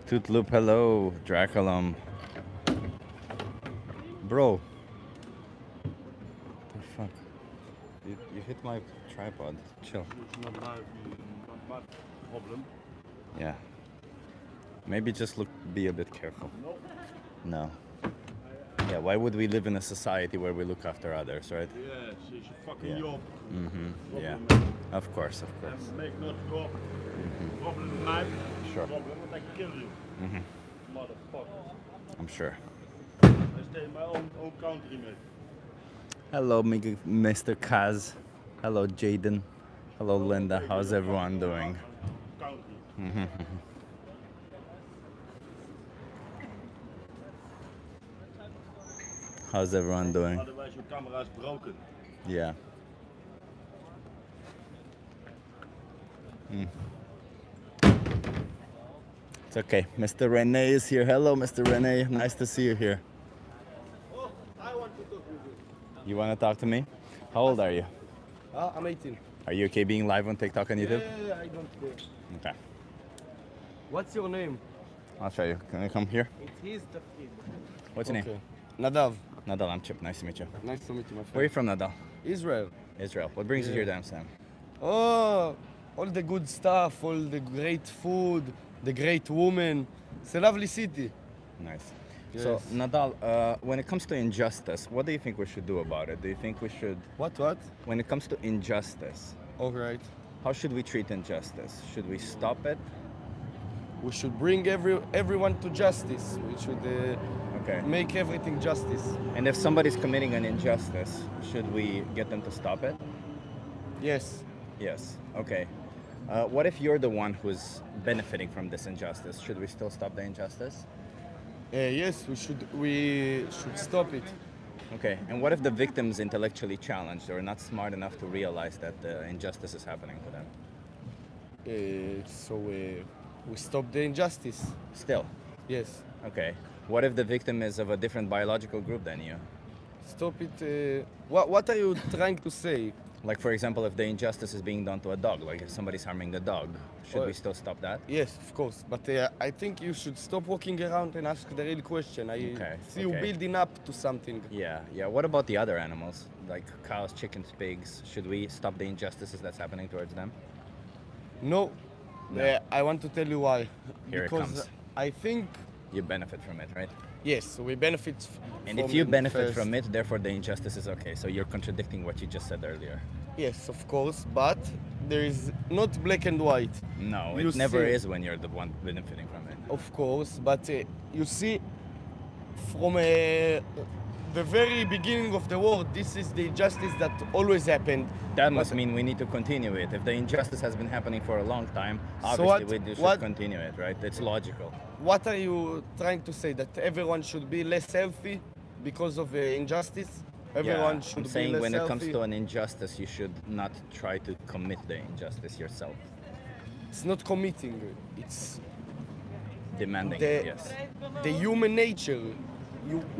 Tootloop, hello. Draculum. Bro. The fuck? You hit my tripod. Chill. It's not live, not problem. Yeah. Maybe just be a bit careful. No. No. Yeah, why would we live in a society where we look after others, right? Yes, it's a fucking Yeah. job. Yeah. Problem. Of course, of course. And make not your problem mine. Sure. Problem, but I kill you. Motherfucker. I'm sure. I stay in my own country, mate. Hello, Mr. Kaz. Hello, Jaden. Hello, Linda. How's everyone doing? Country. How's everyone doing? Otherwise your camera is broken. Yeah. It's okay. Mr. Rene is here. Hello, Mr. Rene. Nice to see you here. Oh, I want to talk with you. You want to talk to me? How old are you? I'm 18. Are you okay being live on TikTok and YouTube? Yeah, I don't care. Okay. What's your name? I'll show you. Can you come here? It is the feed. What's your name? Nadav. Nadal, I'm Chip. Nice to meet you. Nice to meet you, my Where are you friend. from, Nadal? Israel. Israel. What brings you here to Amsterdam? Oh, all the good stuff, all the great food, the great woman. It's a lovely city. Nice. So, Yes. Nadal, when it comes to injustice, what do you think we should do about it? Do you think we should, What? when it comes to injustice, All right. how should we treat injustice? Should we stop it? We should bring everyone to justice. We should Okay. make everything justice. And if somebody's committing an injustice, should we get them to stop it? Yes. Yes. Okay. What if you're the one who's benefiting from this injustice? Should we still stop the injustice? Yes, we should stop it. Okay. And what if the victim's intellectually challenged or not smart enough to realize that the injustice is happening to them? So we stop the injustice. Still. Yes. Okay. What if the victim is of a different biological group than you? Stop it. What are you trying to say? Like, for example, if the injustice is being done to a dog, like if somebody's harming a dog, should we Well- still stop that? Yes, of course. But I think you should stop walking around and ask the real question. I Okay, see you okay. building up to something. Yeah, yeah. What about the other animals, like cows, chickens, pigs? Should we stop the injustices that's happening towards them? No. No. I want to tell you why. Here it because comes. I think, You benefit from it, right? yes, we benefit And from if you it benefit first. from it, therefore the injustice is okay. So you're contradicting what you just said earlier. Yes, of course. But there is not black and white. No, You it never see- is when you're the one benefiting from it. Of course, but you see, from the very beginning of the war, this is the injustice that always happened. That must mean we need to continue it. If the injustice has been happening for a long time, So obviously we should what- continue it, right? It's logical. What are you trying to say? That everyone should be less healthy because of injustice? Everyone Yeah, should I'm be saying less when it comes healthy? to an injustice, you should not try to commit the injustice yourself. It's not committing. It's Demanding, the, yes. the human nature.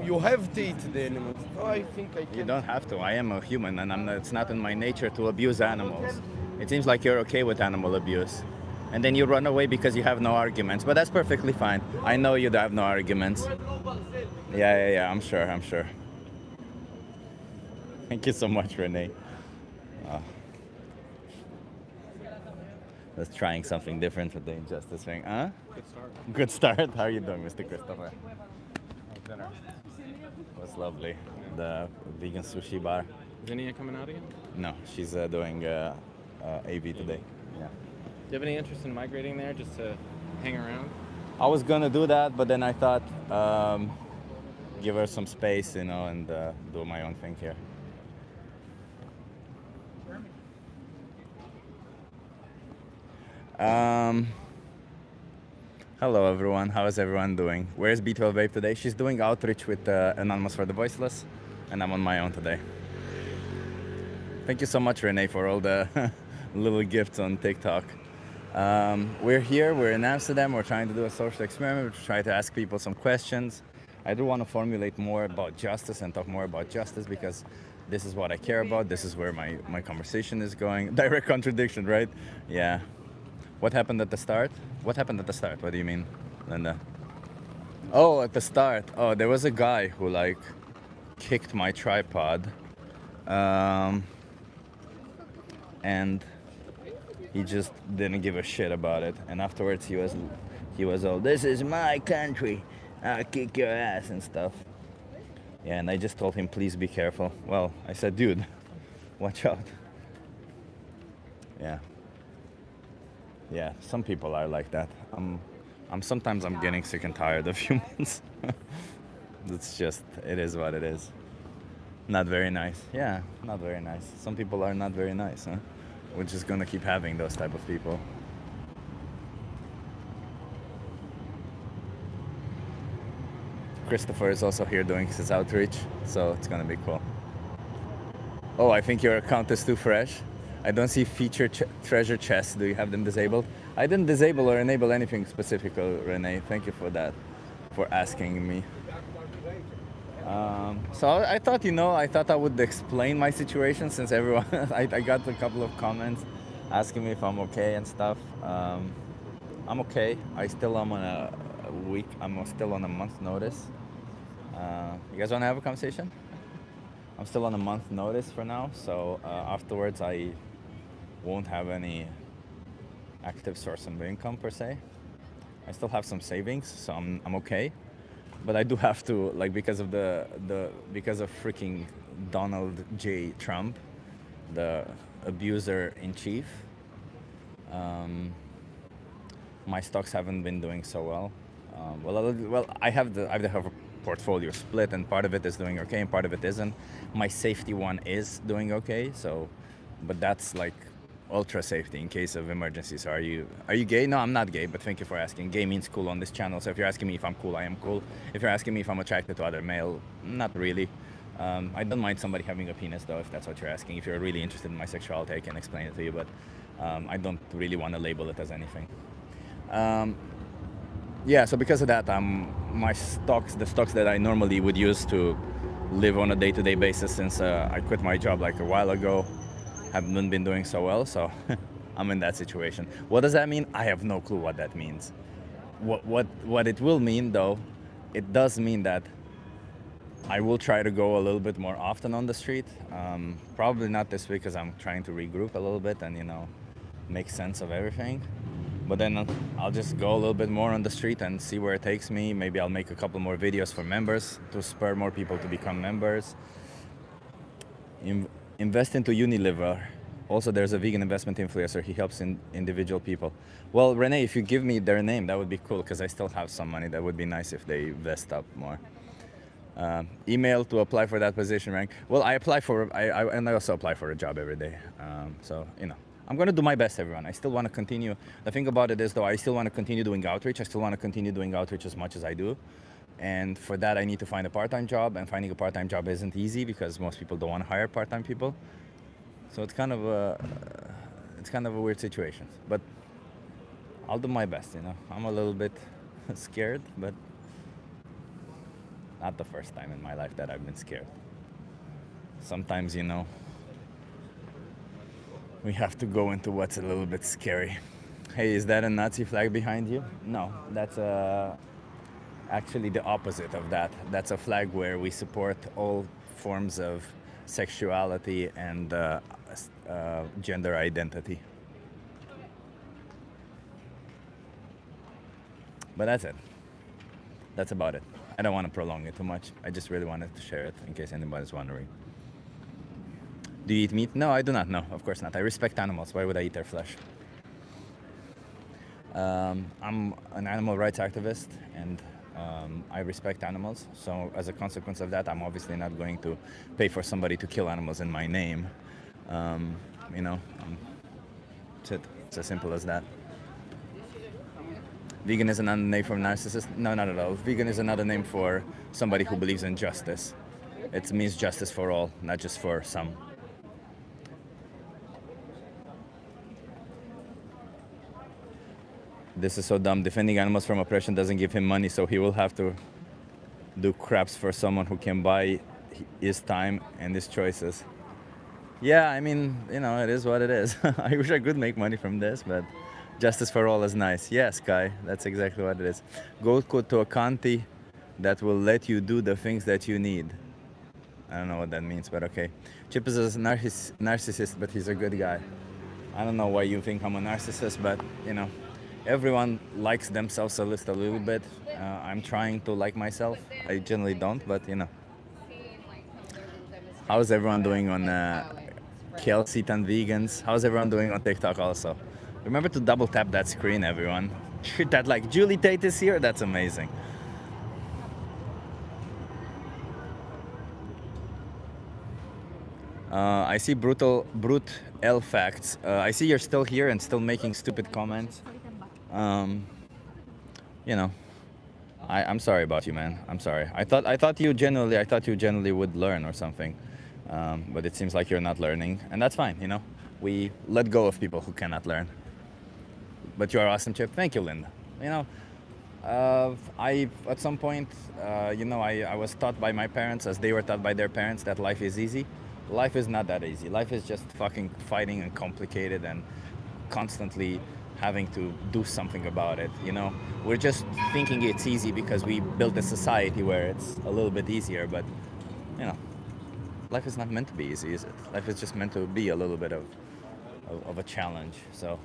You have to eat the animals. Oh, I think I You can. don't have to. I am a human, and it's not in my nature to abuse animals. It seems like you're okay with animal abuse. And then you run away because you have no arguments. But that's perfectly fine. I know you have no arguments. Yeah, I'm sure. Thank you so much, Renee. Let's trying something different for the injustice thing. Huh? Good start. How are you doing, Mr. Christopher? Dinner. That's lovely. The vegan sushi bar. Is Nia coming out again? No, she's doing AV today. Yeah. Do you have any interest in migrating there just to hang around? I was gonna do that, but then I thought give her some space, you know, and do my own thing here. Hello everyone, how is everyone doing? Where's B12 Babe today? She's doing outreach with Anonymous for the Voiceless, and I'm on my own today. Thank you so much, Renee, for all the little gifts on TikTok. We're here, we're in Amsterdam, we're trying to do a social experiment, we're trying to ask people some questions. I do want to formulate more about justice and talk more about justice because this is what I care about, this is where my conversation is going. Direct contradiction, right? Yeah. What happened at the start? What happened at the start? What do you mean? Linda. Oh, at the start. Oh, there was a guy who like kicked my tripod. And he just didn't give a shit about it. And afterwards he was all, "This is my country. I'll kick your ass," and stuff. Yeah, and I just told him, "Please be careful." Well, I said, "Dude, watch out." Yeah. Yeah, some people are like that. Sometimes I'm getting sick and tired of humans. It's just, it is what it is. Not very nice. Yeah, not very nice. Some people are not very nice, huh? We're just gonna keep having those type of people. Christopher is also here doing his outreach, so it's gonna be cool. Oh, I think your account is too fresh. I don't see feature treasure chests. Do you have them disabled? I didn't disable or enable anything specific, Renee. Thank you for that, for asking me. So I thought, I would explain my situation since everyone, I got a couple of comments asking me if I'm okay and stuff. I'm okay. I'm still on I'm still on a month notice. You guys want to have a conversation? I'm still on a month notice for now, so afterwards I won't have any active source of income per se. I still have some savings, so I'm okay. But I do have to, like, because of because of freaking Donald J. Trump, the abuser in chief. My stocks haven't been doing so well. Well, I have a portfolio split, and part of it is doing okay, and part of it isn't. My safety one is doing okay, so, but that's like ultra safety in case of emergencies. Are you gay? No, I'm not gay, but thank you for asking. Gay means cool on this channel, so if you're asking me if I'm cool, I am cool. If you're asking me if I'm attracted to other male, not really. I don't mind somebody having a penis though, if that's what you're asking. If you're really interested in my sexuality, I can explain it to you, but I don't really want to label it as anything. Yeah, so because of that, the stocks that I normally would use to live on a day-to-day basis, since I quit my job like a while ago, haven't been doing so well, so I'm in that situation. What does that mean? I have no clue what that means. What it will mean though, it does mean that I will try to go a little bit more often on the street. Probably not this week because I'm trying to regroup a little bit and make sense of everything. But then I'll just go a little bit more on the street and see where it takes me. Maybe I'll make a couple more videos for members to spur more people to become members. Invest into Unilever. Also, there's a vegan investment influencer. He helps individual people. Well, Renee, if you give me their name, that would be cool because I still have some money. That would be nice if they invest up more. Email to apply for that position rank. Well, I also apply for a job every day. So, I'm going to do my best, everyone. I still want to continue. The thing about it is, though, I still want to continue doing outreach. I still want to continue doing outreach as much as I do. And for that, I need to find a part-time job. And finding a part-time job isn't easy because most people don't want to hire part-time people. So it's kind of a weird situation. But I'll do my best, I'm a little bit scared, but not the first time in my life that I've been scared. Sometimes, we have to go into what's a little bit scary. Hey, is that a Nazi flag behind you? No, that's actually the opposite of that. That's a flag where we support all forms of sexuality and gender identity. But that's it. That's about it. I don't want to prolong it too much. I just really wanted to share it in case anybody's wondering. Do you eat meat? No, I do not. No, of course not. I respect animals. Why would I eat their flesh? I'm an animal rights activist, and I respect animals. So as a consequence of that, I'm obviously not going to pay for somebody to kill animals in my name. That's it. It's as simple as that. Vegan is another name for narcissist? No, not at all. Vegan is another name for somebody who believes in justice. It means justice for all, not just for some. This is so dumb. Defending animals from oppression doesn't give him money, so he will have to do craps for someone who can buy his time and his choices. Yeah, I mean, it is what it is. I wish I could make money from this, but Justice for all is nice. Yes, Kai, that's exactly what it is. Go to a county that will let you do the things that you need. I don't know what that means, but okay. Chip is a narcissist, but he's a good guy. I don't know why you think I'm a narcissist, but you know, everyone likes themselves a little bit. I'm trying to like myself. I generally don't, but you know. How's everyone doing on Kelsey Tan Vegans? How's everyone doing on TikTok also? Remember to double tap that screen, everyone. Treat that like Julie Tate is here. That's amazing. I see Brute L Facts. I see you're still here and still making stupid comments. You know, I'm sorry about you, man. I'm sorry. I thought you genuinely would learn or something, but it seems like you're not learning, and that's fine. You know, we let go of people who cannot learn. But you are awesome, Chip. Thank you, Linda. You know, I at some point, you know, I was taught by my parents, as they were taught by their parents, that life is easy. Life is not that easy. Life is just fucking fighting and complicated and constantly having to do something about it, you know? We're just thinking it's easy because we built a society where it's a little bit easier, but, you know, life is not meant to be easy, is it? Life is just meant to be a little bit of a challenge. So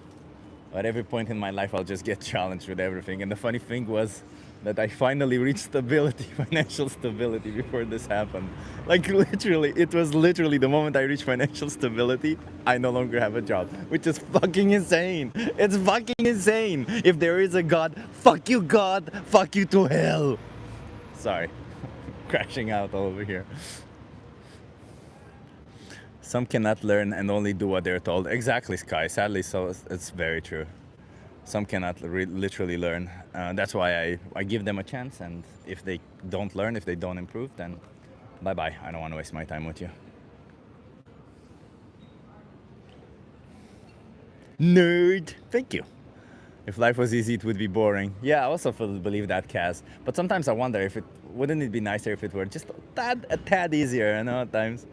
at every point in my life, I'll just get challenged with everything. And the funny thing was that I finally reached stability, financial stability, before this happened. Like literally, it was literally the moment I reached financial stability, I no longer have a job, which is fucking insane. It's fucking insane. If there is a God, fuck you, God, fuck you to hell. Sorry, crashing out all over here. Some cannot learn and only do what they're told. Exactly, Sky. Sadly, so it's very true. Some cannot literally learn. That's why I give them a chance, and if they don't learn, if they don't improve, then bye-bye. I don't want to waste my time with you. Nerd! Thank you. If life was easy, it would be boring. Yeah, I also believe that, Kaz. But sometimes I wonder if wouldn't it be nicer if it were just a tad easier, you know, at times.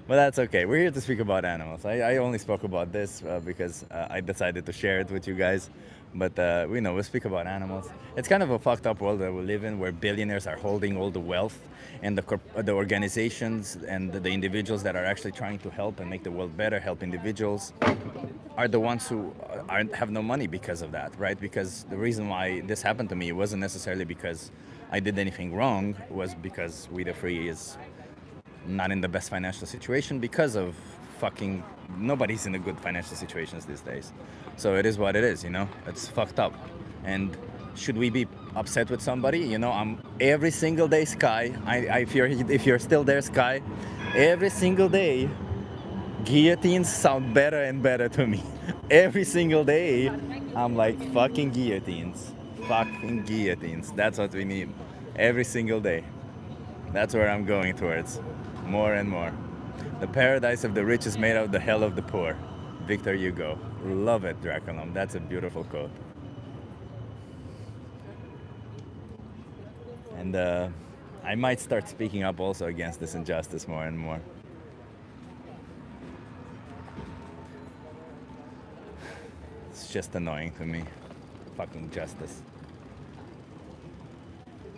But that's okay. We're here to speak about animals. I only spoke about this because I decided to share it with you guys. But we know we'll speak about animals. It's kind of a fucked up world that we live in, where billionaires are holding all the wealth, and the organizations and the individuals that are actually trying to help and make the world better, help individuals, are the ones who have no money because of that, right? Because the reason why this happened to me wasn't necessarily because I did anything wrong, was because We the Free is not in the best financial situation because of fucking nobody's in a good financial situations these days. So it is what it is, you know. It's fucked up. And should we be upset with somebody? You know, I'm every single day, Sky. If you're still there, Sky, every single day, guillotines sound better and better to me. Every single day, I'm like, fucking guillotines, fucking guillotines. That's what we need. Every single day. That's where I'm going towards. More and more. The paradise of the rich is made of the hell of the poor. Victor Hugo. Love it, Draculum. That's a beautiful quote. And I might start speaking up also against this injustice more and more. It's just annoying to me. Fucking justice.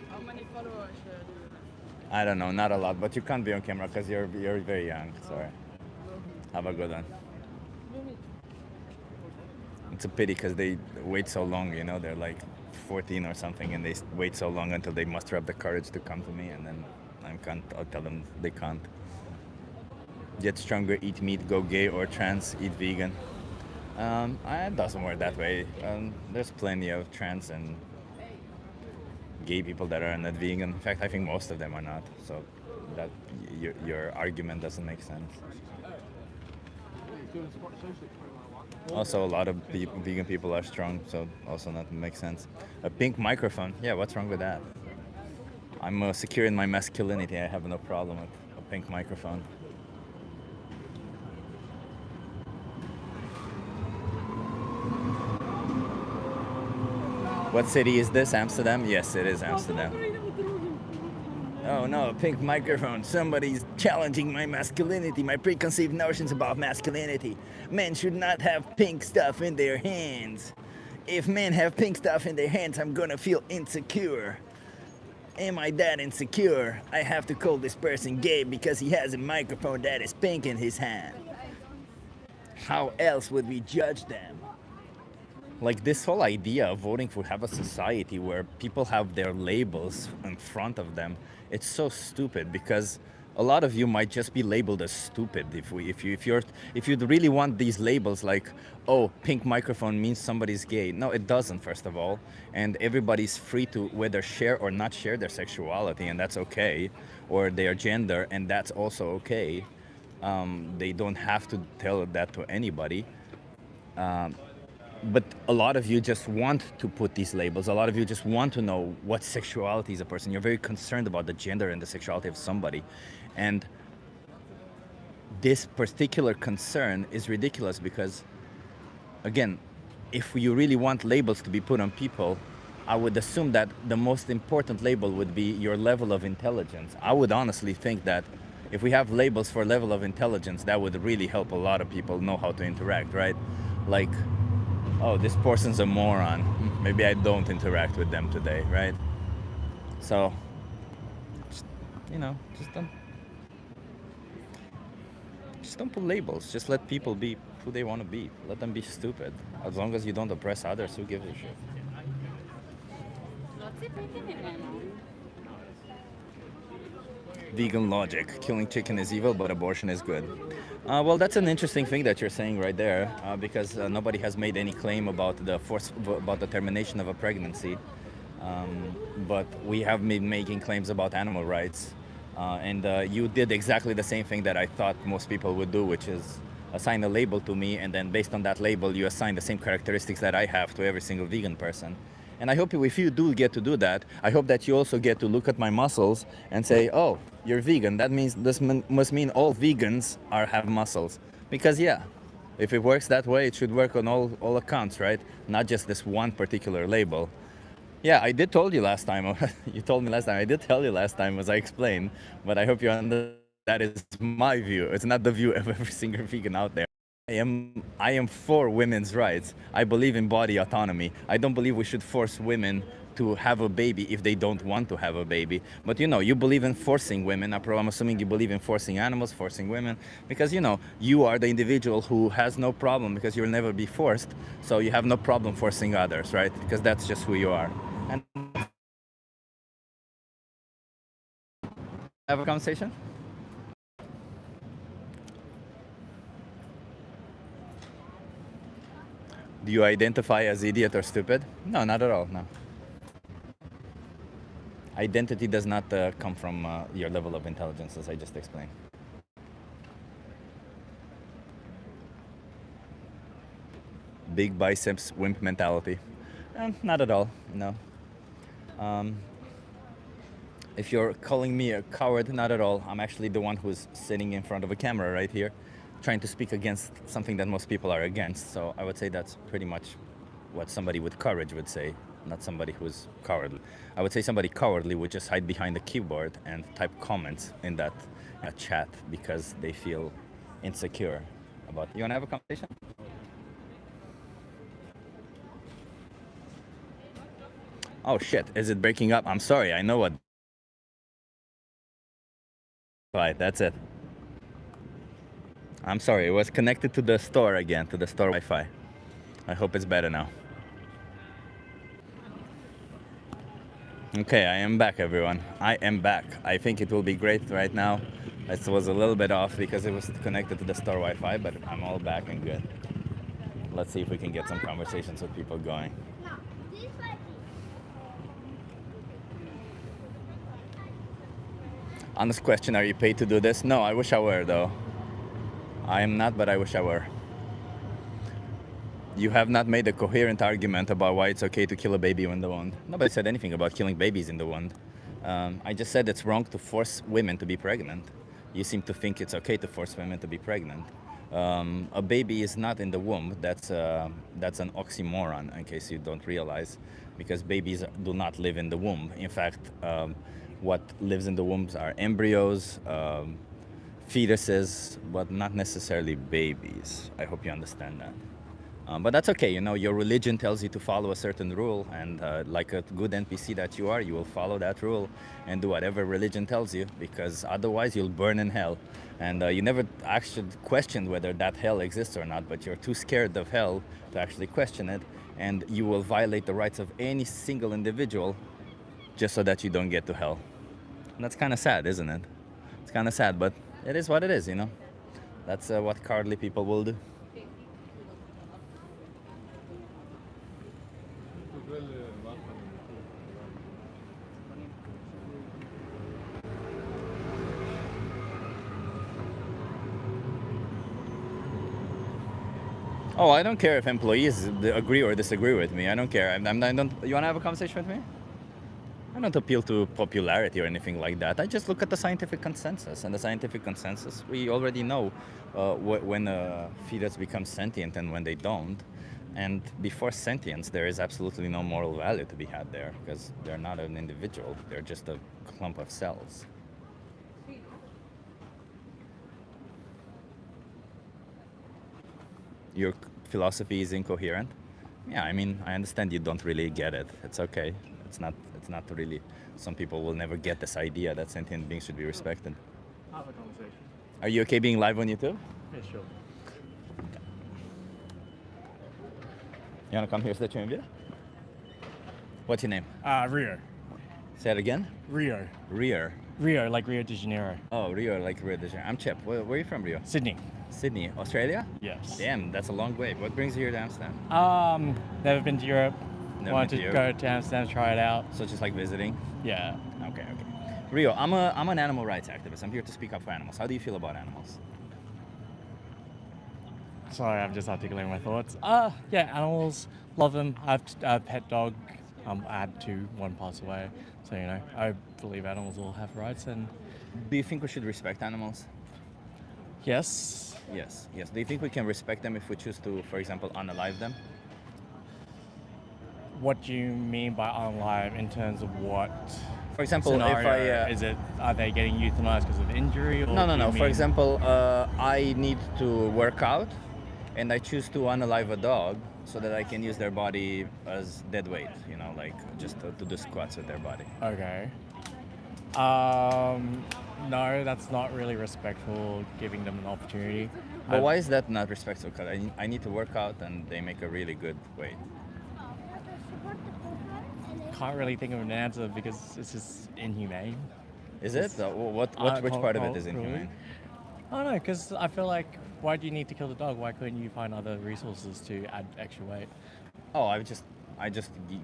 How many followers do you have? I don't know, not a lot, but you can't be on camera because you're very young. Sorry. Have a good one. It's a pity because they wait so long, you know, they're like 14 or something, and they wait so long until they muster up the courage to come to me, and then I'll tell them they can't. Get stronger, eat meat, go gay or trans, eat vegan. It doesn't work that way. There's plenty of trans and gay people that are not vegan. In fact, I think most of them are not. So that your argument doesn't make sense. Also, a lot of vegan people are strong, so also not makes sense. A pink microphone. Yeah, what's wrong with that? I'm secure in my masculinity. I have no problem with a pink microphone. What city is this? Amsterdam? Yes, it is Amsterdam. Oh no, pink microphone. Somebody's challenging my masculinity, my preconceived notions about masculinity. Men should not have pink stuff in their hands. If men have pink stuff in their hands, I'm gonna feel insecure. Am I that insecure? I have to call this person gay because he has a microphone that is pink in his hand. How else would we judge them? Like this whole idea of voting for have a society where people have their labels in front of them, it's so stupid because a lot of you might just be labeled as stupid if you really want these labels like, oh, pink microphone means somebody's gay. No, it doesn't, first of all, and everybody's free to whether share or not share their sexuality, and that's okay, or their gender, and that's also okay. They don't have to tell that to anybody. But a lot of you just want to put these labels. A lot of you just want to know what sexuality is a person. You're very concerned about the gender and the sexuality of somebody. And this particular concern is ridiculous because, again, if you really want labels to be put on people, I would assume that the most important label would be your level of intelligence. I would honestly think that if we have labels for level of intelligence, that would really help a lot of people know how to interact, right? Like, oh, this person's a moron. Maybe I don't interact with them today, right? So, just, just don't put labels. Just let people be who they want to be. Let them be stupid. As long as you don't oppress others, who gives a shit? Vegan logic. Killing chicken is evil, but abortion is good. Well, that's an interesting thing that you're saying right there, because nobody has made any claim about the termination of a pregnancy. But we have been making claims about animal rights. And you did exactly the same thing that I thought most people would do, which is assign a label to me, and then based on that label, you assign the same characteristics that I have to every single vegan person. And I hope if you do get to do that, I hope that you also get to look at my muscles and say, oh, you're vegan. That means must mean all vegans have muscles. Because yeah, if it works that way, it should work on all accounts, right? Not just this one particular label. Yeah, I did told you last time. You told me last time. I did tell you last time, as I explained. But I hope you understand that is my view. It's not the view of every single vegan out there. I am for women's rights. I believe in body autonomy. I don't believe we should force women to have a baby if they don't want to have a baby. But you believe in forcing women. I'm assuming you believe in forcing animals, forcing women, because you are the individual who has no problem because you'll never be forced. So you have no problem forcing others, right? Because that's just who you are. And have a conversation? Do you identify as idiot or stupid? No, not at all, no. Identity does not come from your level of intelligence, as I just explained. Big biceps, wimp mentality. Not at all, no. If you're calling me a coward, not at all. I'm actually the one who's sitting in front of a camera right here, trying to speak against something that most people are against. So I would say that's pretty much what somebody with courage would say, not somebody who's cowardly. I would say somebody cowardly would just hide behind the keyboard and type comments in that chat because they feel insecure about. You wanna have a conversation? Oh shit, is it breaking up? I'm sorry, I know what. Right, that's it. I'm sorry, it was connected to the store again, to the store Wi-Fi. I hope it's better now. Okay, I am back, everyone. I am back. I think it will be great right now. It was a little bit off because it was connected to the store Wi-Fi, but I'm all back and good. Let's see if we can get some conversations with people going. Honest question, are you paid to do this? No, I wish I were, though. I am not, but I wish I were. You have not made a coherent argument about why it's okay to kill a baby in the womb. Nobody said anything about killing babies in the womb. I just said it's wrong to force women to be pregnant. You seem to think it's okay to force women to be pregnant. A baby is not in the womb. That's an oxymoron, in case you don't realize, because babies do not live in the womb. In fact, what lives in the wombs are embryos, fetuses, but not necessarily babies. I hope you understand that. But that's okay, you know, your religion tells you to follow a certain rule, and like a good NPC that you are, you will follow that rule and do whatever religion tells you, because otherwise you'll burn in hell. And you never actually questioned whether that hell exists or not, but you're too scared of hell to actually question it, and you will violate the rights of any single individual just so that you don't get to hell. And that's kind of sad, isn't it? It's kind of sad, but it is what it is, you know? That's what cowardly people will do. Oh, I don't care if employees agree or disagree with me. I don't care. I don't. You want to have a conversation with me? I don't appeal to popularity or anything like that. I just look at the scientific consensus, and the scientific consensus, we already know when a fetus becomes sentient and when they don't. And before sentience, there is absolutely no moral value to be had there, because they're not an individual. They're just a clump of cells. Your philosophy is incoherent. Yeah, I mean, I understand you don't really get it. It's okay. It's not really. Some people will never get this idea that sentient beings should be respected. Have a conversation. Are you okay being live on YouTube? Yeah, sure. You wanna come here so that you interview? What's your name? Rio. Say it again. Rio. Rio. Rio, like Rio de Janeiro. Oh, Rio, like Rio de Janeiro. I'm Chip. Where are you from, Rio? Sydney. Sydney, Australia? Yes. Damn, that's a long way. What brings you here to Amsterdam? Never been to Europe. Never Wanted been to to go Europe. to Amsterdam, try it out. So just like visiting? Yeah. Okay. Rio, I'm an animal rights activist. I'm here to speak up for animals. How do you feel about animals? Sorry, I'm just articulating my thoughts. Yeah, animals, love them. I have a pet dog. I had two, one passed away. So, you know, I believe animals all have rights, and Do you think we should respect animals? yes. Yes. Do you think we can respect them if we choose to, for example, unalive them? What do you mean by unalive in terms of what For example, scenario? if I... Are they getting euthanized because of injury? Or No. do you For mean- example, I need to work out, and I choose to unalive a dog so that I can use their body as dead weight. You know, like just to do squats with their body. Okay. No, that's not really respectful, giving them an opportunity. But why is that not respectful? Because I need to work out, and they make a really good weight. Can't really think of an answer because it's just inhumane. Is it? Which part of it is inhumane? I don't know, because I feel like, why do you need to kill the dog? Why couldn't you find other resources to add extra weight? Oh, I just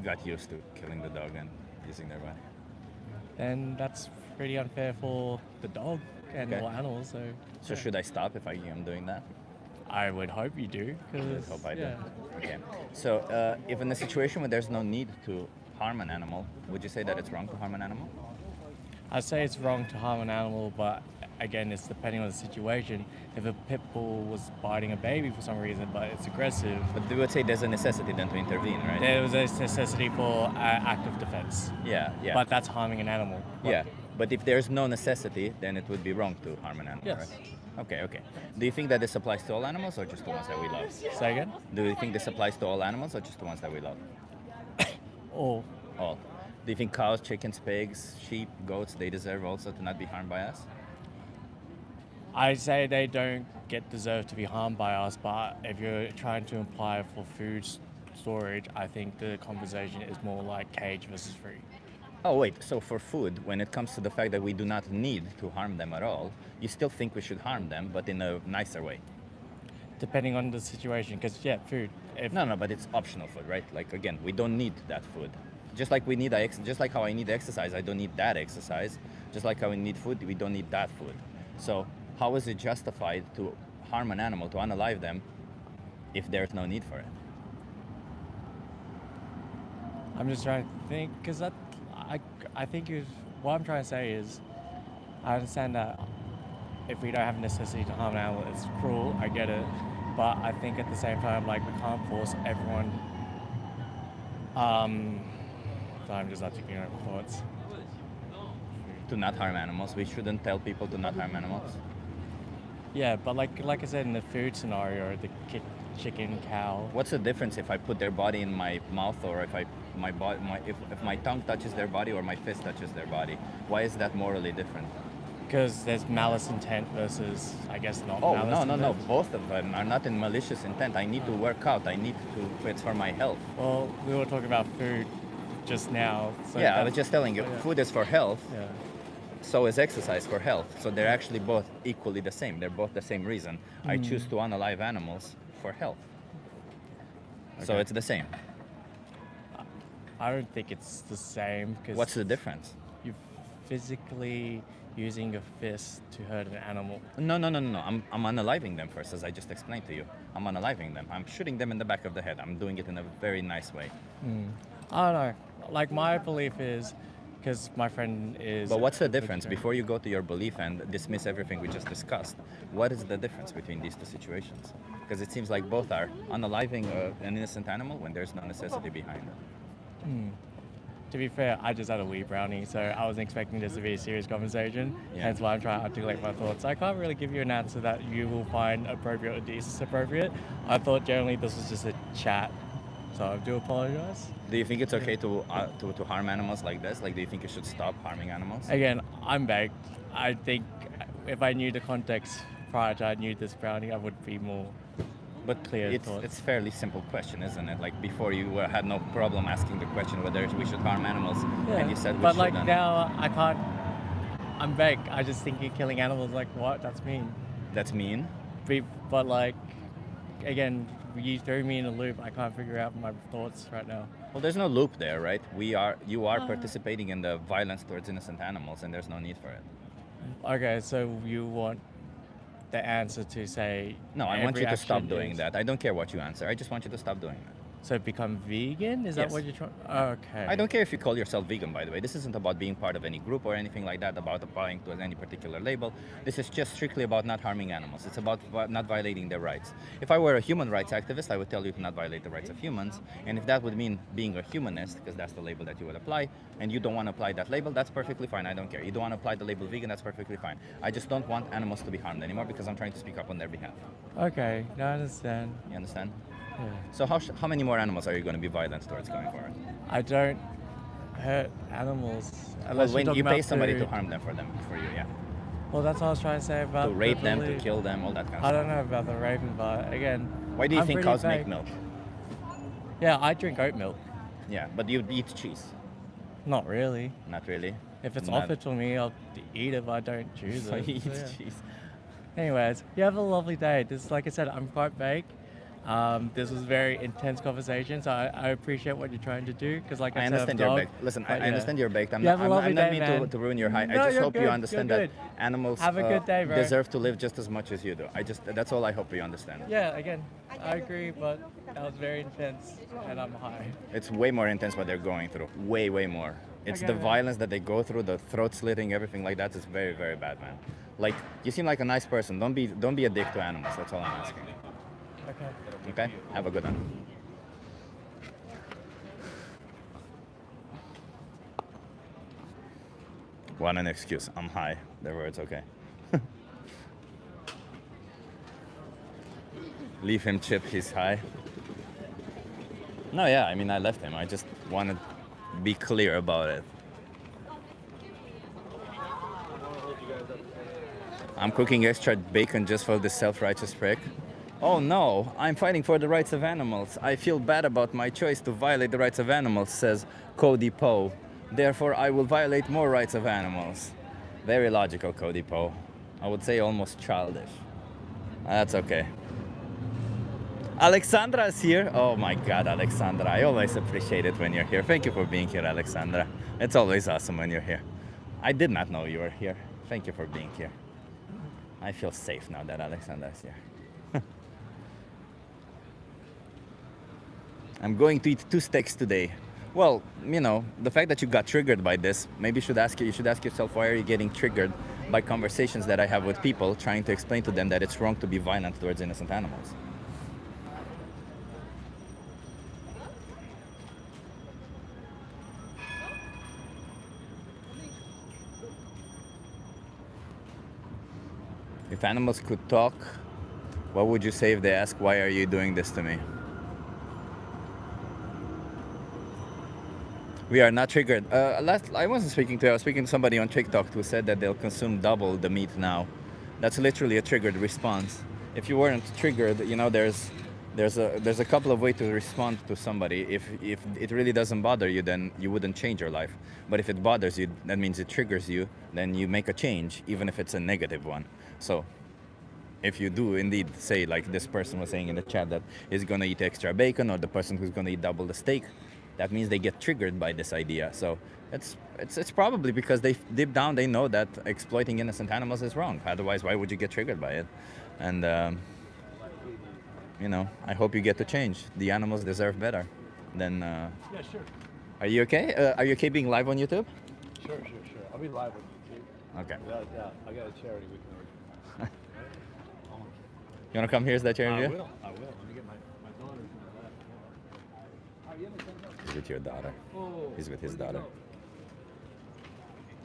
got used to killing the dog and using their body. Then that's pretty unfair for the dog and Okay. all animals. So, So should I stop if I am doing that? I would hope you do. I would Because hope I do. yeah. Okay. So if in a situation where there's no need to harm an animal, would you say that it's wrong to harm an animal? I'd say it's wrong to harm an animal, but again, it's depending on the situation. If a pit bull was biting a baby for some reason, but it's aggressive, But they would say there's a necessity then to intervene, right? there was a necessity for active defense. Yeah. But that's harming an animal. Yeah. But if there's no necessity, then it would be wrong to harm an animal, Yes. right? Okay. Do you think that this applies to all animals or just the ones that we love? Say again? Do you think this applies to all animals or just the ones that we love? Or All. Do you think cows, chickens, pigs, sheep, goats, they deserve also to not be harmed by us? I say they don't deserve to be harmed by us, but if you're trying to imply for food storage, I think the conversation is more like cage versus free. Oh, wait. So for food, when it comes to the fact that we do not need to harm them at all, you still think we should harm them, but in a nicer way? Depending on the situation, because yeah, food. If No, but it's optional food, right? Like again, we don't need that food. Just like just like how I need exercise, I don't need that exercise. Just like how we need food, we don't need that food. So how is it justified to harm an animal, to unalive them, if there's no need for it? I'm just trying to think, because I think what I'm trying to say is, I understand that if we don't have a necessity to harm an animal, it's cruel. I get it, but I think at the same time, like we can't force everyone. So I'm just articulating my thoughts. to not harm animals. We shouldn't tell people to not harm animals. Yeah, but like I said in the food scenario, the chicken, cow. What's the difference if I put their body in my mouth, or if if my tongue touches their body or my fist touches their body? Why is that morally different? Because there's malice intent versus, I guess, not Oh, malice no. intent. Both of them are not in malicious intent. I need to work out. I need to, it's for my health. Well, we were talking about food just now. So Yeah, I was that's- just telling you, yeah. food is for health, Yeah. so is exercise for health. So they're actually both equally the same. They're both the same reason. I choose to unalive animals for health. So Okay. it's the same. I don't think it's the same because What's the difference? you're physically using your fist to hurt an animal. No. I'm unaliving them first, as I just explained to you. I'm unaliving them. I'm shooting them in the back of the head. I'm doing it in a very nice way. I don't know. Like my belief is, because my friend is. But what's the a difference? vegetarian. Before you go to your belief and dismiss everything we just discussed, what is the difference between these two situations? Because it seems like both are unaliving an innocent animal when there's no necessity behind it. To be fair, I just had a wee brownie, so I wasn't expecting this to be a serious conversation. Yeah. Hence why I'm trying to articulate my thoughts. I can't really give you an answer that you will find appropriate or disappropriate. I thought generally this was just a chat, so I do apologize. Do you think it's okay to harm animals like this? Like, do you think you should stop harming animals? Again, I'm baked. I think if I knew the context prior to I knew this brownie, I would be more. But Clear it's thoughts. fairly simple question, isn't it? Like before you had no problem asking the question whether we should harm animals, and you said we but shouldn't. like now, I can't. I'm baked. I just think you're killing animals. Like what? That's mean. That's mean. But like, again, you threw me in a loop. I can't figure out my thoughts right now. Well, there's no loop there, right? You are participating in the violence towards innocent animals, and there's no need for it. Okay, so you want the answer to say No, I want every you to stop action doing is- that. I don't care what you answer. I just want you to stop doing that. So become vegan? Is Yes. that what you're trying? Okay. I don't care if you call yourself vegan, by the way. This isn't about being part of any group or anything like that, about applying to any particular label. This is just strictly about not harming animals. It's about not violating their rights. If I were a human rights activist, I would tell you to not violate the rights of humans. And if that would mean being a humanist, because that's the label that you would apply, and you don't want to apply that label, that's perfectly fine. I don't care. You don't want to apply the label vegan, that's perfectly fine. I just don't want animals to be harmed anymore because I'm trying to speak up on their behalf. Okay, now I understand. You understand? Yeah. So how many more animals are you going to be violent towards going forward? I don't hurt animals Well, unless when you're you talking pay about somebody to food. harm them for you, yeah. Well, that's what I was trying to say about To rape the them, to belief. kill them, all that kind of I stuff. don't know about the raping part. Again, Why do you I'm think pretty cows make vague. milk? Yeah, I drink oat milk. Yeah, but you eat cheese. Not really. Not really. If it's Not- offered to me, I'll eat it, but I don't choose So it. you eat So, yeah. cheese. Anyways, you have a lovely day. This, like I said, I'm quite baked. This was very intense conversation, so I appreciate what you're trying to do. Because, like I, I said, understand I'm you're dog, baked. Listen, but I yeah. understand you're baked. You have a I'm lovely not day, mean man. to ruin your high. No, I just you're hope you good. understand You're that good. animals Have a good day, bro. deserve to live just as much as you do. That's all I hope you understand. Yeah, again, I agree, but that was very intense, and I'm high. It's way more intense what they're going through. Way more. It's Okay, the man. violence that they go through, the throat slitting, everything like that is very, very bad, man. Like, you seem like a nice person. Don't be a dick to animals. That's all I'm asking. Okay. Okay? Have a good one. Want an excuse? I'm high. Therefore, it's okay. Leave him chip. He's high. No, yeah. I mean, I left him. I just want to be clear about it. I'm cooking extra bacon just for this self-righteous prick. Oh no, I'm fighting for the rights of animals. I feel bad about my choice to violate the rights of animals, says Cody Poe. Therefore, I will violate more rights of animals. Very logical, Cody Poe. I would say almost childish. That's okay. Alexandra is here. Oh my God, Alexandra. I always appreciate it when you're here. Thank you for being here, Alexandra. It's always awesome when you're here. I did not know you were here. Thank you for being here. I feel safe now that Alexandra is here. I'm going to eat 2 steaks today. Well, you know, the fact that you got triggered by this, maybe you should ask yourself, why are you getting triggered by conversations that I have with people trying to explain to them that it's wrong to be violent towards innocent animals? If animals could talk, what would you say if they ask, why are you doing this to me? We are not triggered. I wasn't speaking to you, I was speaking to somebody on TikTok who said that they'll consume double the meat now. That's literally a triggered response. If you weren't triggered, you know, there's a couple of ways to respond to somebody. If it really doesn't bother you, then you wouldn't change your life. But if it bothers you, that means it triggers you, then you make a change, even if it's a negative one. So if you do indeed say, like this person was saying in the chat, that is going to eat extra bacon, or the person who's going to eat double the steak, that means they get triggered by this idea. So it's probably because they deep down they know that exploiting innocent animals is wrong. Otherwise, why would you get triggered by it? And you know, I hope you get to change. The animals deserve better. Then Yeah, sure. are you okay? Are you okay being live on YouTube? Sure. I'll be live with you. Okay. Yeah, I got a charity we can organize. You wanna come here? Is that your idea? I will. Let me get my daughter's He's with your daughter. Oh, He's with his daughter.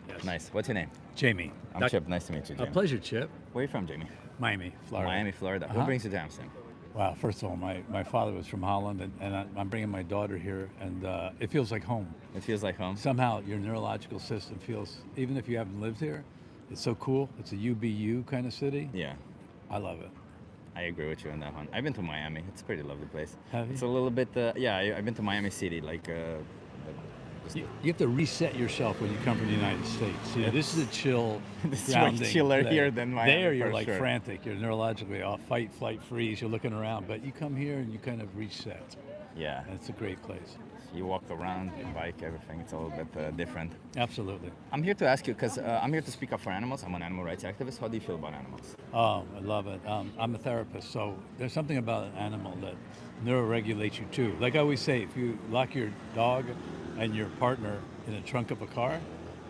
Yes. Nice. What's your name? Jamie. I'm Chip. Nice to meet you, A Jamie. pleasure, Chip. Where are you from, Jamie? Miami, Florida. Miami, Florida. Uh-huh. What brings you to Amsterdam? Wow, first of all, my father was from Holland, and I'm bringing my daughter here, and it feels like home. It feels like home. Somehow your neurological system feels, even if you haven't lived here, it's so cool. It's a UBU kind of city. Yeah, I love it. I agree with you on that one. I've been to Miami. It's a pretty lovely place. Have you? It's a little bit, yeah, I've been to Miami City, like, just, You have to reset yourself when you come from the United States. You know, this is a chill, This is way grounding chiller place. here than Miami, There, you're for like sure. frantic. You're neurologically off, fight, flight, freeze. You're looking around, but you come here and you kind of reset. yeah, And it's a great place. you walk around, you bike, everything. It's a little bit different. Absolutely. I'm here to ask you, because I'm here to speak up for animals. I'm an animal rights activist. How do you feel about animals? Oh, I love it. I'm a therapist, so there's something about an animal that neuroregulates you too. Like I always say, if you lock your dog and your partner in the trunk of a car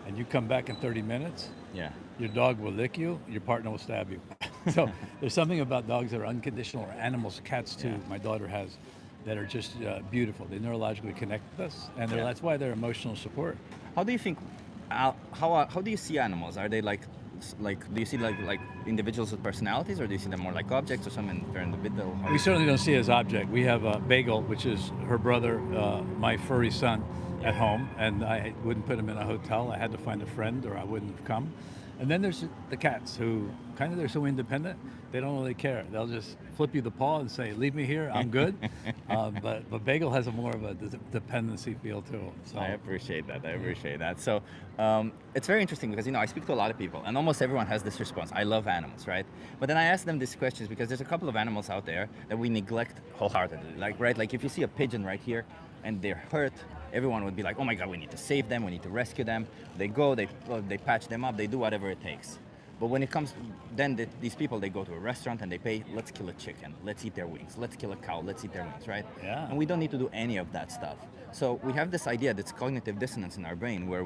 and you come back in 30 minutes, Yeah. your dog will lick you, your partner will stab you. So there's something about dogs that are unconditional, or animals, cats too, Yeah. my daughter has, that are just beautiful. They neurologically connect with us, and Yeah. that's why they're emotional support. How do you think? How do you see animals? Are they like do you see like individuals with personalities, or do you see them more like objects, or something they're in the middle? We certainly don't see it as object. We have Bagel, which is her brother, my furry son, at home, and I wouldn't put him in a hotel. I had to find a friend, or I wouldn't have come. And then there's the cats, who they're so independent, they don't really care. They'll just flip you the paw and say, "Leave me here, I'm good." But Bagel has a more of a dependency feel to him. So I appreciate that. I appreciate that. So it's very interesting because, you know, I speak to a lot of people, and almost everyone has this response. I love animals, right? But then I ask them these questions because there's a couple of animals out there that we neglect wholeheartedly. Like, right? Like if you see a pigeon right here and they're hurt, everyone would be like, "Oh my God, we need to save them. We need to rescue them." They go, they patch them up, they do whatever it takes. But when it comes, then these people, they go to a restaurant and they pay, let's kill a chicken, let's eat their wings, let's kill a cow, let's eat their wings, right? Yeah. And we don't need to do any of that stuff. So we have this idea, this cognitive dissonance in our brain, where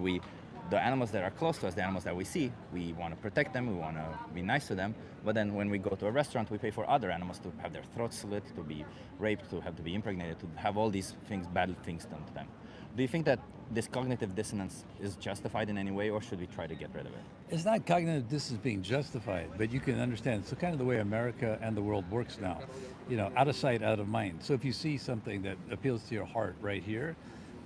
the animals that are close to us, the animals that we see, we want to protect them, we want to be nice to them. But then when we go to a restaurant, we pay for other animals to have their throats slit, to be raped, to have to be impregnated, to have all these things, bad things done to them. Do you think that this cognitive dissonance is justified in any way, or should we try to get rid of it? it's not cognitive dissonance being justified, but you can understand. It's kind of the way America and the world works now. You know, out of sight, out of mind. So if you see something that appeals to your heart right here,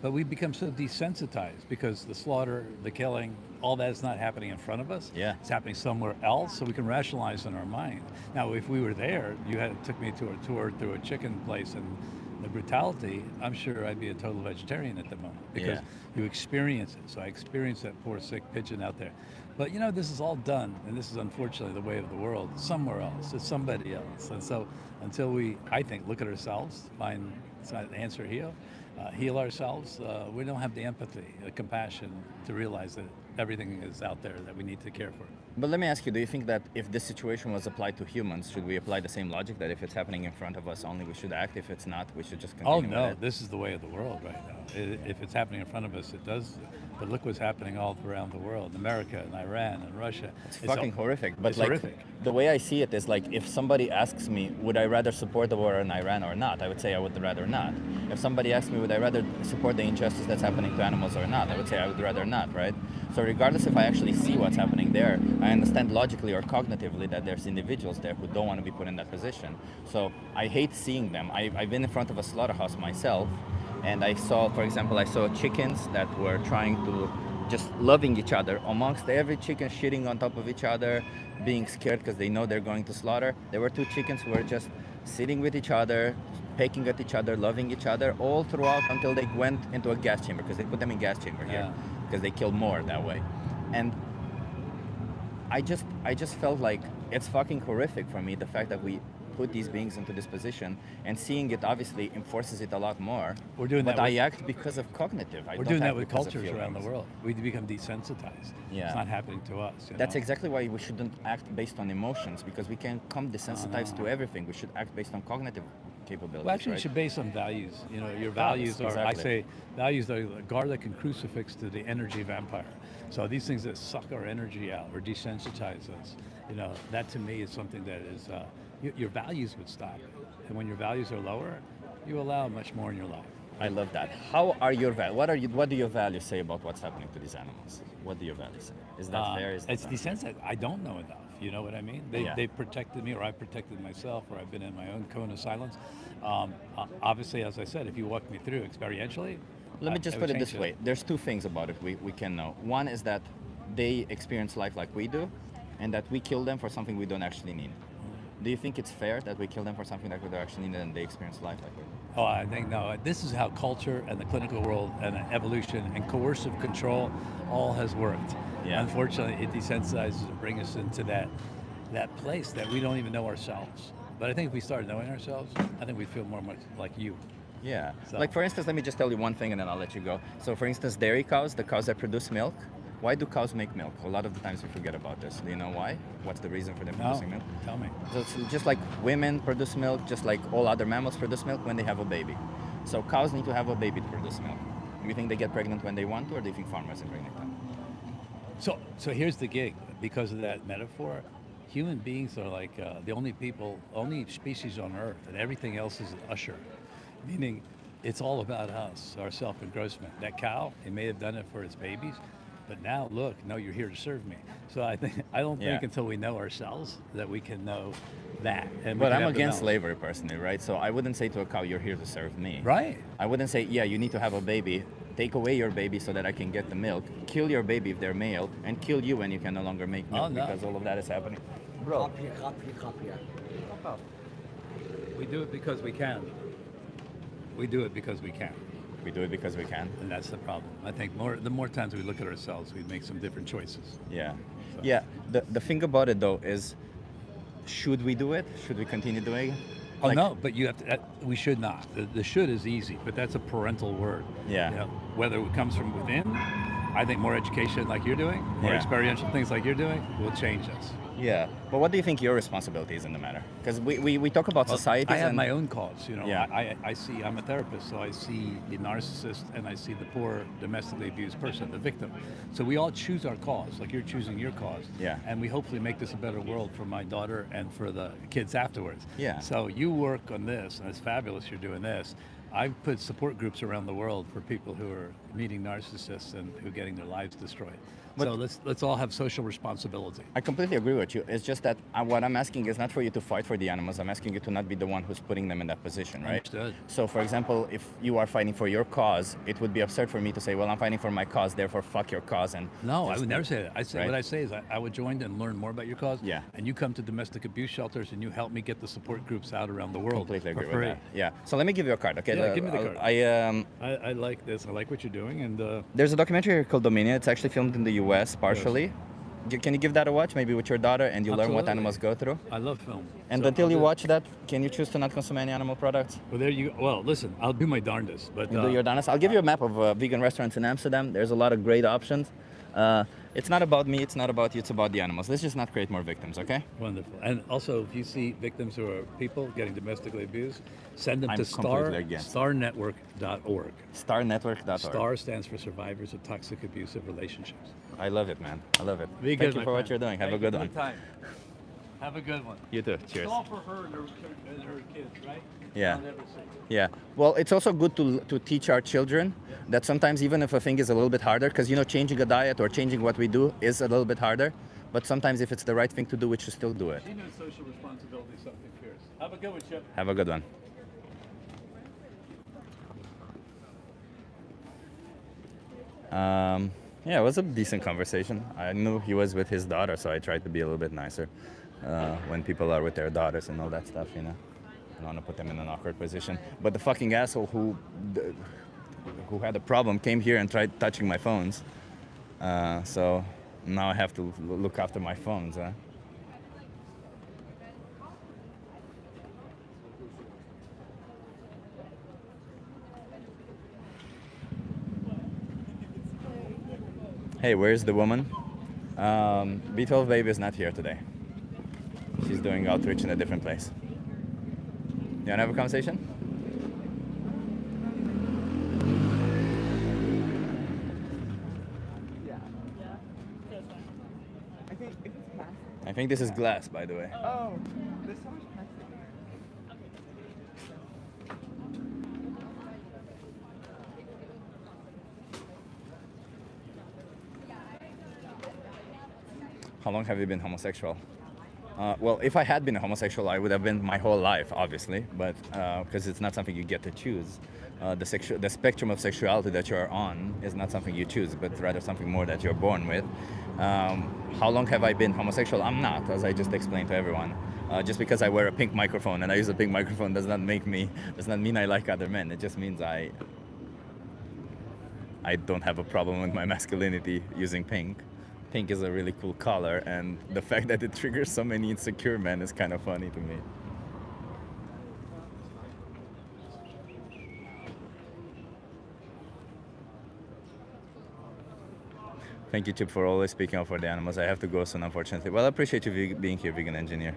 but we become so desensitized because the slaughter, the killing, all that is not happening in front of us. Yeah. It's happening somewhere else, so we can rationalize in our mind. Now, if we were there, took me to a tour through a chicken place, and the brutality, I'm sure I'd be a total vegetarian at the moment because Yeah. you experience it. So I experienced that poor sick pigeon out there. But you know, this is all done, and this is unfortunately the way of the world, somewhere else. It's somebody else. And so until we, I think, look at ourselves, find an answer here, heal ourselves, we don't have the empathy, the compassion to realize that everything is out there that we need to care for. But let me ask you, do you think that if this situation was applied to humans, should we apply the same logic, that if it's happening in front of us only we should act, if it's not, we should just continue Oh with no, it? this is the way of the world right now. If it's happening in front of us, it does. But look what's happening all around the world, America and Iran and Russia. It's fucking horrific. But it's like, horrific. the way I see it is like, if somebody asks me, would I rather support the war in Iran or not? I would say I would rather not. If somebody asks me, would I rather support the injustice that's happening to animals or not? I would say I would rather not, right? So regardless if I actually see what's happening there, I understand logically or cognitively that there's individuals there who don't want to be put in that position. So I hate seeing them. I've been in front of a slaughterhouse myself, and I saw, for example, I saw chickens that were trying to just loving each other amongst every chicken, shitting on top of each other, being scared because they know they're going to slaughter. There were two chickens who were just sitting with each other, pecking at each other, loving each other all throughout until they went into a gas chamber, because they put them in gas chamber here Yeah. because they kill more that way. And I just felt like it's fucking horrific for me, the fact that we put these beings into this position, and seeing it obviously enforces it a lot more. We're doing but that I with- act because of cognitive. We're doing that with cultures around the world. We become desensitized. Yeah. It's not happening to us. You That's know? exactly why we shouldn't act based on emotions, because we can come desensitized to everything. We should act based on cognitive capabilities. Well, actually, right? it should base on values. You know, your values are, I exactly. say, values are the garlic and crucifix to the energy vampire. So these things that suck our energy out or desensitize us, you know, that to me is something that is, your values would stop. And when your values are lower, you allow much more in your life. I love that. How are your values? What do your values say about what's happening to these animals? What do your values say? Is that fair? Is that It's desensitized. I don't know enough. You know what I mean? Yeah. They've protected me, or I've protected myself, or I've been in my own cone of silence. Obviously, as I said, if you walk me through experientially, Let me just I put would it this change way. There's two things about it we can know. One is that they experience life like we do, and that we kill them for something we don't actually need. Do you think it's fair that we kill them for something that we don't actually need and they experience life like we do? Oh, I think no. This is how culture and the clinical world and evolution and coercive control all has worked. Yeah. Unfortunately, it desensitizes and brings us into that place that we don't even know ourselves. But I think if we started knowing ourselves, I think we'd feel more much like you. Yeah. So- Like for instance, let me just tell you one thing and then I'll let you go. So for instance, dairy cows, the cows that produce milk, why do cows make milk? A lot of the times we forget about this. Do you know why? What's the reason for them No, producing milk? tell me. So it's just like women produce milk, just like all other mammals produce milk when they have a baby. So cows need to have a baby to produce milk. Do you think they get pregnant when they want to, or do you think farmers impregnate them? So here's the gig. Because of that metaphor, human beings are like the only species on Earth, and everything else is an usher. Meaning, it's all about us, our self-engrossment. That cow, it may have done it for its babies, but now look, no, you're here to serve me. So I don't think Yeah. until we know ourselves that we can know that. And we But can I'm have the against knowledge. slavery personally, right? So I wouldn't say to a cow, you're here to serve me. Right. I wouldn't say, yeah, you need to have a baby. Take away your baby so that I can get the milk. Kill your baby if they're male, and kill you when you can no longer make milk, Oh, no. because all of that is happening. We do it because we can. We do it because we can. We do it because we can. And that's the problem. I think the more times we look at ourselves, we make some different choices. Yeah. Yeah. The thing about it though is, should we do it? Should we continue doing it? Oh Like- no, but you have to. We should not. The should is easy, but that's a parental word. Yeah. You know, whether it comes from within, I think more education like you're doing, more Yeah. experiential things like you're doing, will change us. Yeah. But what do you think your responsibility is in the matter? Because we talk about society. I have my own cause. You know, Yeah. I see. I'm a therapist, so I see the narcissist and I see the poor domestically abused person, the victim. So we all choose our cause, like you're choosing your cause. Yeah. And we hopefully make this a better world for my daughter and for the kids afterwards. Yeah. So you work on this, and it's fabulous you're doing this. I've put support groups around the world for people who are meeting narcissists and who are getting their lives destroyed. But- so let's all have social responsibility. I completely agree with you. It's just that what I'm asking is not for you to fight for the animals. I'm asking you to not be the one who's putting them in that position, right? Understood. So, for example, if you are fighting for your cause, it would be absurd for me to say, well, I'm fighting for my cause, therefore fuck your cause. And No, I just- would never say that. I say right? what I say is I would join and learn more about your cause. Yeah. And you come to domestic abuse shelters and you help me get the support groups out around the world Completely for agree free. with that. Yeah. So let me give you a card, okay? Yeah, give me the card. I I like this. I like what you're doing, and there's a documentary here called Dominion. It's actually filmed in the U.S. partially. Can you give that a watch, maybe with your daughter, and you learn what Absolutely. animals go through? I love film. And So until I'll you do- watch that, can you choose to not consume any animal products? Well, there you. Well, listen, I'll do my darndest, but You do your honest. I'll give you a map of vegan restaurants in Amsterdam. There's a lot of great options. It's not about me. It's not about you. It's about the animals. Let's just not create more victims, okay? wonderful. And also, if you see victims who are people getting domestically abused, send them I'm to completely against. starnetwork.org. StarNetwork.org. STAR stands for Survivors of Toxic Abusive Relationships. I love it, man. I love it. Be Thank good, you my for what friend. you're doing. Have a Thank good you one. for the time. Have a good one. You too. It's Cheers. all for her and her kids, right? Yeah. I'll never see. Yeah. Well, it's also good to teach our children that sometimes even if a thing is a little bit harder, because changing a diet or changing what we do is a little bit harder, but sometimes if it's the right thing to do, we should still do it. She knows social responsibility is something fierce. Have a good one, Chip. Have a good one. Yeah, it was a decent conversation. I knew he was with his daughter, so I tried to be a little bit nicer when people are with their daughters and all that stuff, I don't want to put them in an awkward position. But the fucking asshole who had a problem came here and tried touching my phones. So now I have to look after my phones. Hey, where's the woman? B12 Baby is not here today. She's doing outreach in a different place. You wanna have a conversation? I think this is glass, by the way. Oh, there's so much plastic. How long have you been homosexual? Well, if I had been a homosexual, I would have been my whole life, obviously, but because it's not something you get to choose. The spectrum of sexuality that you're on is not something you choose, but rather something more that you're born with. How long have I been homosexual? I'm not, as I just explained to everyone. Just because I wear a pink microphone and I use a pink microphone does not mean I like other men. It just means I don't have a problem with my masculinity using pink. Pink is a really cool color, and the fact that it triggers so many insecure men is kind of funny to me. Thank you, Chip, for always speaking up for the animals. I have to go soon, unfortunately. Well, I appreciate you being here, Vegan Engineer.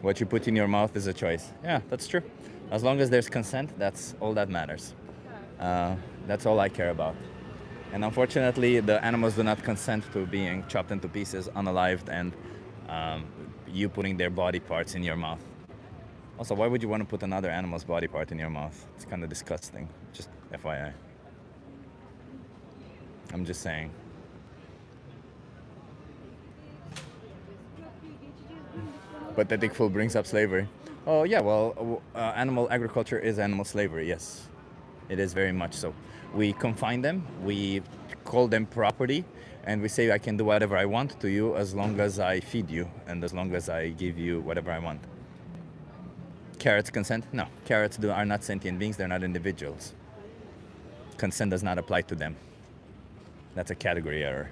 What you put in your mouth is a choice. Yeah, that's true. As long as there's consent, that's all that matters. That's all I care about. And unfortunately, the animals do not consent to being chopped into pieces, unalived, and you putting their body parts in your mouth. Also, why would you want to put another animal's body part in your mouth? It's kind of disgusting. Just FYI. I'm just saying. Pathetic Fool brings up slavery. Oh yeah, well, animal agriculture is animal slavery, yes. It is very much so. We confine them, we call them property, and we say I can do whatever I want to you as long as I feed you and as long as I give you whatever I want. Carrots consent? No, carrots are not sentient beings, they're not individuals. Consent does not apply to them. That's a category error.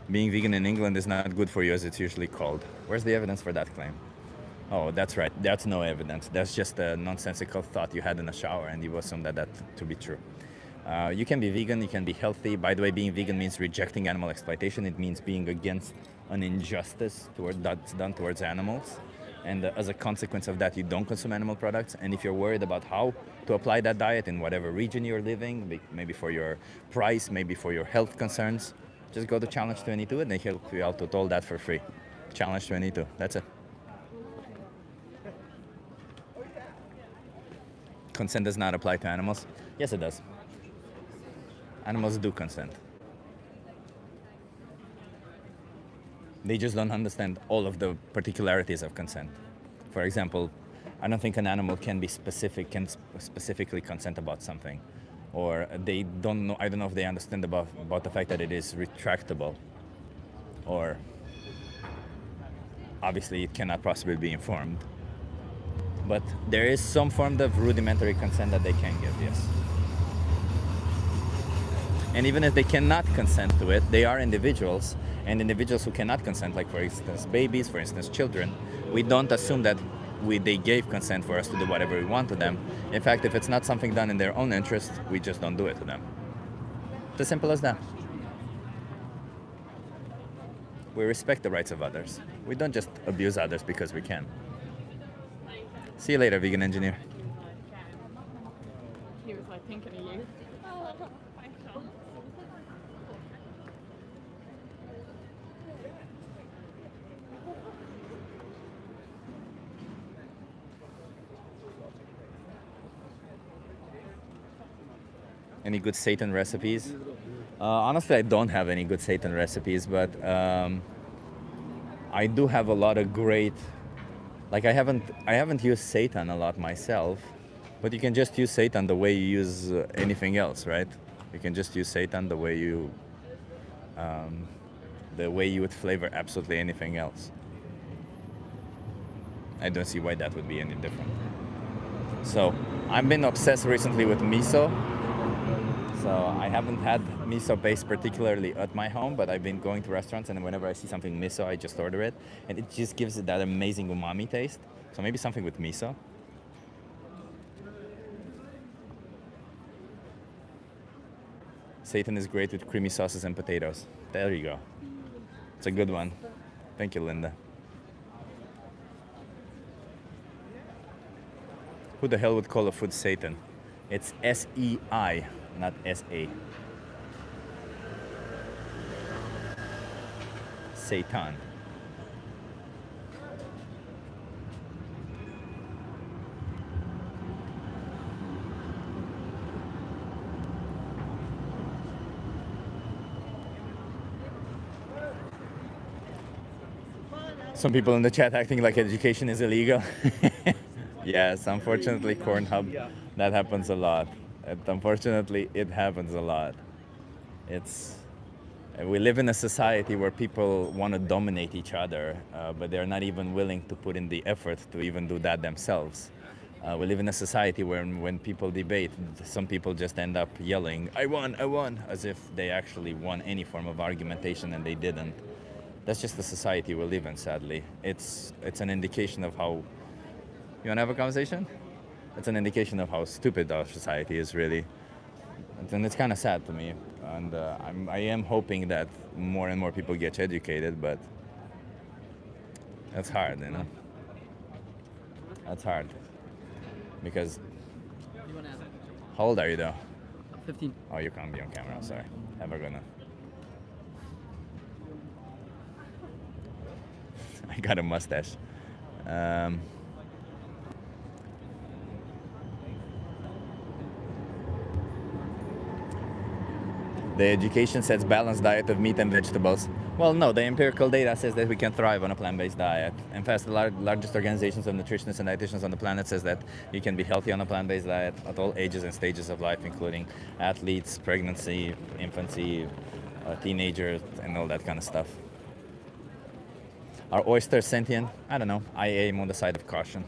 Being vegan in England is not good for you, as it's usually called. Where's the evidence for that claim? Oh, that's right. That's no evidence. That's just a nonsensical thought you had in a shower and you assume that to be true. You can be vegan, you can be healthy. By the way, being vegan means rejecting animal exploitation. It means being against an injustice that's done towards animals. And as a consequence of that, you don't consume animal products. And if you're worried about how to apply that diet in whatever region you're living, maybe for your price, maybe for your health concerns, just go to Challenge 22 and they help you out with all that for free. Challenge 22, that's it. Consent does not apply to animals. Yes, it does. Animals do consent. They just don't understand all of the particularities of consent. For example, I don't think an animal can specifically consent about something. Or they don't know, I don't know if they understand about the fact that it is retractable. Or obviously it cannot possibly be informed. But there is some form of rudimentary consent that they can give, yes. And even if they cannot consent to it, they are individuals, and individuals who cannot consent, like for instance babies, for instance children, we don't assume that they gave consent for us to do whatever we want to them. In fact, if it's not something done in their own interest, we just don't do it to them. It's as simple as that. we respect the rights of others. We don't just abuse others because we can. See you later, vegan engineer. He was like thinking of you. Any good Satan recipes? Honestly, I don't have any good Satan recipes, but I do have a lot of great. Like I haven't used Satan a lot myself, but you can just use Satan the way you use anything else, right? You can just use Satan the way you would flavor absolutely anything else. I don't see why that would be any different. So I've been obsessed recently with miso. So I haven't had miso paste particularly at my home, but I've been going to restaurants, and whenever I see something miso, I just order it, and it just gives it that amazing umami taste. So maybe something with miso. Satan is great with creamy sauces and potatoes. There you go. It's a good one. Thank you, Linda. Who the hell would call a food Satan? It's S-E-I, not S-A. Satan. Some people in the chat acting like education is illegal. Yes, unfortunately, Cornhub, that happens a lot. Unfortunately, it happens a lot. We live in a society where people want to dominate each other, but they're not even willing to put in the effort to even do that themselves. We live in a society where when people debate, some people just end up yelling, I won, as if they actually won any form of argumentation, and they didn't. That's just the society we live in, sadly. It's an indication of how... You want to have a conversation? It's an indication of how stupid our society is, really. And it's kind of sad to me. And I am hoping that more and more people get educated, but that's hard, you know? That's hard. Because... How old are you, though? 15. Oh, you can't be on camera, sorry. Never gonna. I got a mustache. The education sets balanced diet of meat and vegetables. Well, no, the empirical data says that we can thrive on a plant-based diet. In fact, the largest organizations of nutritionists and dietitians on the planet says that you can be healthy on a plant-based diet at all ages and stages of life, including athletes, pregnancy, infancy, teenagers, and all that kind of stuff. Are oysters sentient? I don't know. I aim on the side of caution.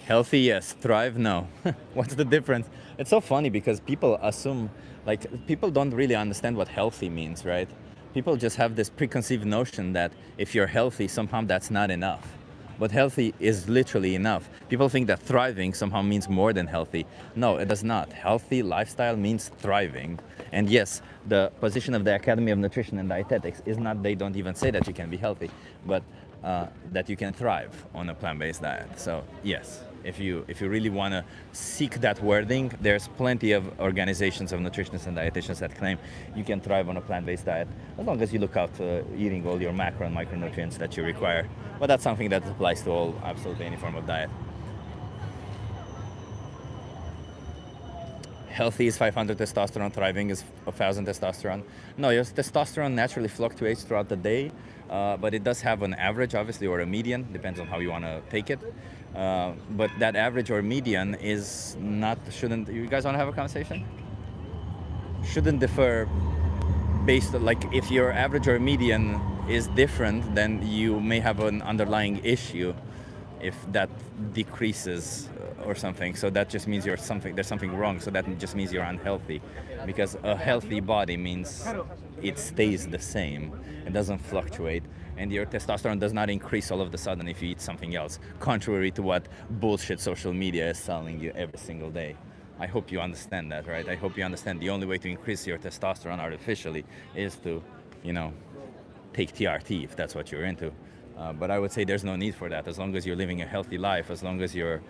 Healthy, yes. Thrive, no. What's the difference? It's so funny because people assume, like, people don't really understand what healthy means, right? People just have this preconceived notion that if you're healthy, somehow that's not enough. But healthy is literally enough. People think that thriving somehow means more than healthy. No, it does not. Healthy lifestyle means thriving. And yes, the position of the Academy of Nutrition and Dietetics is not, they don't even say that you can be healthy, but that you can thrive on a plant-based diet. So yes, if you really want to seek that wording, there's plenty of organizations of nutritionists and dietitians that claim you can thrive on a plant-based diet as long as you look out eating all your macro and micronutrients that you require. But that's something that applies to absolutely any form of diet. Healthy is 500 testosterone, thriving is 1,000 testosterone. No, your testosterone naturally fluctuates throughout the day, but it does have an average, obviously, or a median, depends on how you want to take it. But that average or median is not, shouldn't, you guys want to have a conversation? Shouldn't differ based, like, if your average or median is different, then you may have an underlying issue if that decreases or something, so that just means there's something wrong, so that just means you're unhealthy, because a healthy body means it stays the same, it doesn't fluctuate, and your testosterone does not increase all of a sudden if you eat something else, contrary to what bullshit social media is selling you every single day. I hope you understand that, right? I hope you understand the only way to increase your testosterone artificially is to, take TRT if that's what you're into. But I would say there's no need for that. As long as you're living a healthy life, as long as you're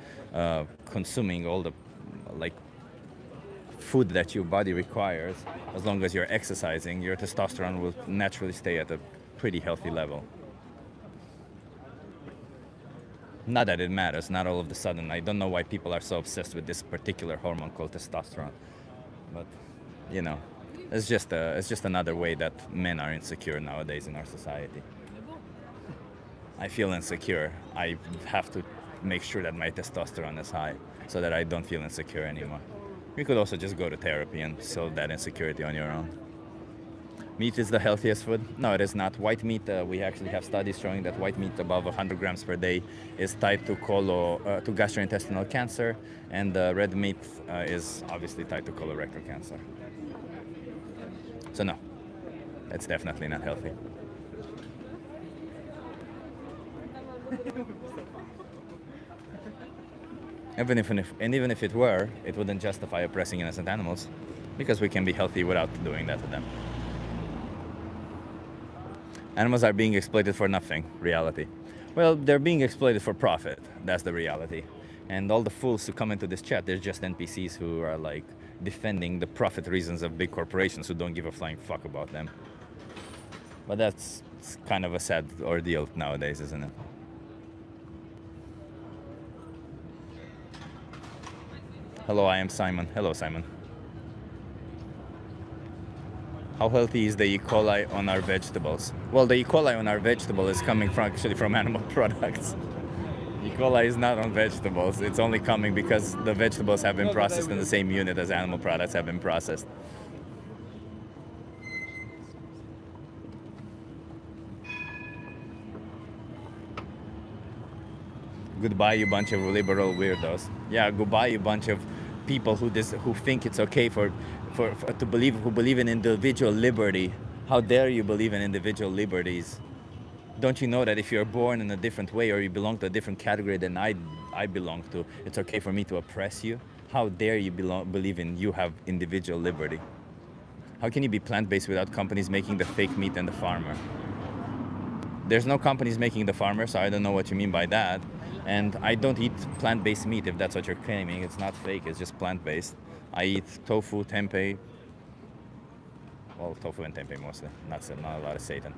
consuming all the food that your body requires, as long as you're exercising, your testosterone will naturally stay at a pretty healthy level. Not that it matters, not all of a sudden. I don't know why people are so obsessed with this particular hormone called testosterone. But, it's just another way that men are insecure nowadays in our society. I feel insecure. I have to make sure that my testosterone is high so that I don't feel insecure anymore. You could also just go to therapy and solve that insecurity on your own. Meat is the healthiest food? No, it is not. White meat, we actually have studies showing that white meat above 100 grams per day is tied to gastrointestinal cancer, and red meat is obviously tied to colorectal cancer. So no, that's definitely not healthy. Even if it were, it wouldn't justify oppressing innocent animals, because we can be healthy without doing that to them. Animals are being exploited for nothing, reality. Well, they're being exploited for profit, that's the reality. And all the fools who come into this chat, they're just NPCs who are defending the profit reasons of big corporations who don't give a flying fuck about them. But that's kind of a sad ordeal nowadays, isn't it? Hello, I am Simon. Hello, Simon. How healthy is the E. coli on our vegetables? Well, the E. coli on our vegetable is coming from animal products. E. coli is not on vegetables. It's only coming because the vegetables have been processed in the same unit as animal products have been processed. Goodbye, you bunch of liberal weirdos. Yeah, goodbye, you bunch of people who think it's okay who believe in individual liberty. How dare you believe in individual liberties? Don't you know that if you're born in a different way or you belong to a different category than I belong to, it's okay for me to oppress you? How dare you believe in you have individual liberty? How can you be plant-based without companies making the fake meat and the farmer? There's no companies making the farmer, so I don't know what you mean by that. And I don't eat plant-based meat, if that's what you're claiming. It's not fake, it's just plant-based. I eat tofu, tempeh. Well, tofu and tempeh mostly. Not a lot of seitan.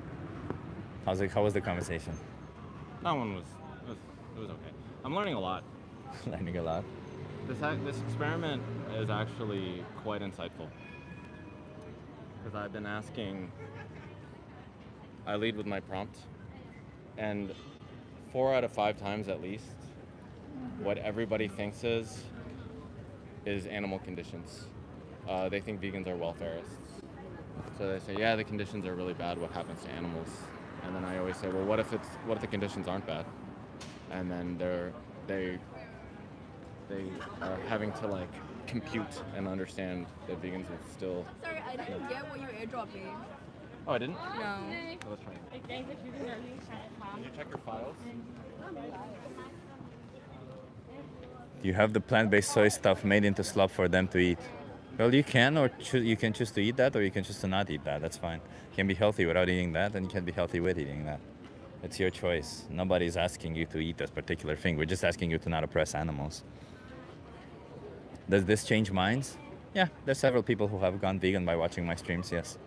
How was the conversation? That one was okay. I'm learning a lot. Learning a lot. This experiment is actually quite insightful. Because I've been asking, I lead with my prompt, and 4 out of 5 times at least, what everybody thinks is animal conditions. They think vegans are welfarists. So they say, yeah, the conditions are really bad, what happens to animals? And then I always say, well, what if the conditions aren't bad? And then they are having to compute and understand that vegans would still. Sorry, I didn't get what you airdropping. Oh, I didn't? No. So let's try. Did you check your files? You have the plant-based soy stuff made into slop for them to eat. Well, you can, or you can choose to eat that, or you can choose to not eat that. That's fine. You can be healthy without eating that, and you can be healthy with eating that. It's your choice. Nobody's asking you to eat this particular thing. We're just asking you to not oppress animals. Does this change minds? Yeah, there's several people who have gone vegan by watching my streams, yes.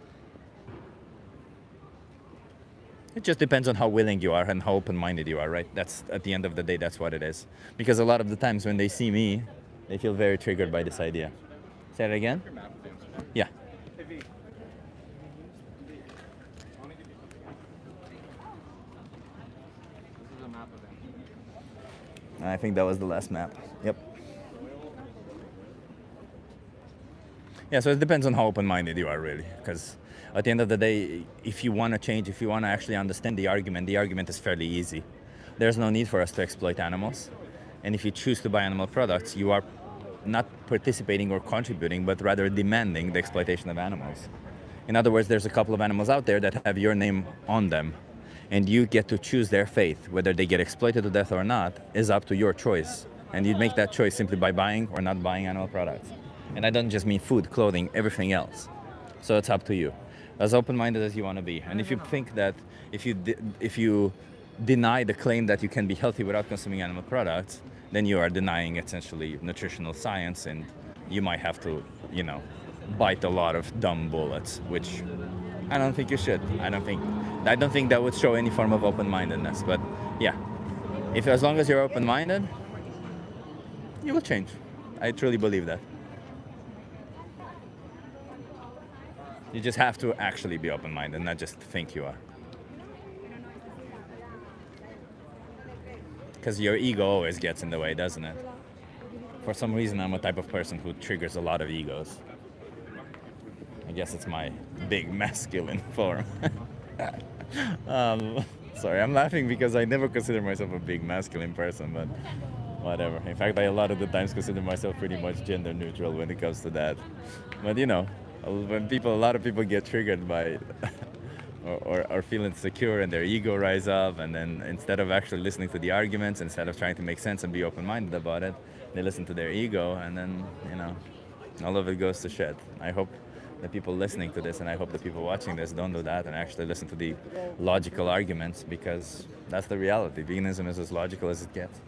It just depends on how willing you are and how open-minded you are, right? That's, at the end of the day, that's what it is. Because a lot of the times when they see me, they feel very triggered by this idea. Say it again? Yeah. I think that was the last map. Yep. Yeah, so it depends on how open-minded you are, really. Because at the end of the day, if you want to change, if you want to actually understand the argument is fairly easy. There's no need for us to exploit animals. And if you choose to buy animal products, you are not participating or contributing, but rather demanding the exploitation of animals. In other words, there's a couple of animals out there that have your name on them, and you get to choose their fate. Whether they get exploited to death or not is up to your choice. And you make that choice simply by buying or not buying animal products. And I don't just mean food, clothing, everything else. So it's up to you, as open-minded as you want to be. And if you think that if you deny the claim that you can be healthy without consuming animal products, then you are denying essentially nutritional science, and you might have to, bite a lot of dumb bullets, which I don't think you should. I don't think that would show any form of open-mindedness. But yeah, as long as you're open-minded, you will change. I truly believe that. You just have to actually be open-minded, not just think you are. Because your ego always gets in the way, doesn't it? For some reason, I'm a type of person who triggers a lot of egos. I guess it's my big masculine form. Sorry, I'm laughing because I never consider myself a big masculine person, but whatever. In fact, I a lot of the times consider myself pretty much gender neutral when it comes to that. But when a lot of people get triggered by or feel insecure and their ego rise up, and then instead of actually listening to the arguments, instead of trying to make sense and be open-minded about it, they listen to their ego, and then all of it goes to shit. I hope the people listening to this, and I hope the people watching this don't do that and actually listen to the logical arguments, because that's the reality. Veganism is as logical as it gets.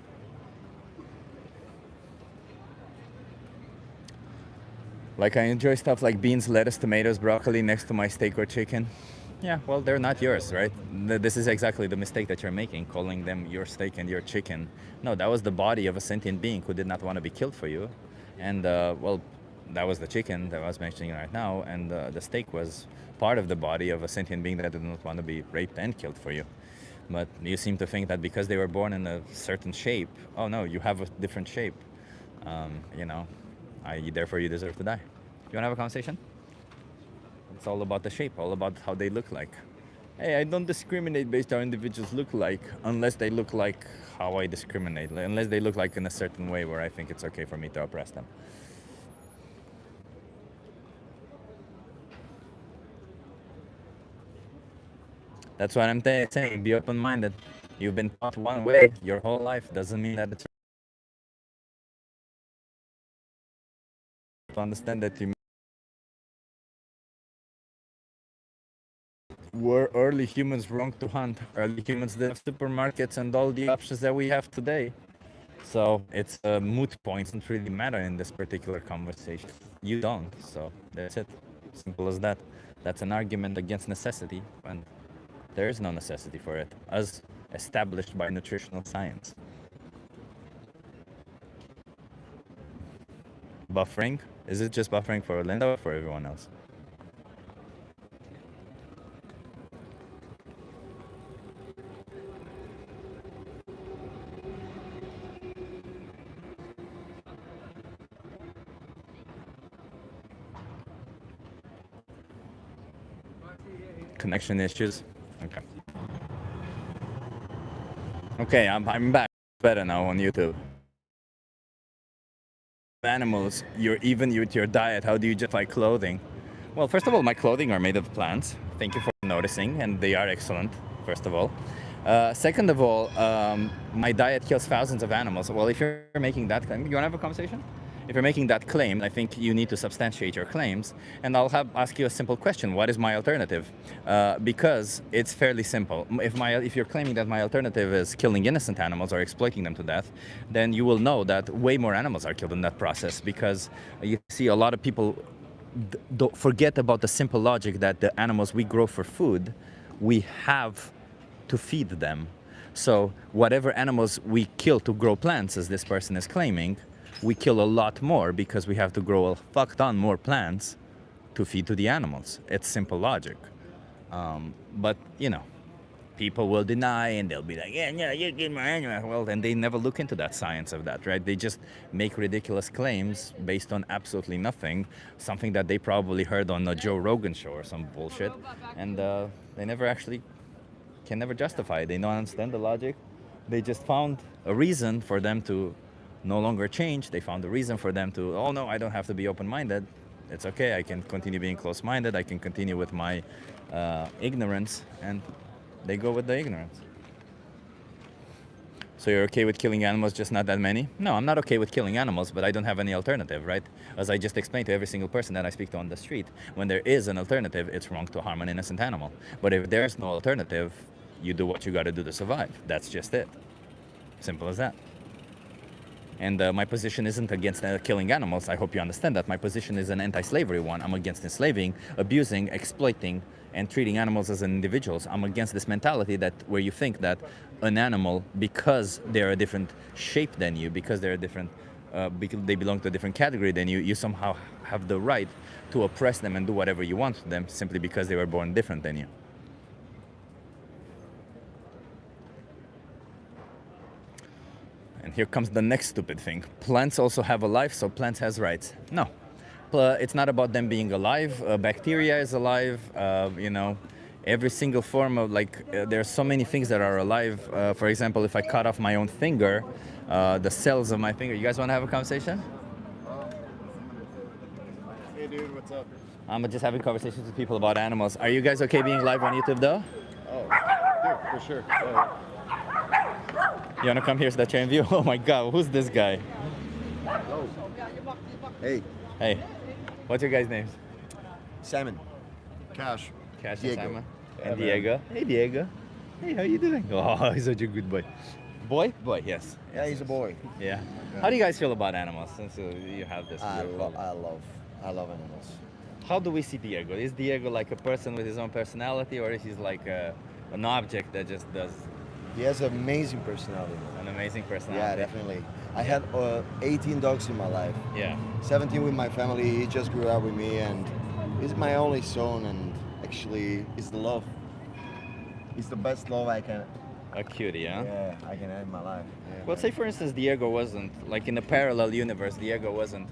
Like, I enjoy stuff like beans, lettuce, tomatoes, broccoli next to my steak or chicken. Yeah, well, they're not yours, right? This is exactly the mistake that you're making, calling them your steak and your chicken. No, that was the body of a sentient being who did not want to be killed for you. And, that was the chicken that I was mentioning right now, and the steak was part of the body of a sentient being that did not want to be raped and killed for you. But you seem to think that because they were born in a certain shape, oh no, you have a different shape. Therefore you deserve to die. You want to have a conversation? It's all about the shape, all about how they look like. Hey, I don't discriminate based on how individuals look like, unless they look like how I discriminate, unless they look like in a certain way where I think it's okay for me to oppress them. That's what I'm saying. Be open-minded. You've been taught one way your whole life. Doesn't mean that it's to understand that were early humans wrong to hunt? Early humans didn't have supermarkets and all the options that we have today. So it's a moot point. It doesn't really matter in this particular conversation. You don't. So that's it. Simple as that. That's an argument against necessity, and there is no necessity for it, as established by nutritional science. Buffering? Is it just buffering for Linda or for everyone else? Connection issues? Okay. Okay, I'm back. Better now on YouTube. Animals, even with your diet, how do you justify clothing? Well, first of all, my clothing are made of plants. Thank you for noticing, and they are excellent, first of all. Second of all, my diet kills thousands of animals. Well, if you're making that claim, you want to have a conversation? If you're making that claim, I think you need to substantiate your claims, and I'll ask you a simple question. What is my alternative? Because it's fairly simple. If you're claiming that my alternative is killing innocent animals or exploiting them to death, then you will know that way more animals are killed in that process, because you see a lot of people don't forget about the simple logic that the animals we grow for food, we have to feed them. So whatever animals we kill to grow plants, as this person is claiming, we kill a lot more because we have to grow a fuck ton more plants to feed to the animals. It's simple logic. But, people will deny, and they'll be like, yeah, you kill my animal. Well, then they never look into that science of that, right? They just make ridiculous claims based on absolutely nothing, something that they probably heard on a Joe Rogan show or some bullshit, and they never actually can never justify it. They don't understand the logic They just found a reason for them to no longer change. They found a reason for them to, oh no, I don't have to be open-minded. It's okay. I can continue being close-minded. I can continue with my ignorance, and they go with the ignorance. So you're okay with killing animals, just not that many? No, I'm not okay with killing animals, but I don't have any alternative, right? As I just explained to every single person that I speak to on the street, when there is an alternative, it's wrong to harm an innocent animal. But if there's no alternative, you do what you got to do to survive. That's just it. Simple as that. And my position isn't against killing animals. I hope you understand that. My position is an anti-slavery one. I'm against enslaving, abusing, exploiting, and treating animals as individuals. I'm against this mentality that where you think that an animal, because they're a different shape than you, because they're a different, because they belong to a different category than you, you somehow have the right to oppress them and do whatever you want to them simply because they were born different than you. And here comes the next stupid thing. Plants also have a life, so plants has rights. No. It's not about them being alive. Bacteria is alive. You know, every single form of, there are so many things that are alive. For example, if I cut off my own finger, the cells of my finger. You guys want to have a conversation? Hey dude, what's up? I'm just having conversations with people about animals. Are you guys okay being live on YouTube though? Oh, yeah, for sure. Yeah. You want to come here so that you're in view? Oh my God, who's this guy? Hey, Hey, what's your guys' names? Simon. Cash. Cash and Diego. Simon. Yeah, And man. Diego. Hey Diego. Hey, how you doing? Oh, he's such a good boy. Boy? Boy, yes. Yeah, he's a boy. Yeah. How do you guys feel about animals since you have this? I beautiful- love animals. How do we see Diego? Is Diego like a person with his own personality, or is he like an object that just does He has an amazing personality. an amazing Yeah, personality? definitely. I had 18 dogs in my life. Yeah. 17 with my family. He just grew up with me, and he's my only son. And actually, it's the love. It's the best love I can. A cutie, huh? Yeah, I can have in my life. Yeah, Well, man. say for instance, Diego wasn't, like in a parallel universe, Diego wasn't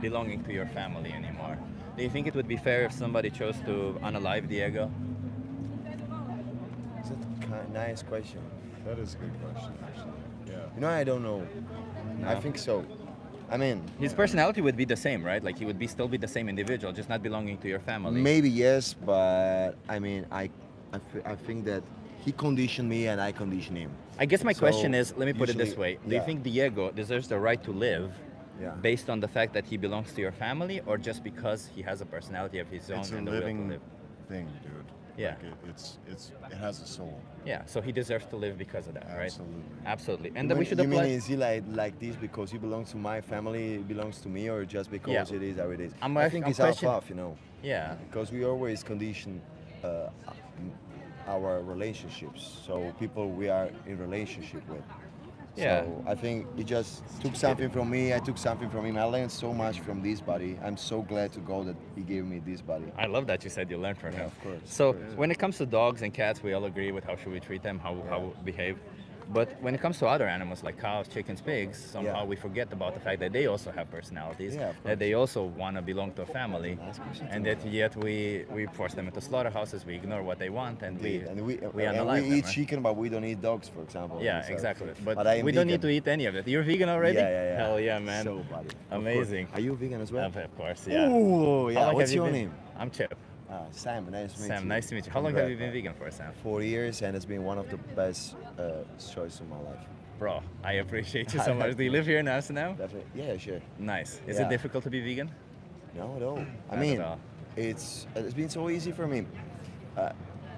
belonging to your family anymore. Do you think it would be fair if somebody chose to unalive Diego? It's a nice question. That is a good question, actually. Yeah. You know, I don't know. I No? think so. I mean, His personality would be the same, right? Like he would still be the same individual, just not belonging to your family. maybe yes, but I mean, I think that he conditioned me and I conditioned him. I guess my So, question is, let me put it this usually- way. Do you yeah. think Diego deserves the right to live Yeah. based on the fact that he belongs to your family, or just because he has a personality of his own It's a and the will to living live? thing, dude. Yeah. Like it has a soul. Yeah, so he deserves to live because of that, right? Absolutely. Absolutely. And You then we mean- should you apply. mean is he like this because he belongs to my family, it belongs to me, or just because Yeah. it is how it is? I'm I act- think I'm it's half question- off, you know, Yeah. because we always condition our relationships. So people we are in relationship with. Yeah. So I think he just took something from me. I took something from him. I learned so much from this body. I'm so glad to God that he gave me this body. I love that you said you learned from him. of course. So when it comes to dogs and cats, we all agree with how should we treat them, how behave. But when it comes to other animals like cows, chickens, pigs, somehow Yeah. we forget about the fact that they also have personalities, Yeah, of that course. they also want to belong to a family, Nice question and too. that yet we force them into slaughterhouses, we ignore what they want, and we and we unalive them, eat right? chicken, but we don't eat dogs, for example. Yeah, So- exactly. But But I am we don't need to vegan. eat any of it. You're vegan already? Yeah, yeah, yeah. Hell yeah, man. So, buddy. Of course. Amazing. Are you vegan as well? Of course, yeah. Oh, How yeah. long What's have you your been- name? I'm Chip. Sam, nice to meet you. Sam, nice to meet you. How long have you been Congrats. vegan for, Sam? 4 years, and it's been one of the best choices of my life. Bro, I appreciate you so much. Do you live here in Amsterdam? Definitely. Yeah, sure. Nice. Is Yeah. it difficult to be vegan? No, no. I Not mean, at all. it's been so easy for me.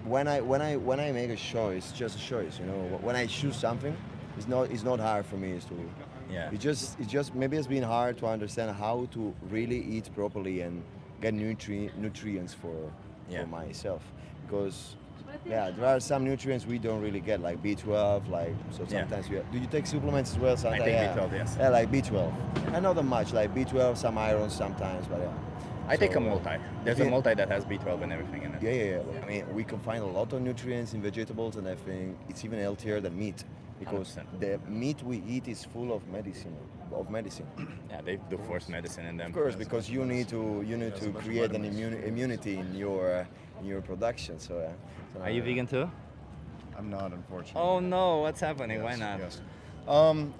When I make a choice, it's just a choice. You know, when I choose something, it's not hard for me. It's to Yeah. It's just maybe it's been hard to understand how to really eat properly and get nutrients for myself, because yeah, there are some nutrients we don't really get, like B12, like so Yeah. sometimes do you take supplements as well? Sometimes, take yeah. B12, yes. Yeah, like B12. And not that much, like B12, some iron sometimes, but yeah. I take So, a multi. There's a yeah. multi that has B12 and everything in it. Yeah, yeah, yeah. I mean, we can find a lot of nutrients in vegetables, and I think it's even healthier than meat, because 100%. the meat we eat is full of medicine. Yeah, they do force medicine in them. Of course, because you need to create an immunity in your production. So, so Are you vegan too? I'm not, unfortunately. Oh no, what's happening? Yes, Why not? Yes.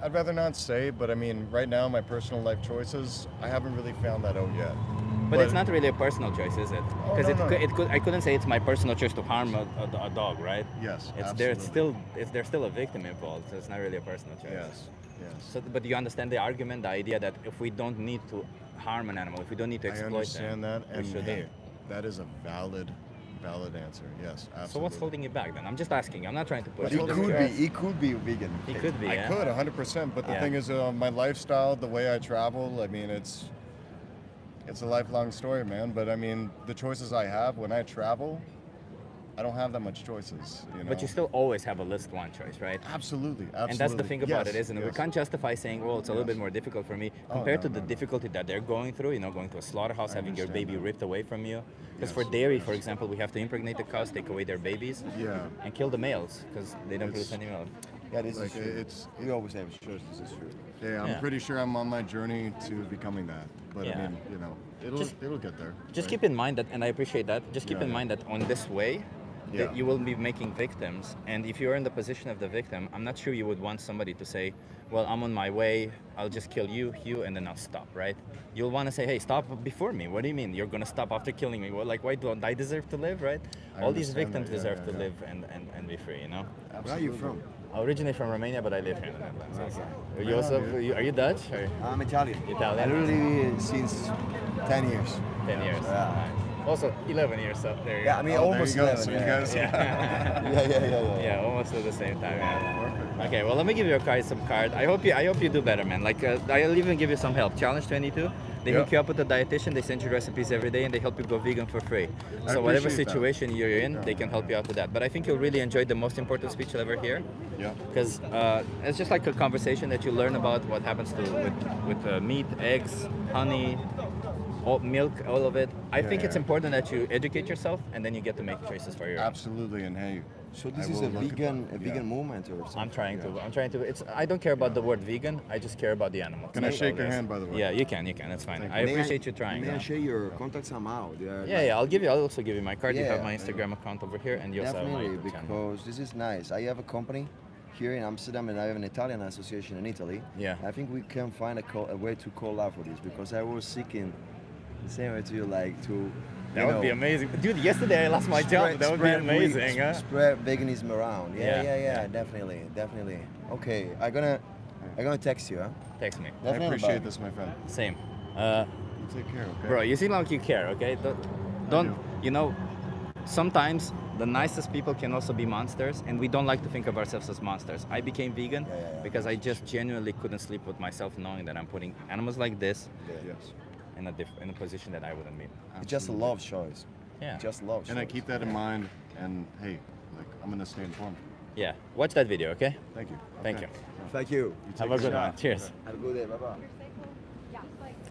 I'd rather not say, but I mean, right now, my personal life choices, I haven't really found that out yet. But it's not really a personal choice, is it? Oh, Because no, no. I couldn't say it's my personal choice to harm a dog, right? Yes, There's still a victim involved, so it's not really a personal choice. Yes, yes. So, but do you understand the argument, the idea that if we don't need to harm an animal, if we don't need to I exploit understand them, that, we and shouldn't. hey, that is a valid answer. Yes, absolutely. So what's holding you back then? I'm just asking. I'm not trying to push. He Well, you. could be. He could be vegan. He could be. I Yeah? could 100%, but the Yeah. thing is, my lifestyle, the way I travel, I mean, it's a lifelong story, man. But I mean, the choices I have when I travel, I don't have that much choices. You know? But you still always have a list one choice, right? Absolutely, absolutely. And that's the thing about Yes, it, isn't it? We yes. can't justify saying, well, it's a little bit Yes. more difficult for me Oh, compared no, to the no, no. difficulty that they're going through, you know, going to a slaughterhouse, I having your understand baby that. ripped away from you. Because for Yes, dairy, yes. for example, we have to impregnate the cows, take away their babies, Yeah. and kill the males because they don't It's- produce any milk. Yeah, this Like, is true. it's- We always have choices. This is true. Yeah, I'm Yeah. pretty sure I'm on my journey to becoming that. But Yeah. I mean, you know, it'll get there. Just right? keep in mind that, and I appreciate that, just keep Yeah, in yeah. mind that on this way, Yeah. that you will be making victims. And if you're in the position of the victim, I'm not sure you would want somebody to say, well, I'm on my way, I'll just kill you, and then I'll stop, right? You'll want to say, hey, stop before me. What do you mean? You're going to stop after killing me? Well, like, why don't I deserve to live, right? I All these understand victims that, yeah, deserve yeah, to yeah. live and be free, you know? Where are you from? Originally from Romania, but I live here in the Netherlands. Also. Are you Yeah, also? dude. Are you Dutch? Or I'm Italian. Italian? I literally since 10 years. 10 years. Yeah. Nice. Also 11 years. So there you Yeah, go. I mean Oh, there almost you go. 11. So you yeah. guys. Yeah, almost at the same time. Yeah. Okay, well, let me give you some card. I hope you do better, man. Like I'll even give you some help. Challenge 22. They Yeah. hook you up with a dietitian. They send you recipes every day, and they help you go vegan for free. So whatever appreciate that. situation you're in, they can help you out with that. But I think you'll really enjoy the most important speech you'll ever hear, Yeah. because it's just like a conversation that you learn about what happens with meat, eggs, honey. Milk, all of it. I Yeah, think it's yeah. important that you educate yourself, and then you get to make choices for your own. Absolutely, and hey. So this I is will a look at- vegan yeah. vegan movement or something. I'm trying to. I don't care about the word vegan. I just care about the animal. Can I That's all shake it your is. hand, by the way? Yeah, you can. It's fine. I May appreciate you trying. May I though. share your contact somehow? They are Yeah, like- yeah. I'll also give you my card. You have Yeah. my Instagram account over here, and you also have my Definitely, YouTube channel. because this is nice. I have a company here in Amsterdam, and I have an Italian association in Italy. Yeah. I think we can find a way to collab for this because I was seeking the same way to you, like to. That would be amazing, dude. Yesterday I lost my job. That would be amazing, huh? Spread veganism around. Yeah, Yeah, yeah. definitely. Okay, I'm gonna text you, huh? Text me. I Definitely appreciate about it. this, my friend. Same. You take care, okay? Bro, you seem like you care, okay? Don't you know, sometimes the nicest people can also be monsters, and we don't like to think of ourselves as monsters. I became vegan yeah. because I just genuinely couldn't sleep with myself knowing that I'm putting animals like this Yes. in a position that I wouldn't be. It's just a love choice. Yeah. Just love choice. And I keep that in mind, and hey, like, I'm gonna stay informed. Yeah. Watch that video, okay? Thank you. Thank Okay. you. Thank you. Have a good one. Cheers. Have a good day. Bye bye.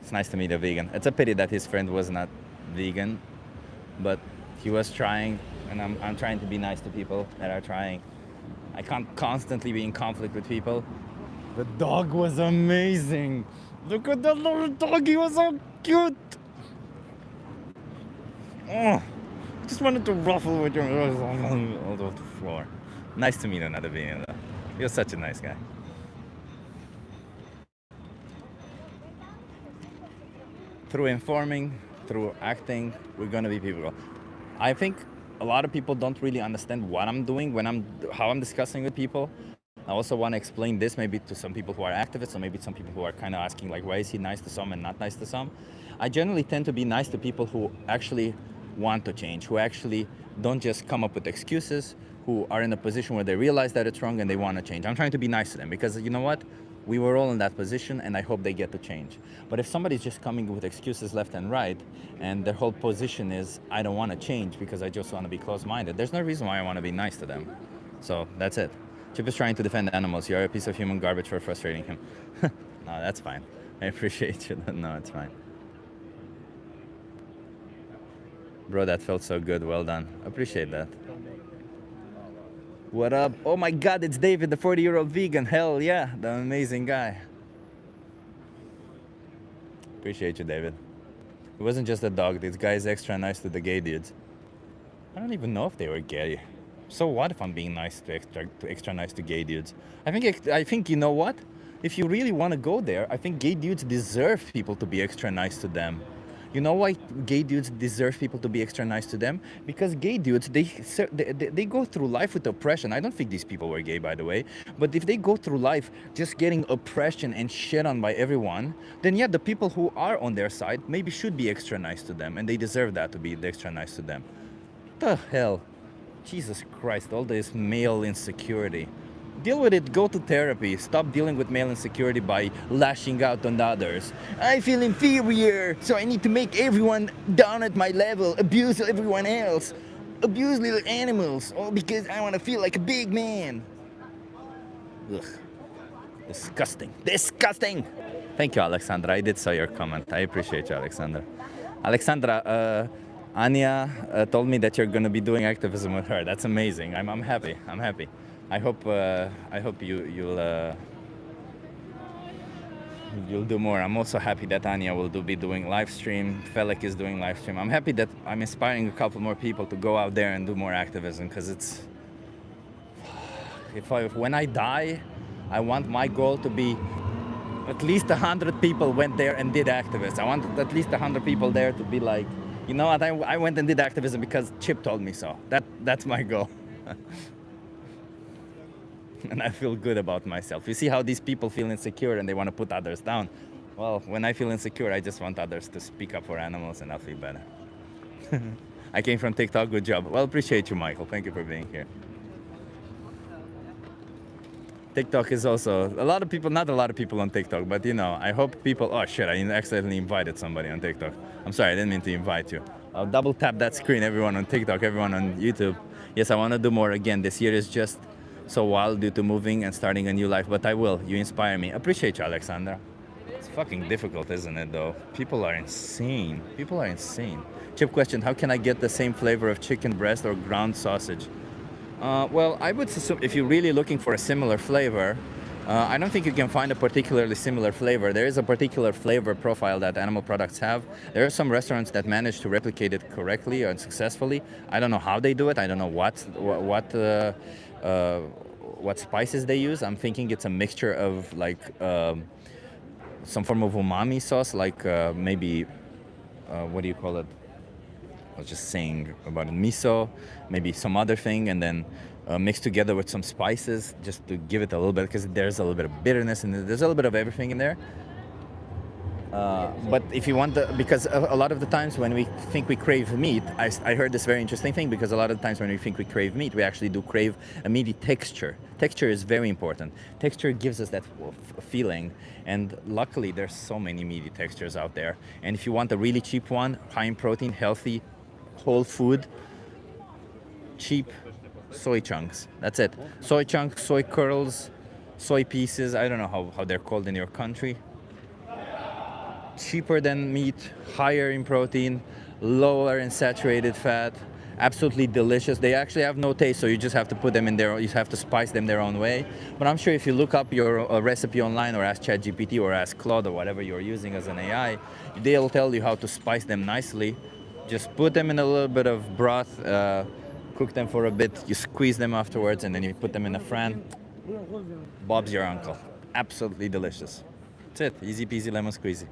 It's nice to meet a vegan. It's a pity that his friend was not vegan, but he was trying, and I'm trying to be nice to people that are trying. I can't constantly be in conflict with people. The dog was amazing. Look at that little dog. He was so cute. Oh, just wanted to ruffle with your all over the floor. Nice to meet another vegan though. He was such a nice guy. Through informing, through acting, we're gonna be people. I think a lot of people don't really understand what I'm doing how I'm discussing with people. I also want to explain this maybe to some people who are activists, or maybe some people who are kind of asking like, why is he nice to some and not nice to some? I generally tend to be nice to people who actually want to change, who actually don't just come up with excuses, who are in a position where they realize that it's wrong and they want to change. I'm trying to be nice to them because you know what? We were all in that position, and I hope they get to change. But if somebody's just coming with excuses left and right, and their whole position is, I don't want to change because I just want to be close-minded, there's no reason why I want to be nice to them. So that's it. Chip is trying to defend animals. You're a piece of human garbage for frustrating him. No, that's fine. I appreciate you. No, it's fine. Bro, that felt so good. Well done. Appreciate that. What up? Oh my God, it's David, the 40-year-old vegan. Hell yeah, the amazing guy. Appreciate you, David. It wasn't just a dog. This guy's extra nice to the gay dudes. I don't even know if they were gay. So what if I'm being nice to extra nice to gay dudes? I think you know what? If you really want to go there, I think gay dudes deserve people to be extra nice to them. You know why gay dudes deserve people to be extra nice to them? Because gay dudes, they go through life with oppression. I don't think these people were gay, by the way. But if they go through life just getting oppression and shit on by everyone, then yeah, the people who are on their side maybe should be extra nice to them. And they deserve that to be extra nice to them. The hell? Jesus Christ, all this male insecurity. Deal with it, go to therapy. Stop dealing with male insecurity by lashing out on others. I feel inferior, so I need to make everyone down at my level, abuse everyone else, abuse little animals, all because I want to feel like a big man. Ugh. Disgusting. Disgusting! Thank you, Alexandra. I did saw your comment. I appreciate you, Alexandra. Alexandra, Anya told me that you're going to be doing activism with her. That's amazing. I'm happy. I'm happy. I hope you'll do more. I'm also happy that Anya will be doing live stream. Felek is doing live stream. I'm happy that I'm inspiring a couple more people to go out there and do more activism, because it's when I die, I want my goal to be at least 100 people went there and did activism. I want at least 100 people there to be like, you know what, I went and did activism because Chip told me so. That's my goal. And I feel good about myself. You see how these people feel insecure and they want to put others down? Well, when I feel insecure, I just want others to speak up for animals and I'll feel better. I came from TikTok, good job. Well, appreciate you, Michael. Thank you for being here. TikTok is also, not a lot of people on TikTok, but you know, I hope people, oh shit, I accidentally invited somebody on TikTok. I'm sorry, I didn't mean to invite you. I'll double tap that screen, everyone on TikTok, everyone on YouTube. Yes, I want to do more again. This year is just so wild due to moving and starting a new life, but I will. You inspire me. Appreciate you, Alexandra. It's fucking difficult, isn't it, though? People are insane. People are insane. Chip question, how can I get the same flavor of chicken breast or ground sausage? Well, I would assume if you're really looking for a similar flavor, I don't think you can find a particularly similar flavor. There is a particular flavor profile that animal products have. There are some restaurants that manage to replicate it correctly and successfully. I don't know how they do it. I don't know what spices they use. I'm thinking it's a mixture of like some form of umami sauce, like maybe what do you call it? I was just saying about it, miso, maybe some other thing, and then mixed together with some spices just to give it a little bit, because there's a little bit of bitterness and there's a little bit of everything in there. But if you want because a lot of the times when we think we crave meat, I heard this very interesting thing, because a lot of the times when we think we crave meat, we actually do crave a meaty texture. Texture is very important. Texture gives us that feeling, and luckily there's so many meaty textures out there. And if you want a really cheap one, high in protein, healthy, whole food, cheap, soy chunks. That's it. Soy chunks, soy curls, soy pieces. I don't know how they're called in your country. Cheaper than meat, higher in protein, lower in saturated fat, absolutely delicious. They actually have no taste, so you just have to put them in there. You have to spice them their own way. But I'm sure if you look up your recipe online, or ask ChatGPT, or ask Claude, or whatever you're using as an AI, they'll tell you how to spice them nicely. Just put them in a little bit of broth, cook them for a bit, you squeeze them afterwards, and then you put them in a fran. Bob's your uncle. Absolutely delicious. That's it. Easy peasy lemon squeezy.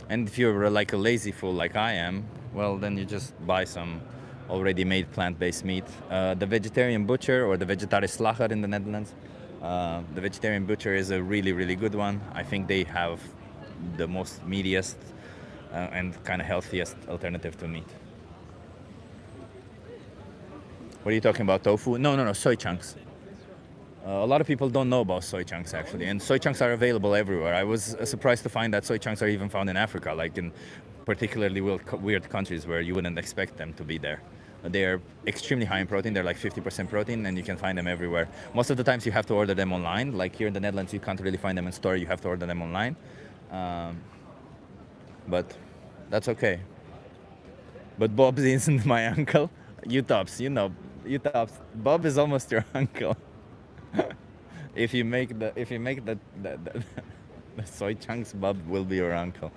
And if you're like a lazy fool like I am, well, then you just buy some already made plant-based meat. The Vegetarian Butcher, or the Vegetarislager in the Netherlands, the Vegetarian Butcher is a really, really good one. I think they have the most meatiest and kind of healthiest alternative to meat. What are you talking about, tofu? No, soy chunks. A lot of people don't know about soy chunks, actually, and soy chunks are available everywhere. I was surprised to find that soy chunks are even found in Africa, like in particularly weird countries where you wouldn't expect them to be there. They're extremely high in protein. They're like 50% protein, and you can find them everywhere. Most of the times you have to order them online. Like here in the Netherlands, you can't really find them in store. You have to order them online. But that's okay. But Bob isn't my uncle. Utops, Utops. Bob is almost your uncle. If you make the soy chunks, Bob will be your uncle.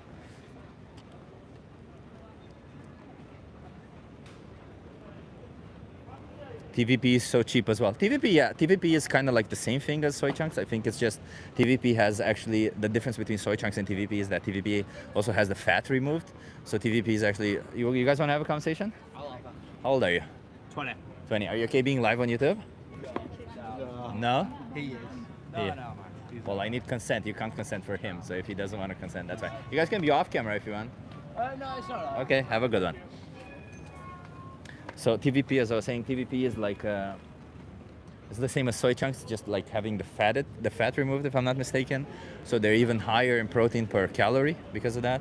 TVP is so cheap as well. TVP, yeah, TVP is kind of like the same thing as soy chunks. I think it's just TVP has actually the difference between soy chunks and TVP is that TVP also has the fat removed. So TVP is actually. You guys want to have a conversation? How old are you? 20. 20. Are you okay being live on YouTube? No. He is. Yeah. man. Well, I need consent. You can't consent for him. So if he doesn't want to consent, that's fine. You guys can be off camera if you want. No, it's not. Okay, have a good one. So TVP, as I was saying, TVP is like it's the same as soy chunks, just like having the fat removed, if I'm not mistaken. So they're even higher in protein per calorie because of that.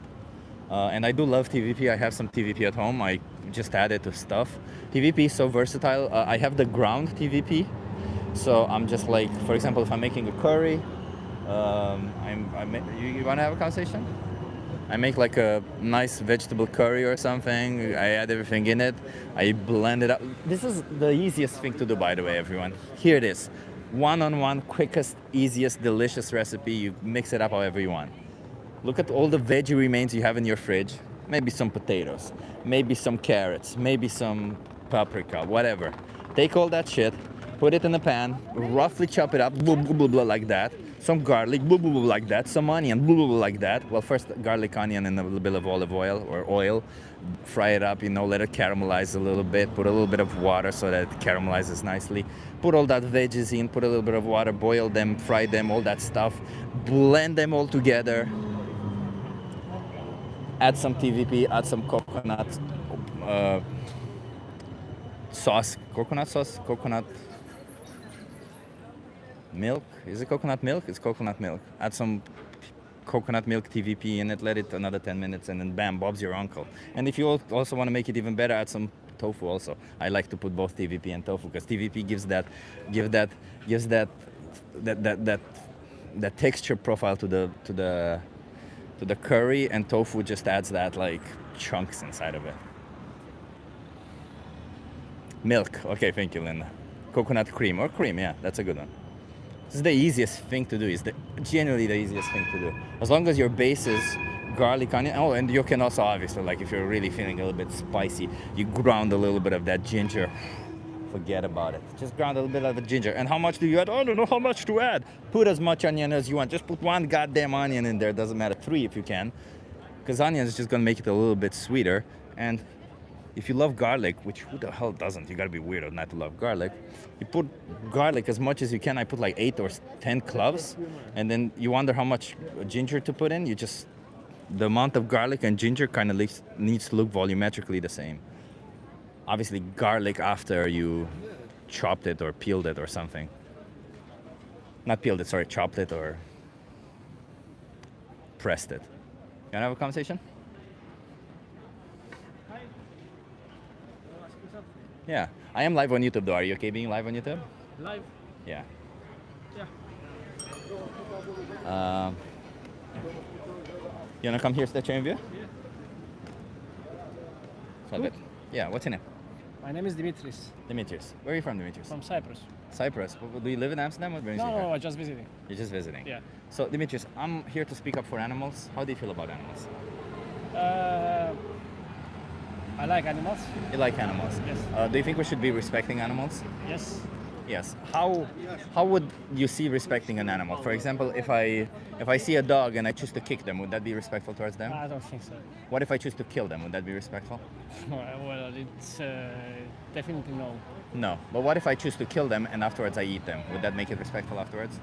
And I do love TVP. I have some TVP at home. I just add it to stuff. TVP is so versatile. I have the ground TVP. So I'm just like, for example, if I'm making a curry, you want to have a conversation? I make like a nice vegetable curry or something. I add everything in it. I blend it up. This is the easiest thing to do, by the way, everyone. Here it is. One-on-one, quickest, easiest, delicious recipe. You mix it up however you want. Look at all the veggie remains you have in your fridge. Maybe some potatoes, maybe some carrots, maybe some paprika, whatever. Take all that shit, put it in a pan, roughly chop it up, blah, blah, blah, blah, like that. Some garlic, blah, blah, blah, like that. Some onion, blah, blah, blah, like that. Well, first garlic, onion, and a little bit of olive oil or oil. Fry it up, let it caramelize a little bit. Put a little bit of water so that it caramelizes nicely. Put all that veggies in, put a little bit of water, boil them, fry them, all that stuff. Blend them all together. Add some TVP, add some coconut sauce. Coconut milk. Is it coconut milk? It's coconut milk. Add some coconut milk TVP in it, let it another 10 minutes, and then bam, Bob's your uncle. And if you also want to make it even better, add some tofu also. I like to put both TVP and tofu because TVP gives that texture profile to the curry, and tofu just adds that like chunks inside of it. Milk. Okay, thank you, Linda. Coconut cream or cream, yeah, that's a good one. This is the easiest thing to do. It's genuinely the easiest thing to do. As long as your base is garlic, onion. Oh, and you can also obviously, like if you're really feeling a little bit spicy, you ground a little bit of that ginger. Forget about it. Just ground a little bit of the ginger. And how much do you add? I don't know how much to add. Put as much onion as you want. Just put one goddamn onion in there. Doesn't matter, 3 if you can. Because onion is just gonna make it a little bit sweeter. And if you love garlic, which who the hell doesn't? You gotta be weirdo not to love garlic. You put garlic as much as you can. I put like 8 or 10 cloves. And then you wonder how much ginger to put in. The amount of garlic and ginger kind of needs to look volumetrically the same. Obviously garlic after you chopped it or peeled it or something. Not peeled it, sorry, chopped it or pressed it. You wanna have a conversation? Yeah, I am live on YouTube though. Are you okay being live on YouTube? Live? Yeah. Yeah. You wanna come here, stand in view? Yeah. So good. Yeah, what's your name? My name is Dimitris Demetrius. Where are you from, Demetrius? from Cyprus. Cyprus. Do you live in Amsterdam or No, Venezuela? no, I'm just visiting. You're just visiting. Yeah. So Demetrius, I'm here to speak up for animals. How do you feel about animals? I like animals. You like animals? Yes. Do you think we should be respecting animals? Yes. Yes. How would you see respecting an animal? For example, if I see a dog and I choose to kick them, would that be respectful towards them? I don't think so. What if I choose to kill them? Would that be respectful? Well, it's definitely no. No. But what if I choose to kill them and afterwards I eat them? Would that make it respectful afterwards?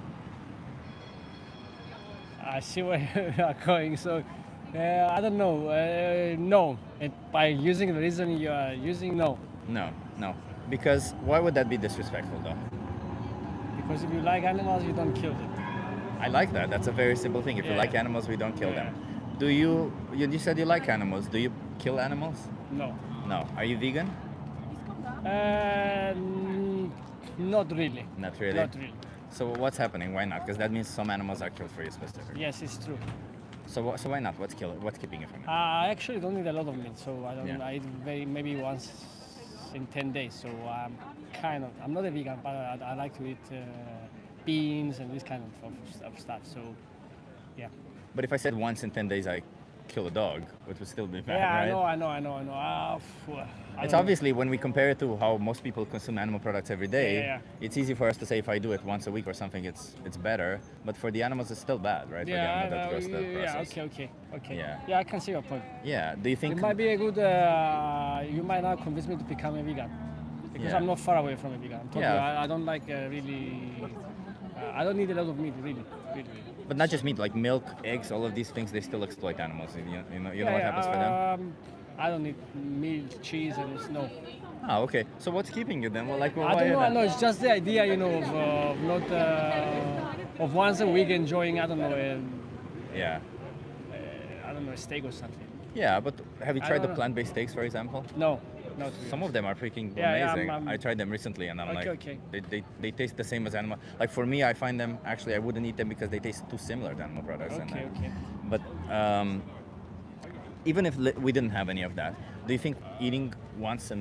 I see where you are going. So, I don't know. No. By using the reason you are using, no. No. Because why would that be disrespectful though? Because if you like animals, you don't kill them. I like that. That's a very simple thing. If you Yeah. like animals, we don't kill them. Do you said you like animals. Do you kill animals? No. No. Are you vegan? Not really. Not really. Not really. So what's happening? Why not? Because that means some animals are killed for you specifically. Yes, it's true. So why not? What's keeping you from it? I actually don't eat a lot of meat, so I don't. Yeah. I eat maybe once in 10 days. So I'm not a vegan, but I like to eat beans and this kind of stuff. So, yeah. But if I said once in 10 days I kill a dog, which would still be bad, Yeah, right? I know. I It's don't know. obviously when we compare it to how most people consume animal products every day, Yeah. it's easy for us to say if I do it once a week or something, it's better. But for the animals, it's still bad, right? For the Yeah, animal that goes through that yeah, process. okay. Yeah. Yeah, I can see your point. Yeah. Do you think? It might be a good. You might not convince me to become a vegan because Yeah. I'm not far away from a vegan. I'm talking, Yeah. I don't like really. I don't need a lot of meat, really. But not just meat, like milk, eggs, all of these things, they still exploit animals. You know what happens for them? I don't need meat, cheese, and no. Ah, okay. So what's keeping you then? Well, like, I why don't know. then? No, it's just the idea, of not of once a week enjoying. I don't know. Yeah. I don't know, a steak or something. Yeah, but have you I tried don't the know. plant-based steaks, for example? No, not really. Some of them are freaking Yeah, yeah, amazing. I'm- I tried them recently, and I'm Okay, like, okay. They taste the same as animal. Like for me, I find them actually I wouldn't eat them because they taste too similar to animal products. Okay, okay. But even if we didn't have any of that, do you think eating once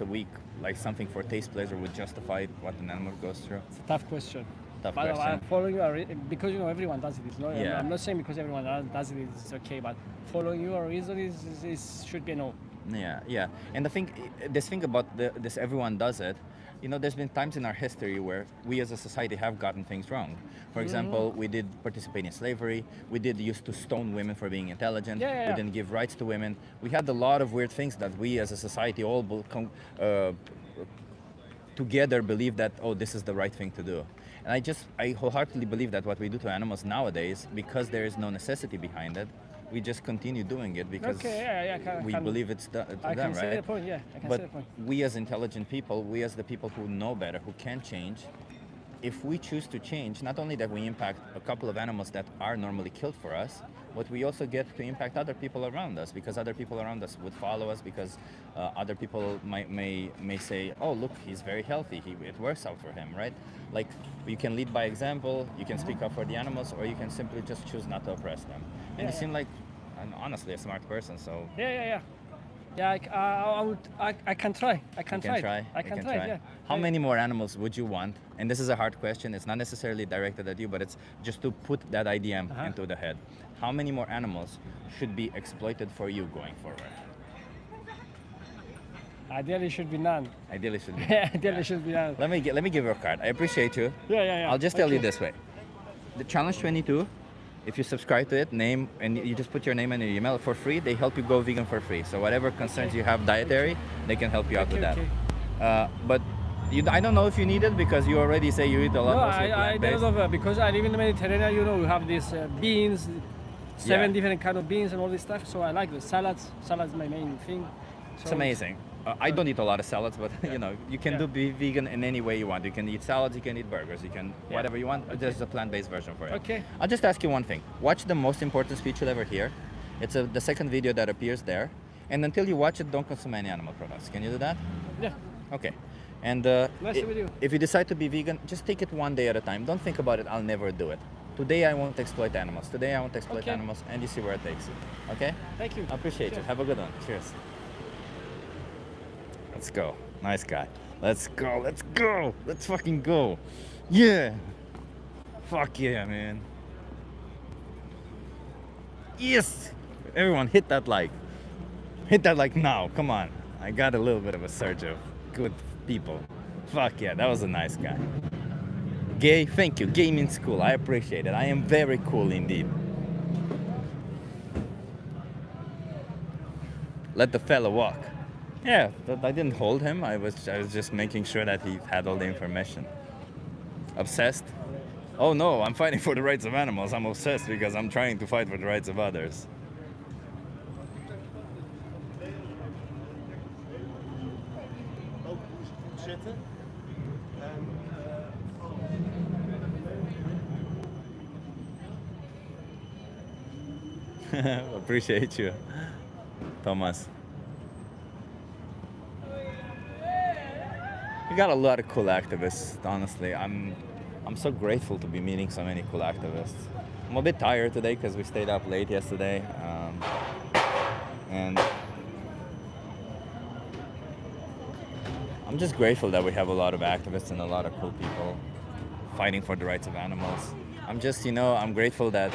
a week, like something for taste pleasure, would justify what an animal goes through? It's a tough question. Tough But question. I follow you because everyone does it. It's not, Yeah. I'm not saying because everyone does it, it's okay. But following your reason is should be a no. Yeah. And the thing, this thing about this everyone does it, there's been times in our history where we as a society have gotten things wrong. For example, we did participate in slavery. We did used to stone women for being intelligent. Yeah. We didn't give rights to women. We had a lot of weird things that we as a society all together believe that, oh, this is the right thing to do. And I wholeheartedly believe that what we do to animals nowadays, because there is no necessity behind it, we just continue doing it because Okay, yeah, we believe it's to I them, can see right? the point. Yeah, I can But see the point. we as intelligent people, we as the people who know better, who can change, if we choose to change, not only that we impact a couple of animals that are normally killed for us, but we also get to impact other people around us because other people around us would follow us because other people may say, oh, look, he's very healthy. It works out for him, right? Like you can lead by example, you can speak up for the animals, or you can simply just choose not to oppress them. And you seem like, honestly, a smart person, so Yeah. Yeah, I can try. I can you try. can try. I You can try. Yeah. How many more animals would you want? And this is a hard question. It's not necessarily directed at you, but it's just to put that idea into the head. How many more animals should be exploited for you going forward? Ideally, should be none. Ideally, should be. Yeah, ideally should be none. Let me give you a card. I appreciate you. Yeah. I'll just tell you Okay. this way. The Challenge 22, if you subscribe to it, and you just put your name and your email for free, they help you go vegan for free. So whatever concerns you have dietary, they can help you out with that. But I don't know if you need it because you already say you eat a lot. No, mostly I plant-based. don't know because I live in the Mediterranean. We have these beans, seven Yeah. different kind of beans and all this stuff. So I like the salads. Salads my main thing. It's amazing. I don't eat a lot of salads, but you can be vegan in any way you want. You can eat salads, you can eat burgers, you can whatever you want. There's a plant-based version for it. Okay. I'll just ask you one thing. Watch the most important speech you'll ever hear. It's the second video that appears there. And until you watch it, don't consume any animal products. Can you do that? Yeah. Okay. And Nice with you. if you decide to be vegan, just take it one day at a time. Don't think about it. I'll never do it. Today I won't exploit animals. Today I won't exploit Okay. animals, and you see where it takes you. Okay? Thank you. I appreciate you. Cheers. Have a good one. Cheers. Let's go. Nice guy. Let's go. Let's go. Let's fucking go. Yeah. Fuck yeah, man. Yes. Everyone hit that like. Hit that like now. Come on. I got a little bit of a surge of good people. Fuck yeah. That was a nice guy. Gay, thank you. Gay means cool. I appreciate it. I am very cool indeed. Let the fella walk. Yeah, but I didn't hold him. I was just making sure that he had all the information. Obsessed? Oh no, I'm fighting for the rights of animals. I'm obsessed because I'm trying to fight for the rights of others. Appreciate you, Thomas. We got a lot of cool activists, honestly. I'm so grateful to be meeting so many cool activists. I'm a bit tired today because we stayed up late yesterday. And I'm just grateful that we have a lot of activists and a lot of cool people fighting for the rights of animals. I'm just, I'm grateful that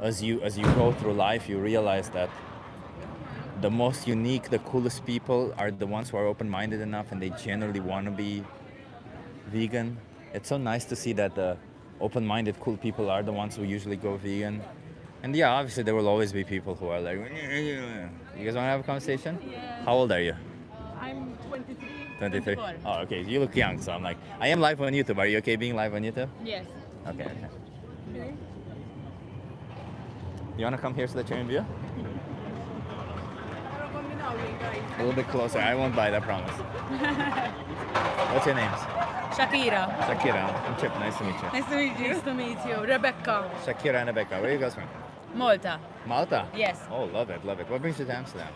as you go through life, you realize that the most unique, the coolest people are the ones who are open-minded enough and they generally want to be vegan. It's so nice to see that the open-minded, cool people are the ones who usually go vegan. And yeah, obviously there will always be people who are like, you guys want to have a conversation? Yeah. How old are you? I'm 23. 23? 24. Oh, okay. You look young, so I'm like, I am live on YouTube. Are you okay being live on YouTube? Yes. Okay. You want to come here so that you're in view? A little bit closer. I won't bite, I promise. What's your names? Shakira. Shakira. I'm Chip. Nice to meet you. Nice to meet you. Nice to meet you. Rebecca. Shakira and Rebecca. Where are you guys from? Malta. Malta? Yes. Oh, love it, love it. What brings you to Amsterdam?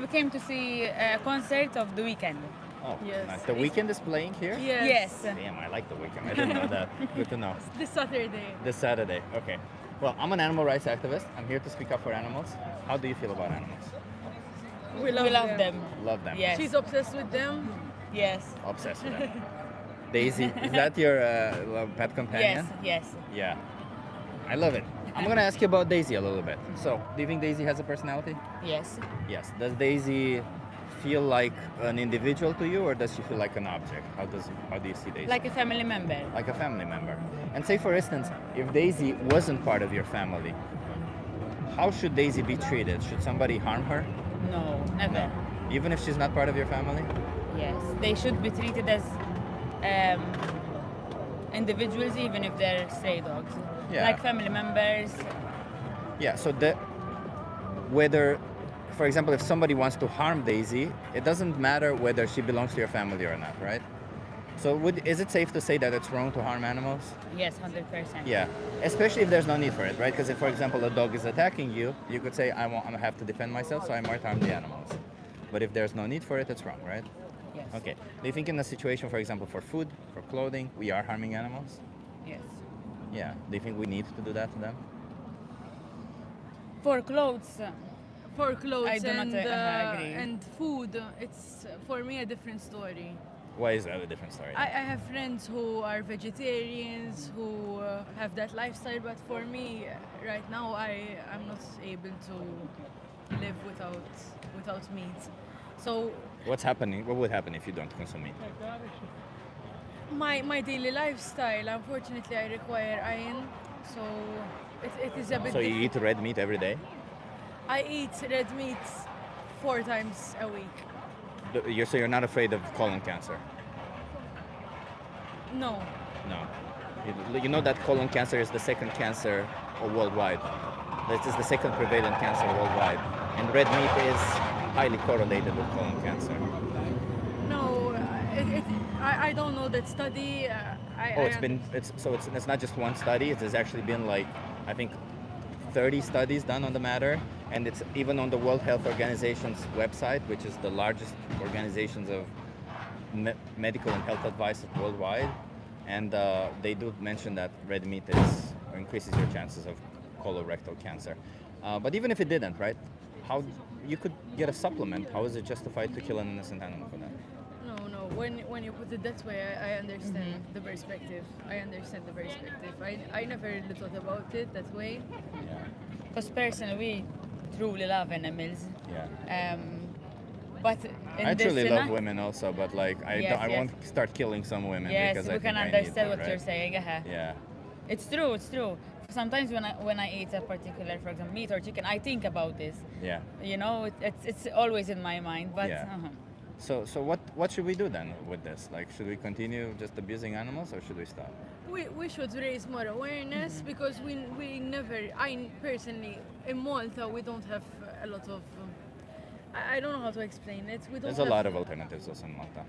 We came to see a concert of The Weeknd. Oh, Yes. nice. The Weekend is playing here? Yes. Damn, I like The Weekend. I didn't know that. Good to know. This Saturday. This Saturday. Okay. Well, I'm an animal rights activist. I'm here to speak up for animals. How do you feel about animals? We love them. Love them. Yes. She's obsessed with them. Yes. Obsessed with them. Daisy, is that your pet companion? Yes. Yes. Yeah. I love it. I'm gonna ask you about Daisy a little bit. So, do you think Daisy has a personality? Yes. Yes. Does Daisy feel like an individual to you, or does she feel like an object? How do you see Daisy? Like a family member. Like a family member. And say, for instance, if Daisy wasn't part of your family, how should Daisy be treated? Should somebody harm her? No, never. Even if she's not part of your family? Yes. They should be treated as individuals, even if they're stray dogs. Yeah. Like family members. Yeah, so whether, for example, if somebody wants to harm Daisy, it doesn't matter whether she belongs to your family or not, right? So is it safe to say that it's wrong to harm animals? Yes, 100%. Yeah, especially if there's no need for it, right? Because if, for example, a dog is attacking you, you could say, I have to defend myself, so I might harm the animals. But if there's no need for it, it's wrong, right? Yes. Okay. Do you think in a situation, for example, for food, for clothing, we are harming animals? Yes. Yeah. Do you think we need to do that to them? For clothes, For clothes I do not agree. and food, it's for me a different story. Why is that a different story? I have friends who are vegetarians who have that lifestyle, but for me, right now, I'm not able to live without meat. So What's happening? What would happen if you don't consume meat? my daily lifestyle, unfortunately, I require iron, so it is a bit. So you eat red meat every day? I eat red meat 4 times a week. So you're not afraid of colon cancer? No. No. You know that colon cancer is the second cancer worldwide. This is the second prevalent cancer worldwide. And red meat is highly correlated with colon cancer. No, I don't know that study. It's not just one study. It has actually been like, I think, 30 studies done on the matter, and it's even on the World Health Organization's website, which is the largest organizations of medical and health advice worldwide, and they do mention that red meat increases your chances of colorectal cancer. But even if it didn't, right? How you could get a supplement? How is it justified to kill an innocent animal for that? No. When you put it that way, I understand the perspective. I understand the perspective. I never really thought about it that way. because personally we truly love animals. Yeah. But in I this truly love scena- women also, but like I Yes, I yes. won't start killing some women Yes, because we I can think I need understand to, what right? you're saying. Yeah. It's true. It's true. Sometimes when I eat a particular, for example, meat or chicken, I think about this. Yeah. You know, it's always in my mind. But Yeah. So what should we do then with this? Like, should we continue just abusing animals or should we stop? We should raise more awareness because we never. I personally in Malta we don't have a lot of. I don't know how to explain it. We don't. There's a have, lot of alternatives also in Malta.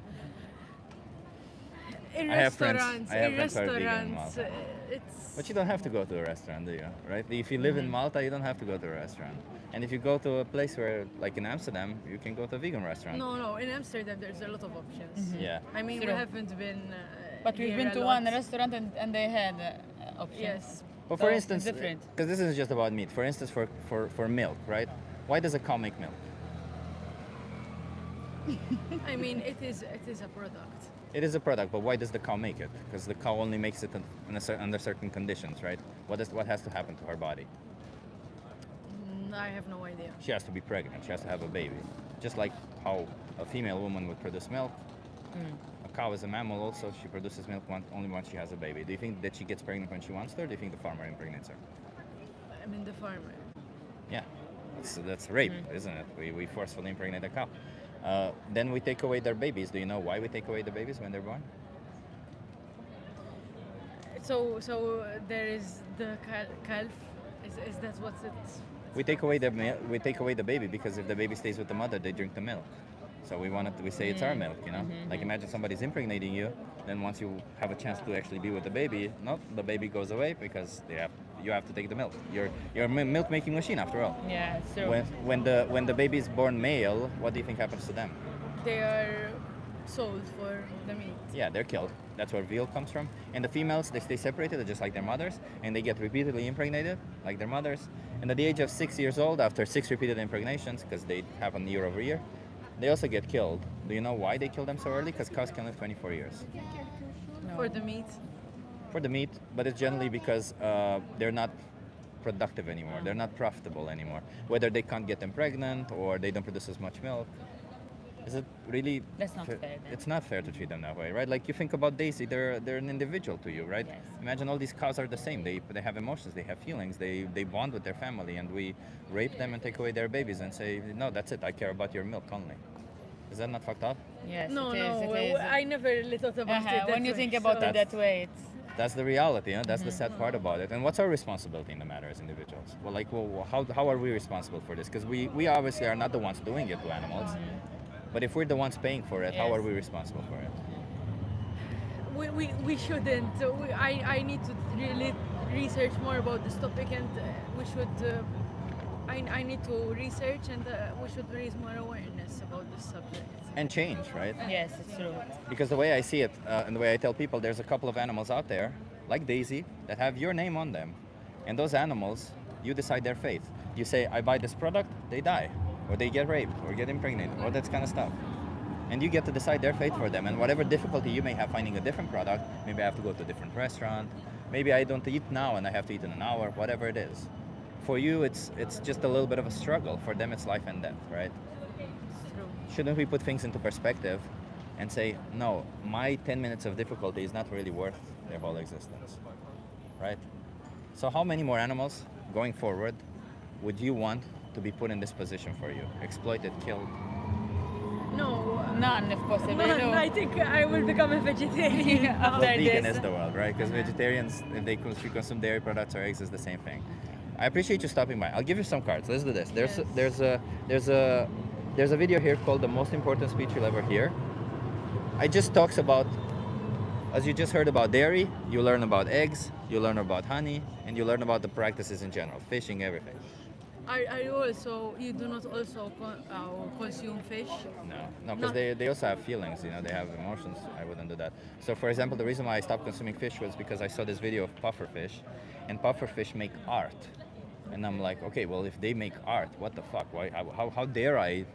in I have friends- restaurants. I have in friends who are vegan in restaurants, Malta. it's. But you don't have to go to a restaurant, do you? Right? If you live in Malta, you don't have to go to a restaurant. And if you go to a place where, like in Amsterdam, you can go to a vegan restaurant. No. In Amsterdam, there's a lot of options. Yeah. I mean, we True. haven't been. But we've here been a to lot. one restaurant and they had options. Yes. But So for it's instance, different. because this isn't just about meat. For instance, for milk, right? Why does a cow make milk? I mean, it is a product. It is a product, but why does the cow make it? Because the cow only makes it under certain conditions, right? What has to happen to her body? I have no idea. She has to be pregnant. She has to have a baby. Just like how a female woman would produce milk. A cow is a mammal also. She produces milk only once she has a baby. Do you think that she gets pregnant when she wants to, or do you think the farmer impregnates her? I mean, the farmer. Yeah, that's rape, isn't it? We forcefully impregnate a cow. Then we take away their babies. Do you know why we take away the babies when they're born? So there is the calf. Is that what it's? We take away we take away the baby because if the baby stays with the mother, they drink the milk. So we say it's our milk, you know. Like imagine somebody's impregnating you, then once you have a chance to actually be with the baby, no, the baby goes away because you have to take the milk. You're a milk making machine after all. Yeah, it's true. When the baby is born male, what do you think happens to them? They are sold for the meat. Yeah, they're killed. That's where veal comes from. And the females, they stay separated just like their mothers, and they get repeatedly impregnated like their mothers. And at the age of 6 years old, after 6 repeated impregnations, because they happen year over year, they also get killed. Do you know why they kill them so early? Because cows can live 24 years. No. For the meat. For the meat, but it's generally because they're not productive anymore. They're not profitable anymore. Whether they can't get them pregnant or they don't produce as much milk. Is it really? That's not fair, then. It's not fair to treat them that way, right? Like you think about Daisy, they're an individual to you, right? Yes. Imagine all these cows are the same. They have emotions, they have feelings, they bond with their family, and we rape them and take away their babies and say, no, that's it. I care about your milk only. Is that not fucked up? Yes, No, it is. no. It is. I never really thought about it. That When you way, think about so- it that way, it's That's the reality, huh? That's the sad part about it. And what's our responsibility in the matter as individuals? Well, how are we responsible for this? Because we obviously are not the ones doing it to animals. But if we're the ones paying for it, how Yes. are we responsible for it? We shouldn't. I need to really research more about this topic, and we should. I need to research, and we should raise more awareness about this subject. And change, right? yes, it's true. Because the way I see it, and the way I tell people, there's a couple of animals out there, like Daisy, that have your name on them. And those animals, you decide their fate. You say, I buy this product, they die. Or they get raped, or get impregnated, or that kind of stuff. And you get to decide their fate for them. And whatever difficulty you may have finding a different product, maybe I have to go to a different restaurant, maybe I don't eat now and I have to eat in an hour, whatever it is. For you, it's just a little bit of a struggle. For them, it's life and death, right? It's true. Shouldn't we put things into perspective and say, no, my 10 minutes of difficulty is not really worth their whole existence, right? So how many more animals going forward would you want to be put in this position for you? Exploited, killed? No. None, if possible. None. no. I think I will become a vegetarian. After Well, vegan this. is the world, right? Because vegetarians, if they consume dairy products or eggs, is the same thing. I appreciate you stopping by. I'll give you some cards. Let's do this. There's a video here called "The Most Important Speech You'll Ever Hear." It just talks about, as you just heard about dairy, you learn about eggs, you learn about honey, and you learn about the practices in general, fishing, everything. You do not also consume fish? No, because they also have feelings, you know, they have emotions. I wouldn't do that. So, for example, the reason why I stopped consuming fish was because I saw this video of pufferfish, and pufferfish make art. And I'm like, okay, well, if they make art, what the fuck? Why? How dare I?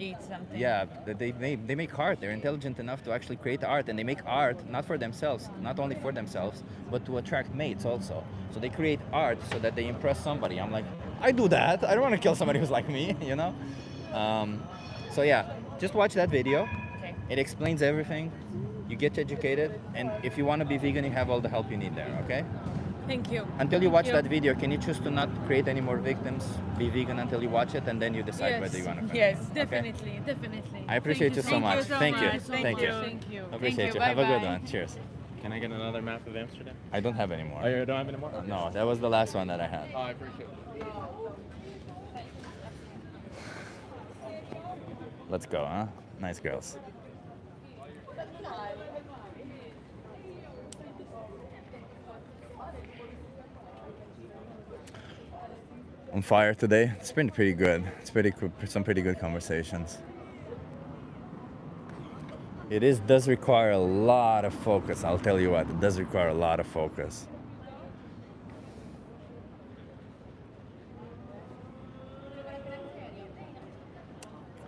Eat something. Yeah, they make art. They're intelligent enough to actually create art, and they make art not for themselves, not only for themselves, but to attract mates also. So they create art so that they impress somebody. I'm like, I do that. I don't want to kill somebody who's like me, you know. So yeah, just watch that video. Okay. It explains everything. You get educated, and if you want to be vegan, you have all the help you need there. Okay. Thank you. Until you Thank watch that video, can you choose to not create any more victims? Be vegan until you watch it, and then you decide Yes. whether you want to. Yes, Definitely. I appreciate you so much. Thank you. Thank you. Thank you. Appreciate you. Bye Have a good bye. one. Cheers. Can I get another map of Amsterdam? I don't have any more. Oh, you don't have any more? No, that was the last one that I had. Oh, I appreciate it. Let's go, huh? Nice girls. On fire today. It's been pretty good. It's some pretty good conversations. Does require a lot of focus. I'll tell you what, it does require a lot of focus.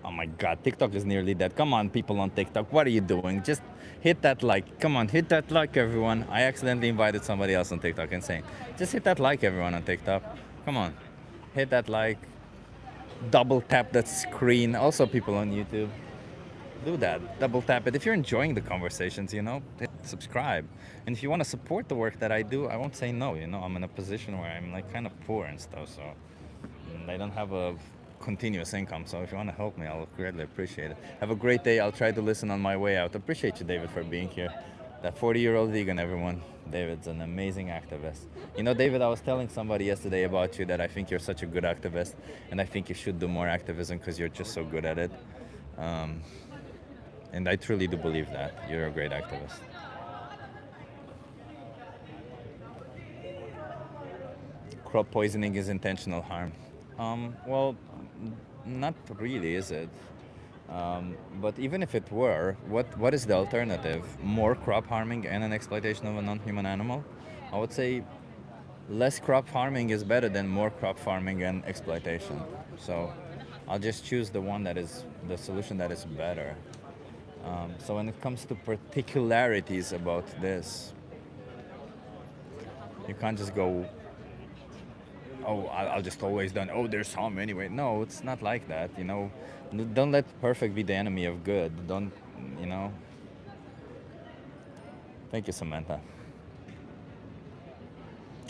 Oh my god, TikTok is nearly dead. Come on, people on TikTok, what are you doing? Just hit that like. Come on, hit that like, everyone. I accidentally invited somebody else on TikTok and saying, just hit that like, everyone on TikTok. Come on, hit that like. double tap that screen. Also, people on YouTube, do that. Double tap it. If you're enjoying the conversations, hit subscribe. And if you want to support the work that I do, I won't say no. I'm in a position where I'm like kind of poor and stuff, so I don't have a continuous income. So if you want to help me, I'll greatly appreciate it. Have a great day. I'll try to listen on my way out. Appreciate you, David, for being here. That 40-year-old vegan, everyone. David's an amazing activist. David, I was telling somebody yesterday about you that I think you're such a good activist, and I think you should do more activism because you're just so good at it. And I truly do believe that. You're a great activist. Crop poisoning is intentional harm. Well, not really, is it? But even if it were, what is the alternative? More crop harming and an exploitation of a non-human animal? I would say less crop farming is better than more crop farming and exploitation. So I'll just choose the one that is the solution that is better. So when it comes to particularities about this, you can't just go, oh, I'll just always done, oh, there's harm anyway. No, it's not like that, Don't let perfect be the enemy of good. Don't. Thank you, Samantha.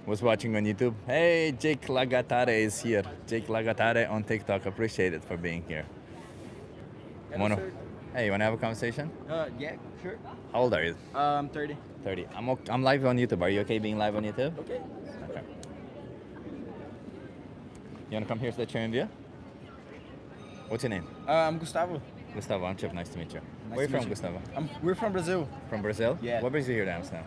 Was watching on YouTube. Hey, Jake Lagatare is here. Jake Lagatare on TikTok. Appreciate it for being here. Hey, you wanna have a conversation? Yeah, sure. How old are you? 30. 30. I'm live on YouTube. Are you okay being live on YouTube? Okay. Okay. You wanna come here so that you're in view? What's your name? I'm Gustavo. Gustavo, I'm Chip. Nice to meet you. Nice Where are you to from, meet you. Gustavo? We're from Brazil. From Brazil? Yeah. What brings you here to Amsterdam?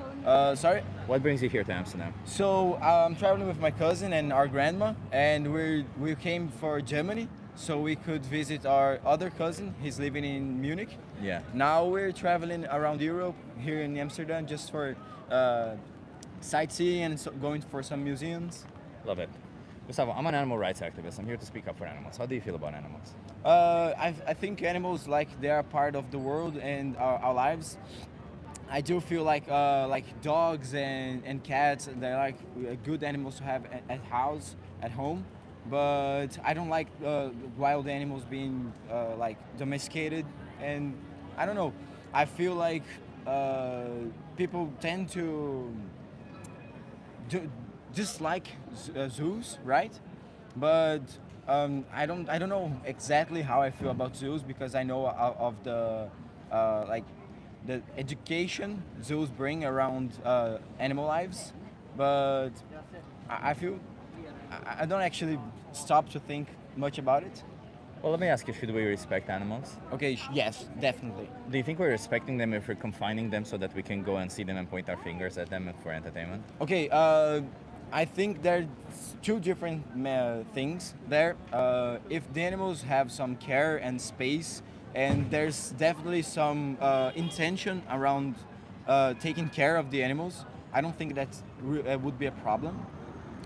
Sorry? What brings you here to Amsterdam? So I'm traveling with my cousin and our grandma, and we came for Germany so we could visit our other cousin. He's living in Munich. Yeah. Now we're traveling around Europe here in Amsterdam just for sightseeing and going for some museums. Love it. Gustavo, I'm an animal rights activist. I'm here to speak up for animals. How do you feel about animals? I think animals, they are part of the world and our lives. I do feel like dogs and cats, they're like good animals to have at house, at home. But I don't like wild animals being domesticated, and I don't know. I feel like people tend to dislike zoos, right? But I don't know exactly how I feel about zoos because I know of the the education zoos bring around animal lives, but I feel I don't actually stop to think much about it. Well, let me ask you, should we respect animals? Okay, yes, definitely. Do you think we're respecting them if we're confining them so that we can go and see them and point our fingers at them for entertainment? Okay, I think there's two different things there. If the animals have some care and space, and there's definitely some intention around taking care of the animals, I don't think that would be a problem.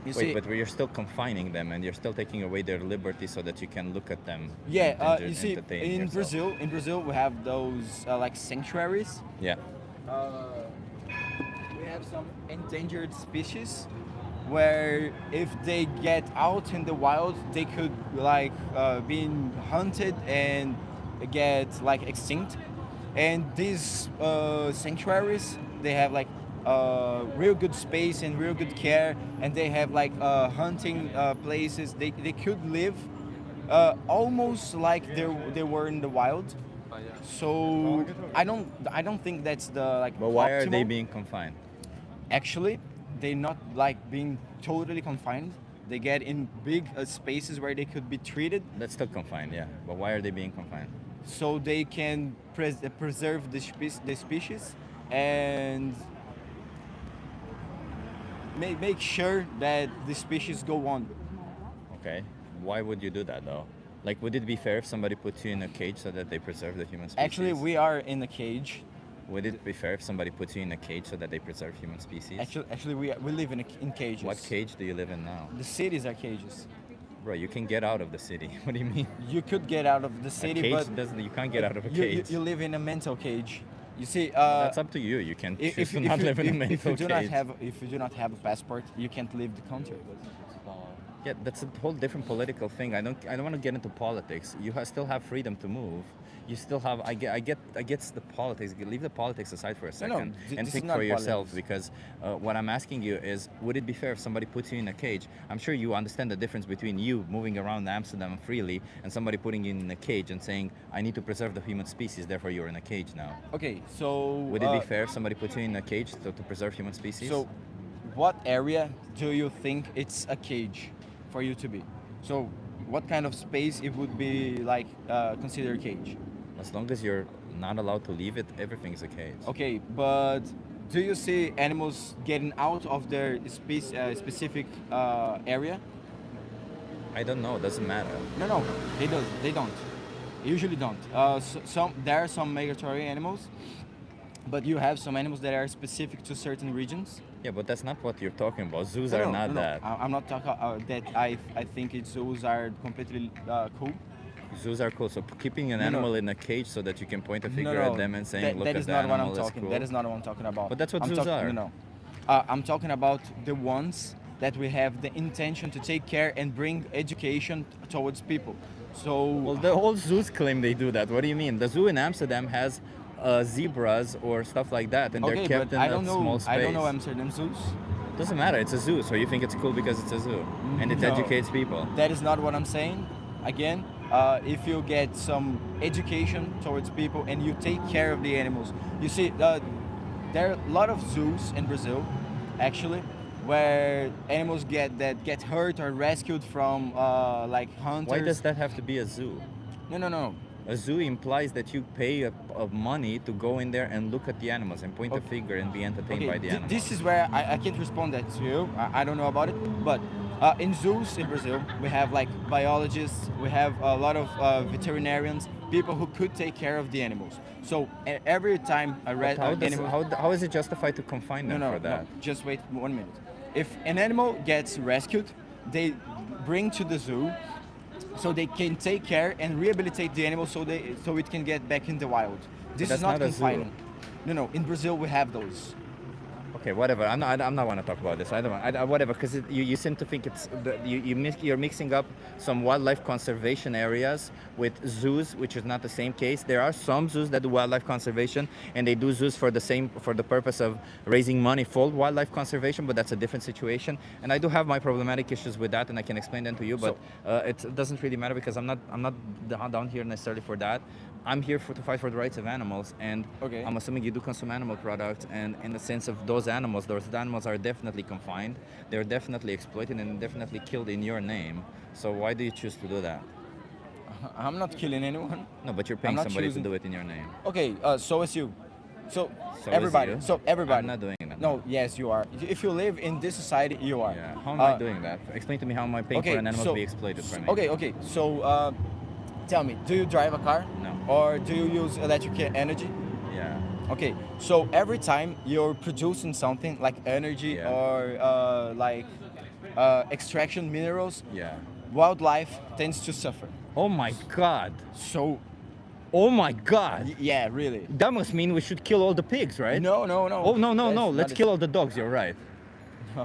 But you're still confining them and you're still taking away their liberty so that you can look at them. Yeah, and you see, entertain yourself. in Brazil, we have those sanctuaries. Yeah. We have some endangered species where if they get out in the wild, they could being hunted and get extinct. And these sanctuaries, they have real good space and real good care, and they have hunting places. They could live almost like they were in the wild. So I don't think that's the But why are they optimal. being confined? Actually, they're not being totally confined. They get in big spaces where they could be treated. That's still confined, yeah. But why are they being confined? So they can preserve the species and make sure that the species go on. Okay. Why would you do that though? Would it be fair if somebody put you in a cage so that they preserve the human species? Actually, we are in a cage. Would it be fair if somebody puts you in a cage so that they preserve human species? Actually, we live in cages. What cage do you live in now? The cities are cages. Bro, you can get out of the city. What do you mean? You could get out of the city, a cage but doesn't. You can't get out of a cage. you live in a mental cage. You see, that's up to you. You can choose to not live in a mental if you cage. if you do not have a passport, you can't leave the country. Yeah, that's a whole different political thing. I don't want to get into politics. Still have freedom to move. You still have. I get the politics. Leave the politics aside for a No, second this and is think not for yourself. politics. Because what I'm asking you is, would it be fair if somebody puts you in a cage? I'm sure you understand the difference between you moving around Amsterdam freely and somebody putting you in a cage and saying, "I need to preserve the human species, therefore you're in a cage now." Okay, so Would it be fair if somebody puts you in a cage to preserve human species? So, what area do you think it's a cage for you to be? So, what kind of space it would be like considered a cage? as long as you're not allowed to leave it, everything's a cage. Okay, but do you see animals getting out of their specific area? I don't know. It doesn't matter. No, they don't. They don't. Usually don't. There are some migratory animals, but you have some animals that are specific to certain regions. Yeah, but that's not what you're talking about. Zoos No, are no, not no, that. I'm not talking that. I think zoos are completely cool. Zoos are cool. So keeping an No, no. animal in a cage so that you can point a finger No, no, at them and saying, "Look that at is the not what animal, I'm it's talking. cool." That is not what I'm talking about. But that's what I'm zoos are. No, I'm talking about the ones that we have the intention to take care and bring education towards people. So Well, the whole zoos claim they do that. What do you mean? The zoo in Amsterdam has zebras or stuff like that, and okay, they're kept but in I a don't know. small space. I don't know Amsterdam zoos. Doesn't matter. It's a zoo, so you think it's cool because it's a zoo, and it No. educates people. That is not what I'm saying. Again, if you get some education towards people and you take care of the animals, you see, there are a lot of zoos in Brazil, actually, where animals get hurt or rescued from like hunters. Why does that have to be a zoo? No. A zoo implies that you pay a money to go in there and look at the animals and point a Okay. finger and be entertained Okay, by the animals. this is where I can't respond that to you. I don't know about it, but in zoos in Brazil, we have like biologists, we have a lot of veterinarians, people who could take care of the animals. So every time I But read how is it justified to confine them for that? no, just wait 1 minute. If an animal gets rescued, they bring to the zoo so they can take care and rehabilitate the animal so it can get back in the wild. This that's is not not a zoo. confining. No. In Brazil we have those. Okay, whatever. I'm not want to talk about this. I don't want. Whatever, because you seem to think it's you're mixing up some wildlife conservation areas with zoos, which is not the same case. There are some zoos that do wildlife conservation, and they do zoos for the purpose of raising money for wildlife conservation, but that's a different situation. And I do have my problematic issues with that, and I can explain them to you. But it doesn't really matter because I'm not down here necessarily for that. I'm here to fight for the rights of animals, and Okay. I'm assuming you do consume animal products, and in the sense of those animals are definitely confined, they're definitely exploited and definitely killed in your name. So why do you choose to do that? I'm not killing anyone. No, but you're I'm paying not somebody choosing- to do it in your name. Okay, so is you. So, So is everybody. you. So everybody. I'm not doing that. No, yes, you are. If you live in this society, you are. Yeah. How am I doing that? Explain to me how am I paying okay, for an animal so- to be exploited for me? Okay. So, tell me, do you drive a car? No. Or do you use electric energy? Yeah. Okay, so every time you're producing something like energy Yeah. or extraction minerals, Yeah. wildlife tends to suffer. Oh my God. So, Oh my God. yeah, really. That must mean we should kill all the pigs, right? No. Oh no. That's Let's not kill all the dogs. You're right.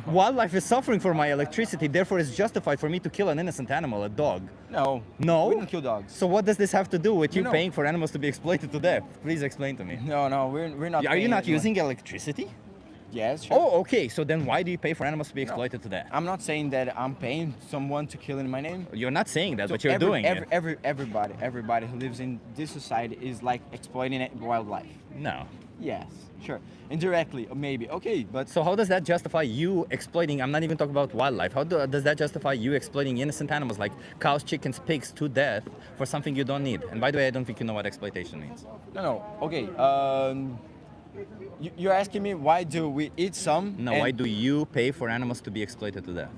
Wildlife is suffering for my electricity, therefore it's justified for me to kill an innocent animal, a dog. No. No? We don't kill dogs. So what does this have to do with you No. paying for animals to be exploited to death? Please explain to me. No, we're not. Are you paying not anyone. using electricity? Yes. Sure. Oh, okay. So then why do you pay for animals to be exploited to death? I'm not saying that I'm paying someone to kill in my name. You're not saying that, So but you're doing it. everybody who lives in this society is like exploiting wildlife. No. Yes, sure. Indirectly, maybe. Okay, but So how does that justify you exploiting? I'm not even talking about wildlife. How does that justify you exploiting innocent animals like cows, chickens, pigs to death for something you don't need? And by the way, I don't think you know what exploitation means. no. Okay. You're asking me why do we eat some? No, and- why do you pay for animals to be exploited to death?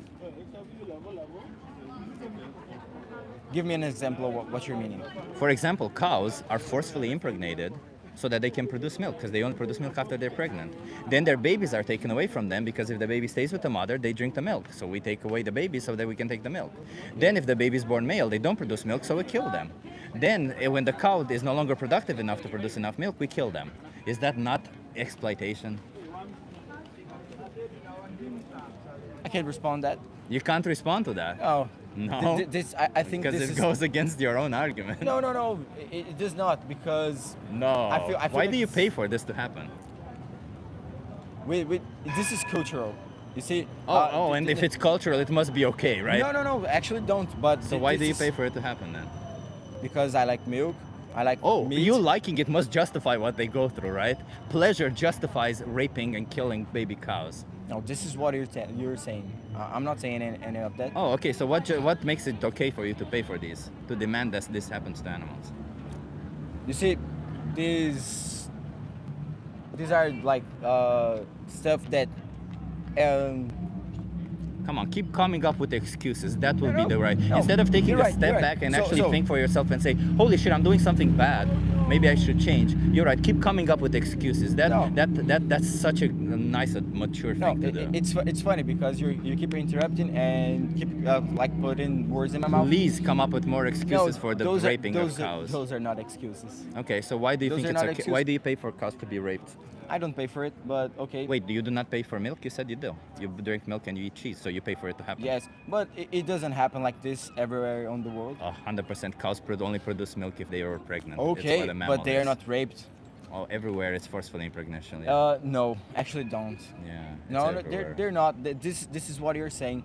Give me an example of what you're meaning. For example, cows are forcefully impregnated so that they can produce milk because they only produce milk after they're pregnant. Then their babies are taken away from them because if the baby stays with the mother, they drink the milk. So we take away the baby so that we can take the milk. Then if the baby is born male, they don't produce milk, so we kill them. Then when the cow is no longer productive enough to produce enough milk, we kill them. Is that not exploitation? I can't respond that. You can't respond to that. Oh, No. This I think Because this it is goes against your own argument. no. It does not because No. I feel Why like do you it's- pay for this to happen? this is cultural. You see. And if it's cultural, it must be okay, right? No. Actually, don't. But So why this do you is pay for it to happen then? Because I like milk. I like Oh, meat. you liking it must justify what they go through, right? Pleasure justifies raping and killing baby cows. No, this is what you're saying. I'm not saying any of that. Oh, okay. So what makes it okay for you to pay for these, to demand that this happens to animals? You see, these are like stuff that. Come on, keep coming up with excuses. That will be No, the right. no. Instead of taking You're a right, step you're right. back and So- actually so- think for yourself and say, "Holy shit, I'm doing something bad. Maybe I should change." You're right. Keep coming up with excuses. No. That's such a nice, mature No, thing to do. it's funny because you keep interrupting and keep like putting words in my mouth. Please come up with more excuses No, for the those raping are, of cows. Those are not excuses. Okay, so why do you those think are it's not okay? excuses. Why do you pay for cows to be raped? I don't pay for it, but okay. Wait, you do not pay for milk? You said you do. You drink milk and you eat cheese, so you pay for it to happen. Yes, but it doesn't happen like this everywhere on the world. 100% cows only produce milk if they are pregnant. It's Okay, what a mammal but they are is. not raped. Oh, everywhere it's forceful impregnation. Yeah. No, actually don't. Yeah. it's No, everywhere. they're not. This is what you're saying.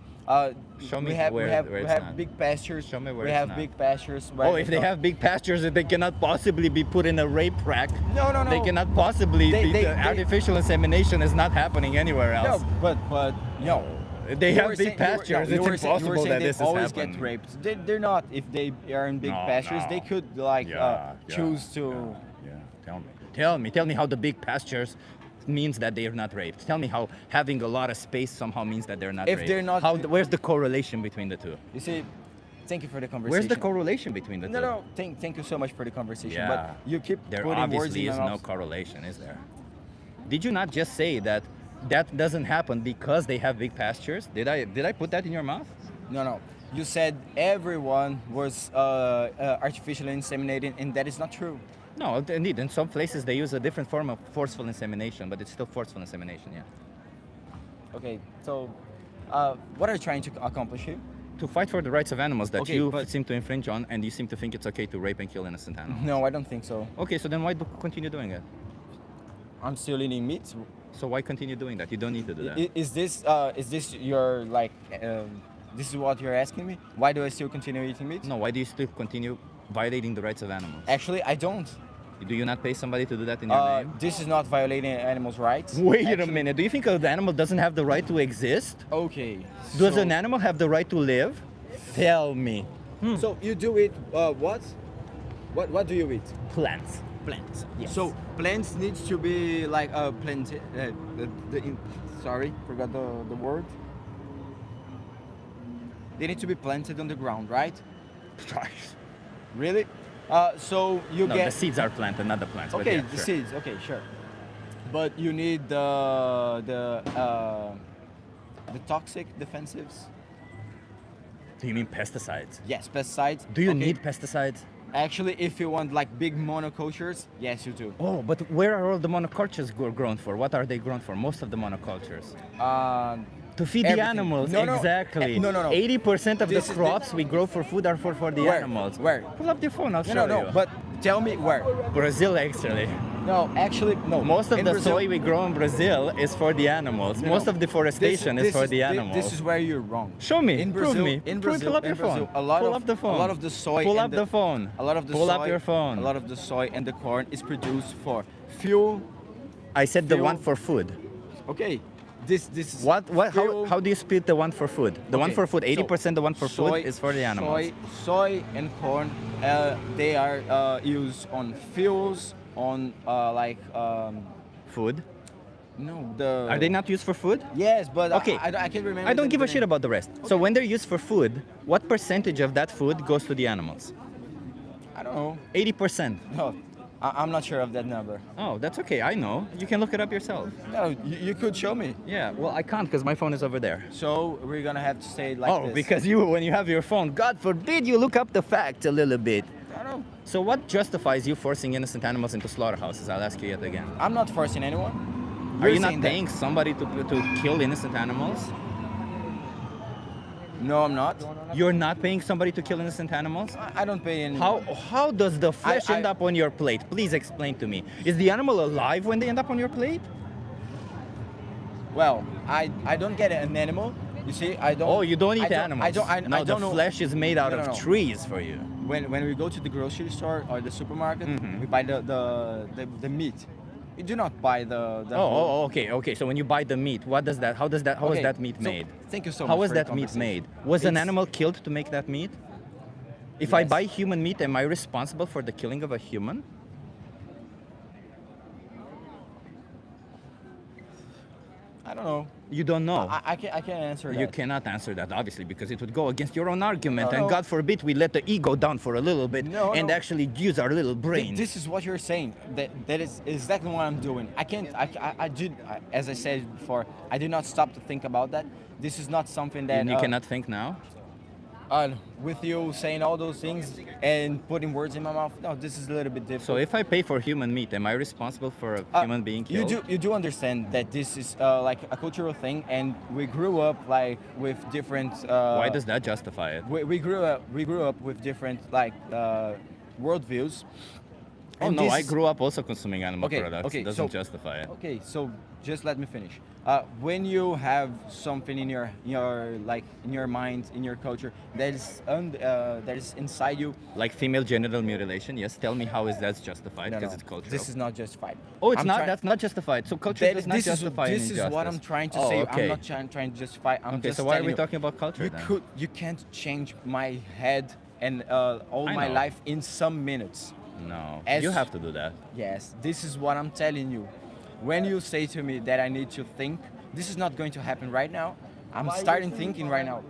Show me we have where- we have where we it's have not. big pastures. Show me where we it's have not. big pastures. where Oh, if they don't- have big pastures, they cannot possibly be put in a rape rack. No. They cannot possibly They- be. they- The they- artificial insemination is not happening anywhere No, else. but no. They You have were big saying- you were- pastures. no, It's you were saying- you were impossible saying that they this is always happening. get raped. They're not. If they are in big No, pastures, no. they could like choose to. Yeah. Tell me how the big pastures means that they are not raped. Tell me how having a lot of space somehow means that they're not If raped. they're not- Where's the correlation between the two? You see, thank you for the conversation. Where's the correlation between the two? No. Thank you so much for the conversation. Yeah. But you keep There putting words obviously in is my no mouth. correlation, is there? Did you not just say that that doesn't happen because they have big pastures? Did I put that in your mouth? No. You said everyone was artificially inseminated, and that is not true. No, indeed. In some places they use a different form of forceful insemination, but it's still forceful insemination, yeah. Okay, so what are you trying to accomplish here? To fight for the rights of animals that Okay, you but- seem to infringe on, and you seem to think it's okay to rape and kill innocent animals. No, I don't think so. Okay, so then why continue doing it? I'm still eating meat. So why continue doing that? You don't need to do that. Is this your like? This is what you're asking me? Why do I still continue eating meat? No, why do you still continue violating the rights of animals? Actually, I don't. Do you not pay somebody to do that in your name? This is not violating animals' rights. Wait a Actually- minute. Do you think an animal doesn't have the right to exist? Okay. Does so- an animal have the right to live? Tell me. So you do it what? What do you eat? Plants. Plants. Yes. So plants needs to be like planted. Sorry, forgot the word. They need to be planted on the ground, right? Really? So you no, get the seeds are planted, not the plants. but okay, yeah, the sure. seeds. Okay, sure. But you need the toxic defensives. Do you mean pesticides? Yes, pesticides. Do you Okay. need pesticides? Actually, if you want like big monocultures, yes, you do. Oh, but where are all the monocultures grown for? What are they grown for? Most of the monocultures. To feed the Everything. animals, No, no, exactly. no. 80% of This the is crops we grow for food are for the Where? animals. Where? Pull up your phone, I'll show No. you. But tell me where. Brazil, actually. No, actually, no. Most of In the Brazil- soy we grow in Brazil is for the animals. No, Most no. of deforestation This is for is- the thi- animals. This is where you're wrong. Show me. In Prove Brazil, me. in Prove- Brazil, pull up your in Brazil, phone. a lot pull of up the phone. a lot of the soy. Pull and up the phone. A lot of the Pull soy, up your phone. A lot of the soy and the corn is produced for fuel. I said the fuel. one for food. Okay, this is What? fuel. How do you split the one for food? The one Okay, for food. so 80% the one for soy- food is for the animals. Soy and corn, they are used on fuels, on Food. no the. Are they not used for food? Yes, but Okay. I can't remember. I don't the- give the a shit name. about the rest. So when they're used for food, what percentage of that food goes to the animals? I don't know. 80%. No, I'm not sure of that number. Oh, that's okay. I know. You can look it up yourself. No, you could show me. Yeah. Well, I can't because my phone is over there. So we're gonna have to say it like Oh, this. because when you have your phone, God forbid you look up the facts a little bit. I don't know. So what justifies you forcing innocent animals into slaughterhouses? I'll ask you yet again. I'm not forcing anyone. Are You're you not saying that. paying somebody to kill innocent animals? No, I'm not. You're not paying somebody to kill innocent animals? I don't pay any. How does the flesh end up on your plate? Please explain to me. Is the animal alive when they end up on your plate? Well, I don't get an animal. You see, I don't. Oh, you don't eat I don't, animals. I don't. I, no, I don't the know. flesh is made out No, of no, no. trees for you. When we go to the grocery store or the supermarket, Mhm. we buy the meat. We do not buy the. Oh, okay. So when you buy the meat, how is Okay, that meat so made? thank you so How much was for your that meat made? conversation. Was an It's- animal killed to make that meat? If I Yes. buy human meat, am I responsible for the killing of a human? I don't know. You don't know. I can't answer that. You cannot answer that, obviously, because it would go against your own argument. No, and no. God forbid we let the ego down for a little bit No, and no. actually use our little brain. This is what you're saying. That is exactly what I'm doing. I can't. As I said before, I did not stop to think about that. This is not something that. You cannot think now? With you saying all those things and putting words in my mouth, no, this is a little bit different. So if I pay for human meat, am I responsible for a human being killed? You do understand that this is like a cultural thing, and we grew up like with different. Why does that justify it? We grew up with different like worldviews. Oh And no, this I is- grew up also consuming animal Okay, products. okay, It doesn't so- justify it. Okay, so just let me finish. When you have something in your mind, in your culture that is inside you, Like female genital mutilation, yes. Tell me how is that justified? no, Because no, it's cultural. this is not justified. Oh, it's I'm not. try- That's not justified. So culture That does is- not this is- justify an This is what I'm injustice. trying to Oh, say. okay. I'm not trying to justify. I'm Okay, just so why are telling we you, talking about culture You then? you can't change my head and all I my know. life in some minutes. No, As- you have to do that. Yes, this is what I'm telling you. When you say to me that I need to think, this is not going to happen right now. I'm starting thinking right now.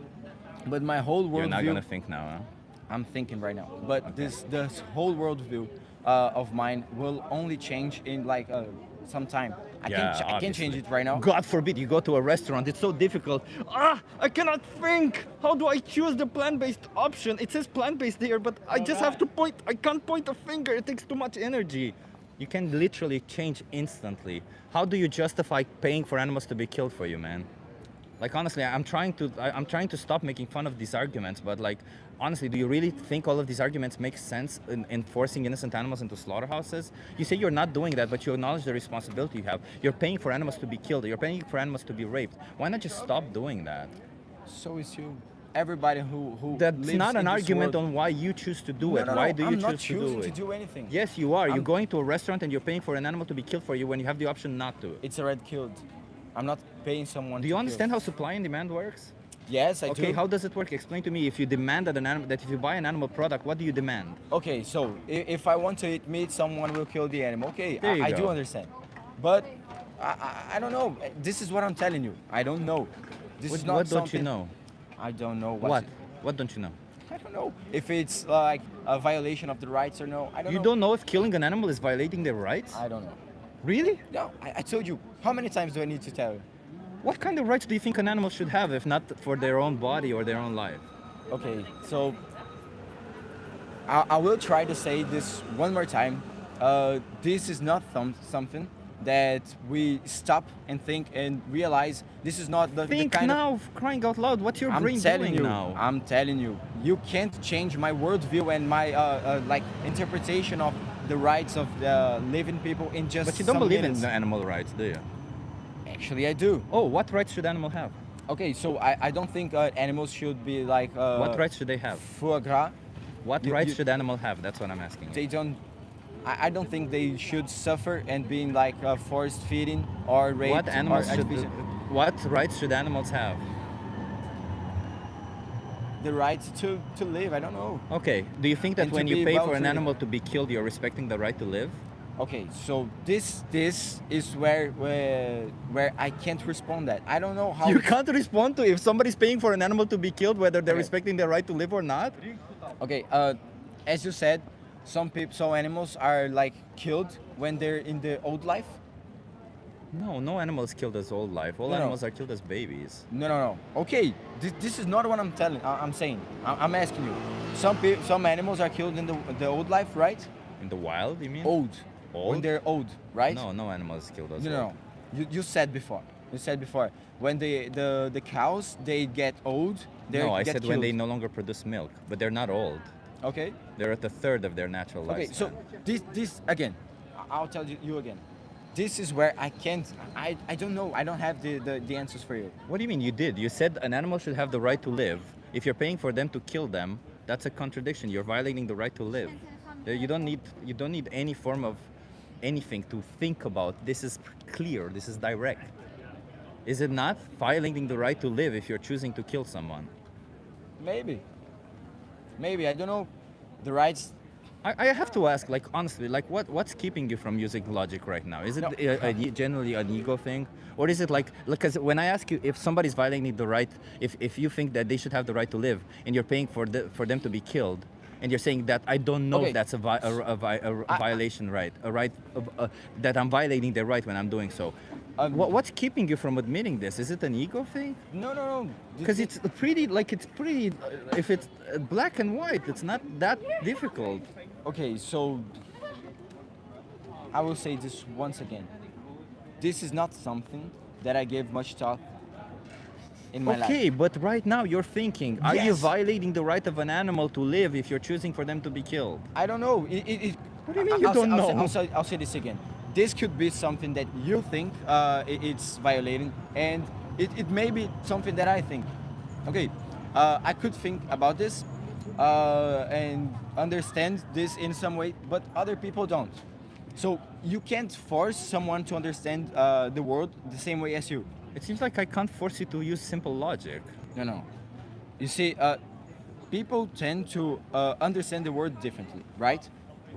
But my whole worldview. You're not gonna think now, huh? I'm thinking right now. But this whole worldview of mine will only change in like some time. I can't change it right now. God forbid you go to a restaurant. It's so difficult. I cannot think. How do I choose the plant-based option? It says plant-based here, but I just have to point. I can't point a finger. It takes too much energy. You can literally change instantly. How do you justify paying for animals to be killed for you, man? Like honestly, I'm trying to stop making fun of these arguments, but like honestly, do you really think all of these arguments make sense in forcing innocent animals into slaughterhouses? You say you're not doing that, but you acknowledge the responsibility you have. You're paying for animals to be killed. You're paying for animals to be raped. Why not just stop doing that? So is you. Everybody who That's lives not an in this argument world- on why you choose to do No, it. no, Why no, do you I'm not choose to do choosing it? to do anything. Yes, you are. You're I'm- going to a restaurant and you're paying for an animal to be killed for you when you have the option not to. It's already killed. I'm not paying someone. Do you understand how supply and demand works? Yes, I do. Okay, how does it work? Explain to me. If you demand that if you buy an animal product, what do you demand? Okay, so if I want to eat meat, someone will kill the animal. Okay, There you I do go. understand. But I don't know. This is what I'm telling you. I don't know. This is not What don't you something- know? I don't know What? What don't you know? I don't know if it's like a violation of the rights or no. I don't You know. don't know if killing an animal is violating their rights? I don't know. Really? No, I told you. How many times do I need to tell you? What kind of rights do you think an animal should have if not for their own body or their own life? Okay, so I will try to say this one more time. This is not something that we stop and think and realize. This is not the Think kind now, of. crying out loud. What's your I'm brain telling doing you. now? I'm telling you. You can't change my worldview and my like interpretation of the rights of the living people in just. But you don't some believe minutes. in animal rights, do you? Actually, I do. Oh, what rights should animal have? Okay, so I don't think animals should be like. What rights should they have? Foie gras. What you- rights you- should animal have? That's what I'm asking you. They don't. I don't think they should suffer and being like forced feeding or raped. What animals or should? execution. What rights should animals have? The right to live. I don't know. Okay. Do you think that And to when you be pay well for an treated. animal to be killed, you're respecting the right to live? Okay, so this is where I can't respond that. I don't know how. You can't respond to if somebody's paying for an animal to be killed, whether they're Okay. respecting their right to live or not. Okay, as you said, some animals are like killed when they're in the old life. No, no animal is killed as old life. All No, no. animals are killed as babies. No. Okay, this is not what I'm telling. I'm saying. I'm asking you. Some animals are killed in the old life, right? In the wild, you mean? Old. When Old? they're old, right? No, no animal is killed as No, old. no. You said before. You said before when the cows they get old they No, I get said killed. when they no longer produce milk, but they're not old. Okay. They're at a third of their natural lifespan. Okay, so this again, I'll tell you again. This is where I can't. I don't know. I don't have the answers for you. What do you mean you did? You said an animal should have the right to live. If you're paying for them to kill them, that's a contradiction. You're violating the right to live. You don't need any form of anything to think about. This is clear. This is direct. Is it not violating the right to live if you're choosing to kill someone? Maybe. I don't know. The rights. I have to ask, like honestly, like what's keeping you from using logic right now? Is it No. generally an ego thing, or is it like because when I ask you if somebody's violating the right, if you think that they should have the right to live, and you're paying for them to be killed, and you're saying that I don't know Okay. if that's a violation right, a right that I'm violating their right when I'm doing so. What's keeping you from admitting this? Is it an ego thing? No. Because it's pretty, if it's black and white, it's not that difficult. Okay, so I will say this once again. This is not something that I gave much thought in my life. Okay, but right now you're thinking, are you Yes. violating the right of an animal to live if you're choosing for them to be killed? I don't know. What do you mean you don't know? I'll say this again. This could be something that you think it's violating, and it may be something that I think. Okay, I could think about this and understand this in some way, but other people don't. So you can't force someone to understand the world the same way as you. It seems like I can't force you to use simple logic. No. You see, people tend to understand the world differently, right?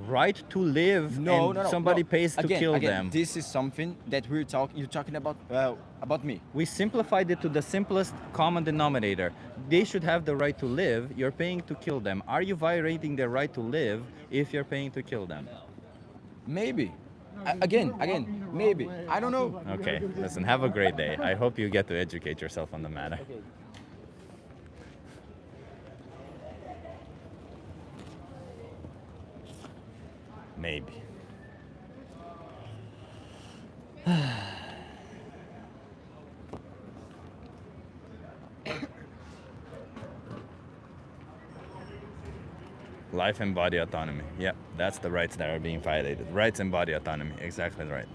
Right to live, No. somebody pays to kill again, them. This is something that you're talking about me. We simplified it to the simplest common denominator. They should have the right to live. You're paying to kill them. Are you violating their right to live if you're paying to kill them? Maybe. Again, maybe. I don't know. Okay, listen, have a great day. I hope you get to educate yourself on the matter. Maybe. Life and body autonomy. Yep, that's the rights that are being violated. Rights and body autonomy. Exactly right.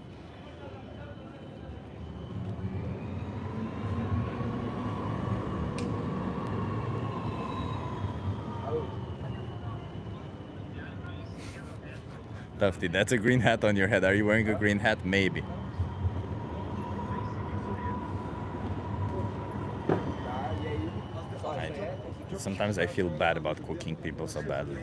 Tufty, that's a green hat on your head. Are you wearing a green hat? Maybe. Sometimes I feel bad about cooking people so badly.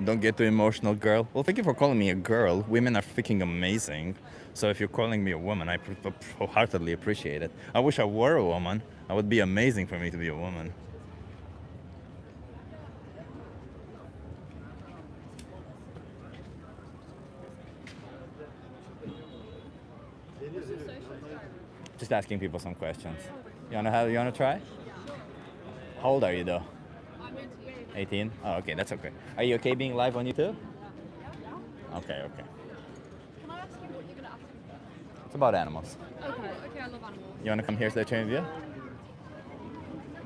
Don't get too emotional, girl. Well, thank you for calling me a girl. Women are freaking amazing. So if you're calling me a woman, I wholeheartedly appreciate it. I wish I were a woman. It would be amazing for me to be a woman. Just asking people some questions. You wanna try? How old are you though? 18? Oh, okay, that's okay. Are you okay being live on YouTube? Okay. Can I ask you what you're going to ask me? It's about animals. Okay, I love animals. You wanna come here so I train with you?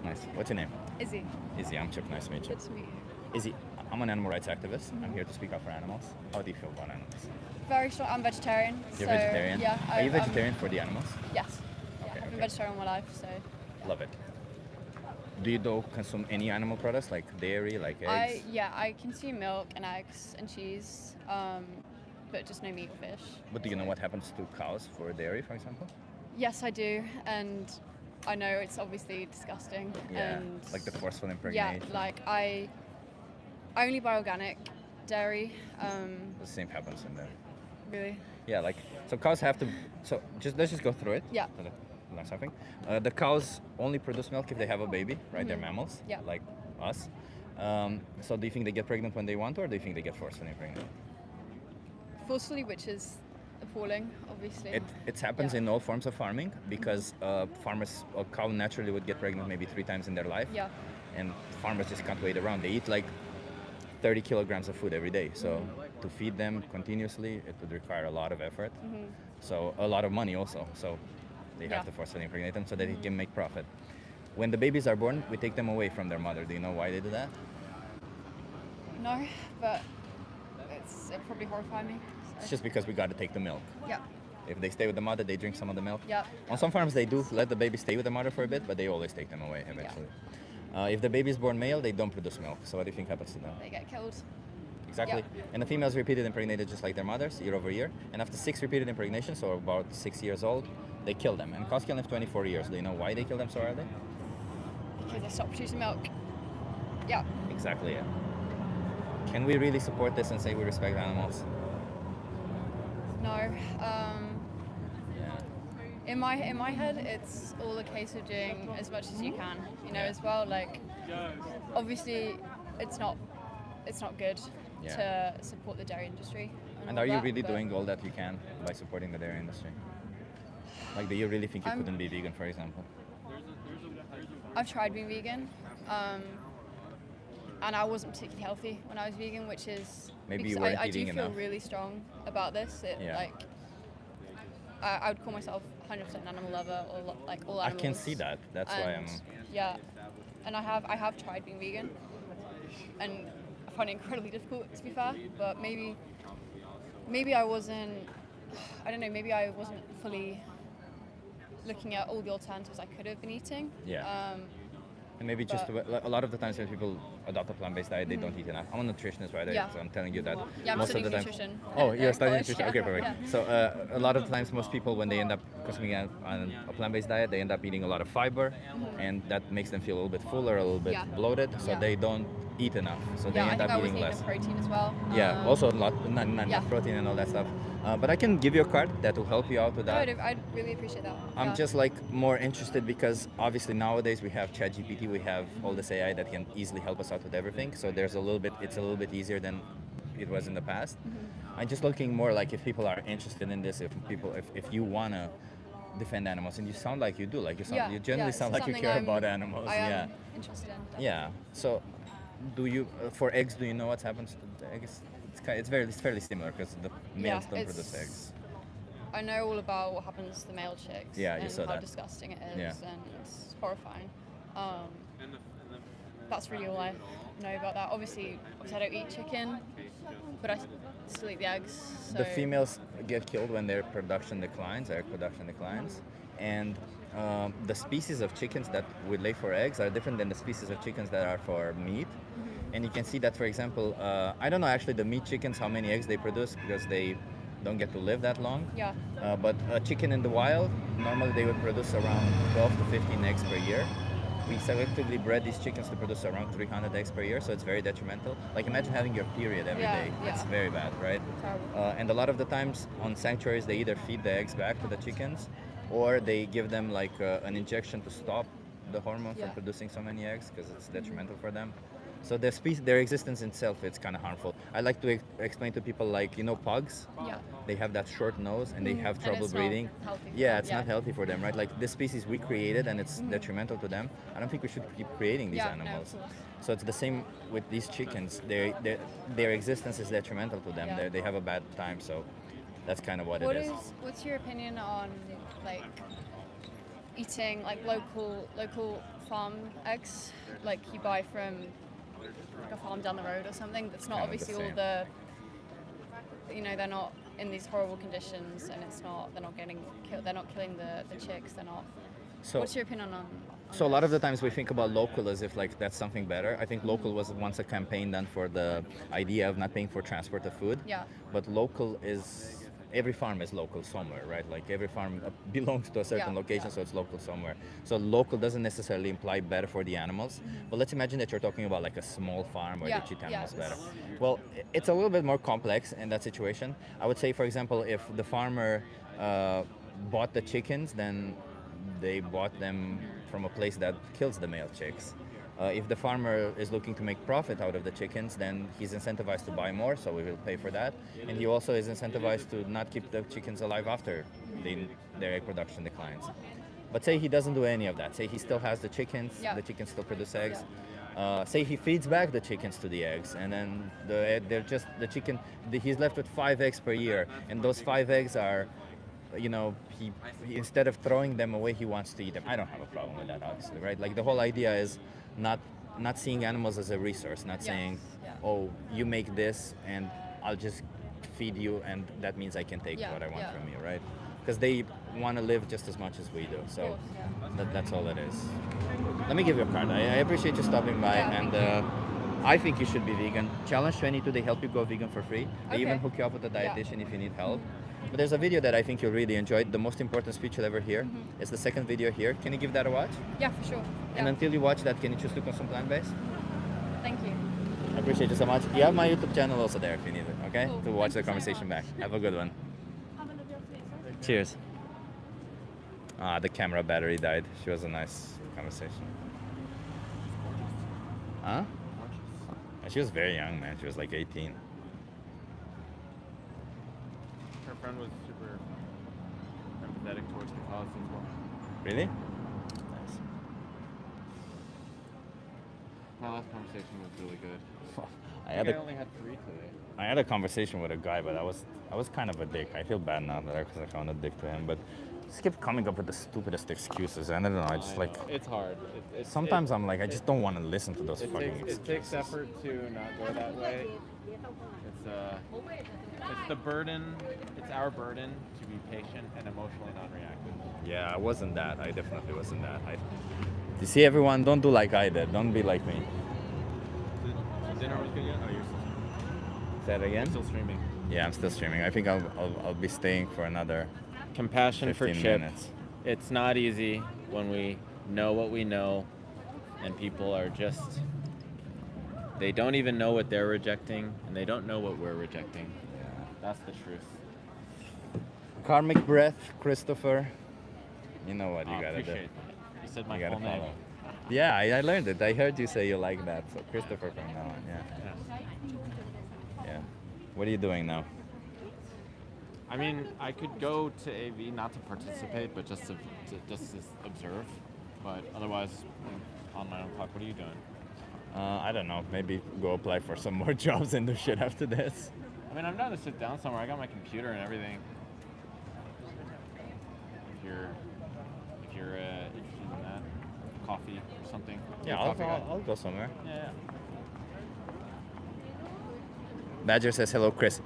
Nice. What's your name? Izzy, Izzy, I'm Chip. Nice to meet you. good to meet you. Izzy, I'm an animal rights activist. I'm here to speak up for animals. How do you feel about animals? Very strong. I'm vegetarian. You're so, vegetarian? Yeah. Are you vegetarian for the animals? Yes. Yeah, Okay, I've been okay. vegetarian all my life, so. Love it. Do you though consume any animal products like dairy, like eggs? I consume milk and eggs and cheese, but just no meat or fish. But do you know what happens to cows for dairy, for example? Yes, I do, and I know it's obviously disgusting. Yeah, And like the forceful yeah, impregnation. like I only buy organic dairy. The same happens in there. Really. Yeah, like so cows have to. So let's just go through it. Yeah. So learn something. The cows only produce milk if they have a baby, right? They're mammals. Yeah. Like us. So do you think they get pregnant when they want to, or do you think they get forcefully pregnant? Forcefully, which is appalling, obviously. It happens Yeah. in all forms of farming because farmers, a cow naturally would get pregnant maybe 3 times in their life. Yeah. And farmers just can't wait around. They eat like 30 kilograms of food every day. So to feed them continuously, it would require a lot of effort. So a lot of money also. So They Yeah. have to forcefully impregnate them so that they can make profit. When the babies are born, we take them away from their mother. Do you know why they do that? No, but it probably horrified me. It's just because we got to take the milk. Yeah. If they stay with the mother, they drink some of the milk. Yeah. On some farms, they do let the baby stay with the mother for a bit, but they always take them away eventually. If the baby is born male, they don't produce milk. So what do you think happens to them? They get killed. Exactly. And the females repeated impregnated just like their mothers, year over year. And after 6 repeated impregnations, so about 6 years old, they kill them. And cows kill them 24 years. Do you know why they kill them so early? Because they stop producing milk. Yeah. Exactly, yeah. Can we really support this and say we respect animals? No. Yeah. In my head, it's all a case of doing as much as you can. You know, as well. Like, obviously, it's not good Yeah. to support the dairy industry. And all are you that, really but doing all that you can by supporting the dairy industry? Like, do you really think you I'm- couldn't be vegan, for example? I've tried being vegan, and I wasn't particularly healthy when I was vegan, which is Maybe you because weren't I do eating feel enough. really strong about this. Yeah. Like, I would call myself 100% an animal lover, or like all I animals. can see that. That's why I'm. And, yeah, and I have tried being vegan, and I find it incredibly difficult, to be fair. But maybe I wasn't. I don't know. Maybe I wasn't fully looking at all the alternatives I could have been eating. Yeah. And maybe just a lot of the times when people adopt a plant-based diet, they don't eat enough. I'm a nutritionist, right? Yeah. So I'm telling you that Yeah, I'm most of studying the time. nutrition Oh, at you're studying college, nutrition. yeah. Okay, perfect. Yeah. So a lot of the times, most people when they end up consuming on a plant-based diet, they end up eating a lot of fiber, and that makes them feel a little bit fuller, a little bit Yeah. bloated. So Yeah. they don't eat enough. So they Yeah, I end think up I was eating eating less. the protein as well. Yeah, also not yeah. enough protein and all that stuff. But I can give you a card that will help you out with No, that. I'd really appreciate that. I'm Yeah. just like more interested because obviously nowadays we have ChatGPT, we have all this AI that can easily help us out with everything. So it's a little bit easier than it was in the past. Mm-hmm. I'm just looking more like if people are interested in this, if you wanna defend animals, and you sound like you do, like you generally it's sound like you something care about animals. I am Yeah. interested in. definitely. Yeah. So, do you for eggs? Do you know what happens to the eggs? It's fairly similar because the males don't it's- produce eggs. I know all about what happens to the male chicks. Yeah, you and saw how that. disgusting it is, Yeah. and it's horrifying. That's really all I know about that. Obviously, I don't eat chicken, but I still eat the eggs. So The females get killed when their production declines, egg production declines, and the species of chickens that would lay for eggs are different than the species of chickens that are for meat. And you can see that, for example, I don't know actually the meat chickens how many eggs they produce because they don't get to live that long. Yeah. But a chicken in the wild, normally they would produce around 12 to 15 eggs per year. We selectively bred these chickens to produce around 300 eggs per year, so it's very detrimental. Like imagine having your period every day. Yeah, It's yeah. very bad, right? Terrible. And a lot of the times on sanctuaries, they either feed the eggs back to the chickens, or they give them like an injection to stop the hormone Yeah. from producing so many eggs because it's detrimental for them. So their existence itself, it's kind of harmful. I like to explain to people like, you know, pugs? Yeah. They have that short nose and they have And trouble it's not breathing. healthy for Yeah, them, it's yeah. not healthy for them, right? Like this species we created and it's detrimental to them. I don't think we should keep creating these Yeah, no, of animals. course. So it's the same with these chickens. Their existence is detrimental to them. Yeah. They have a bad time. So that's kind of what it is. What's your opinion on like eating like local farm eggs, like you buy from like a farm down the road or something? That's not Kind of the obviously all same. they're not in these horrible conditions, and they're not getting killed. They're not killing the chicks. They're not. So What's your opinion on So a lot of the times we think about local as if like that's something better. I think local was once a campaign done for the idea of not paying for transport of food. Yeah. But local is every farm is local somewhere, right? Like every farm belongs to a certain Yeah, location, yeah. so it's local somewhere. So local doesn't necessarily imply better for the animals. But let's imagine that you're talking about like a small farm where Yeah, they treat yeah, animals better. it's- Well, it's a little bit more complex in that situation. I would say, for example, if the farmer bought the chickens, then they bought them from a place that kills the male chicks. If the farmer is looking to make profit out of the chickens, then he's incentivized to buy more, so we will pay for that. And he also is incentivized to not keep the chickens alive after their egg production declines. But say he doesn't do any of that. Say he still has the chickens, Yeah. the chickens still produce eggs. Say he feeds back the chickens to the eggs, and then he's left with 5 eggs per year, and those 5 eggs are you know, he instead of throwing them away, he wants to eat them. I don't have a problem with that, obviously, right? Like the whole idea is not seeing animals as a resource, not saying, oh, you make this and I'll just feed you and that means I can take what I want from you, right? Because they want to live just as much as we do. So that's all it is. Let me give you a card. I appreciate you stopping by, and I think you should be vegan. Challenge 22, they help you go vegan for free. They even hook you up with a dietitian if you need help. But there's a video that I think you'll really enjoy. The most important speech you'll ever hear. It's the second video here. Can you give that a watch? Yeah, for sure. And until you watch that, can you choose to consume plant-based? Thank you. I appreciate you so much. You have my YouTube channel also there if you need it, okay? Cool. To watch the Thank you so conversation much. back. Have a good one. Cheers. The camera battery died. She was a nice conversation. Huh? She was very young, man. She was like 18. Her friend was super empathetic towards the cause as well. Really? Nice. My last conversation was really good. I only had 3 today. I had a conversation with a guy, but I was kind of a dick. I feel bad now that I was kind of a dick to him, but just kept coming up with the stupidest excuses. And I don't know. I just like. It's hard. Sometimes I'm like, I just don't want to listen to those fucking excuses. It takes effort to not go that way. It's the burden. It's our burden to be patient and emotionally non-reactive. Yeah, I wasn't that. I definitely wasn't that. You see, everyone, don't do like I did. Don't be like me. Dinner was good yet? Oh, you're still streaming. Say that again? Still streaming. Yeah, I'm still streaming. I think I'll be staying for another Compassion for 15 Chip. minutes. It's not easy when we know what we know and people are just, they don't even know what they're rejecting and they don't know what we're rejecting. Yeah. That's the truth. Karmic Breath, Christopher. You know what you gotta do. Appreciate that. You said my You gotta full name. follow. Yeah, I learned it. I heard you say you like that. So Christopher from now on, yeah. Yeah. What are you doing now? I mean, I could go to AV not to participate, but just to observe. But otherwise, on my own clock. What are you doing? I don't know. Maybe go apply for some more jobs and do shit after this. I mean, I'm down to sit down somewhere. I got my computer and everything. If you're interested in that, coffee or something. Yeah, I'll go somewhere. Yeah. Badger says hello, Chris.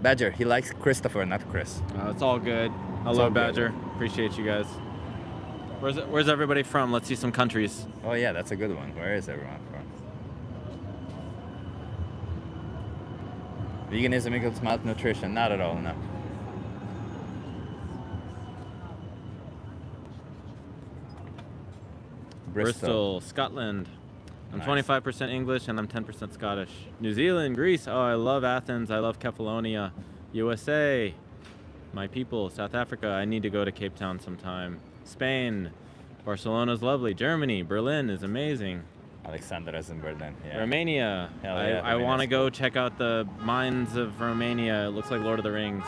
Badger, he likes Christopher, not Chris. It's all good. Hello, Badger. Appreciate you guys. Where's everybody from? Let's see some countries. Oh yeah, that's a good one. Where is everyone from? Veganism equals malnutrition. Not at all, no. Bristol, Scotland. I'm Nice. 25% English and I'm 10% Scottish. New Zealand, Greece. Oh, I love Athens. I love Kefalonia. USA, my people. South Africa. I need to go to Cape Town sometime. Spain, Barcelona's lovely. Germany, Berlin is amazing. Alexandra's in Berlin. Yeah. Romania. Hell yeah, I want to Romania's go check out the mines of Romania. It looks like Lord of the Rings.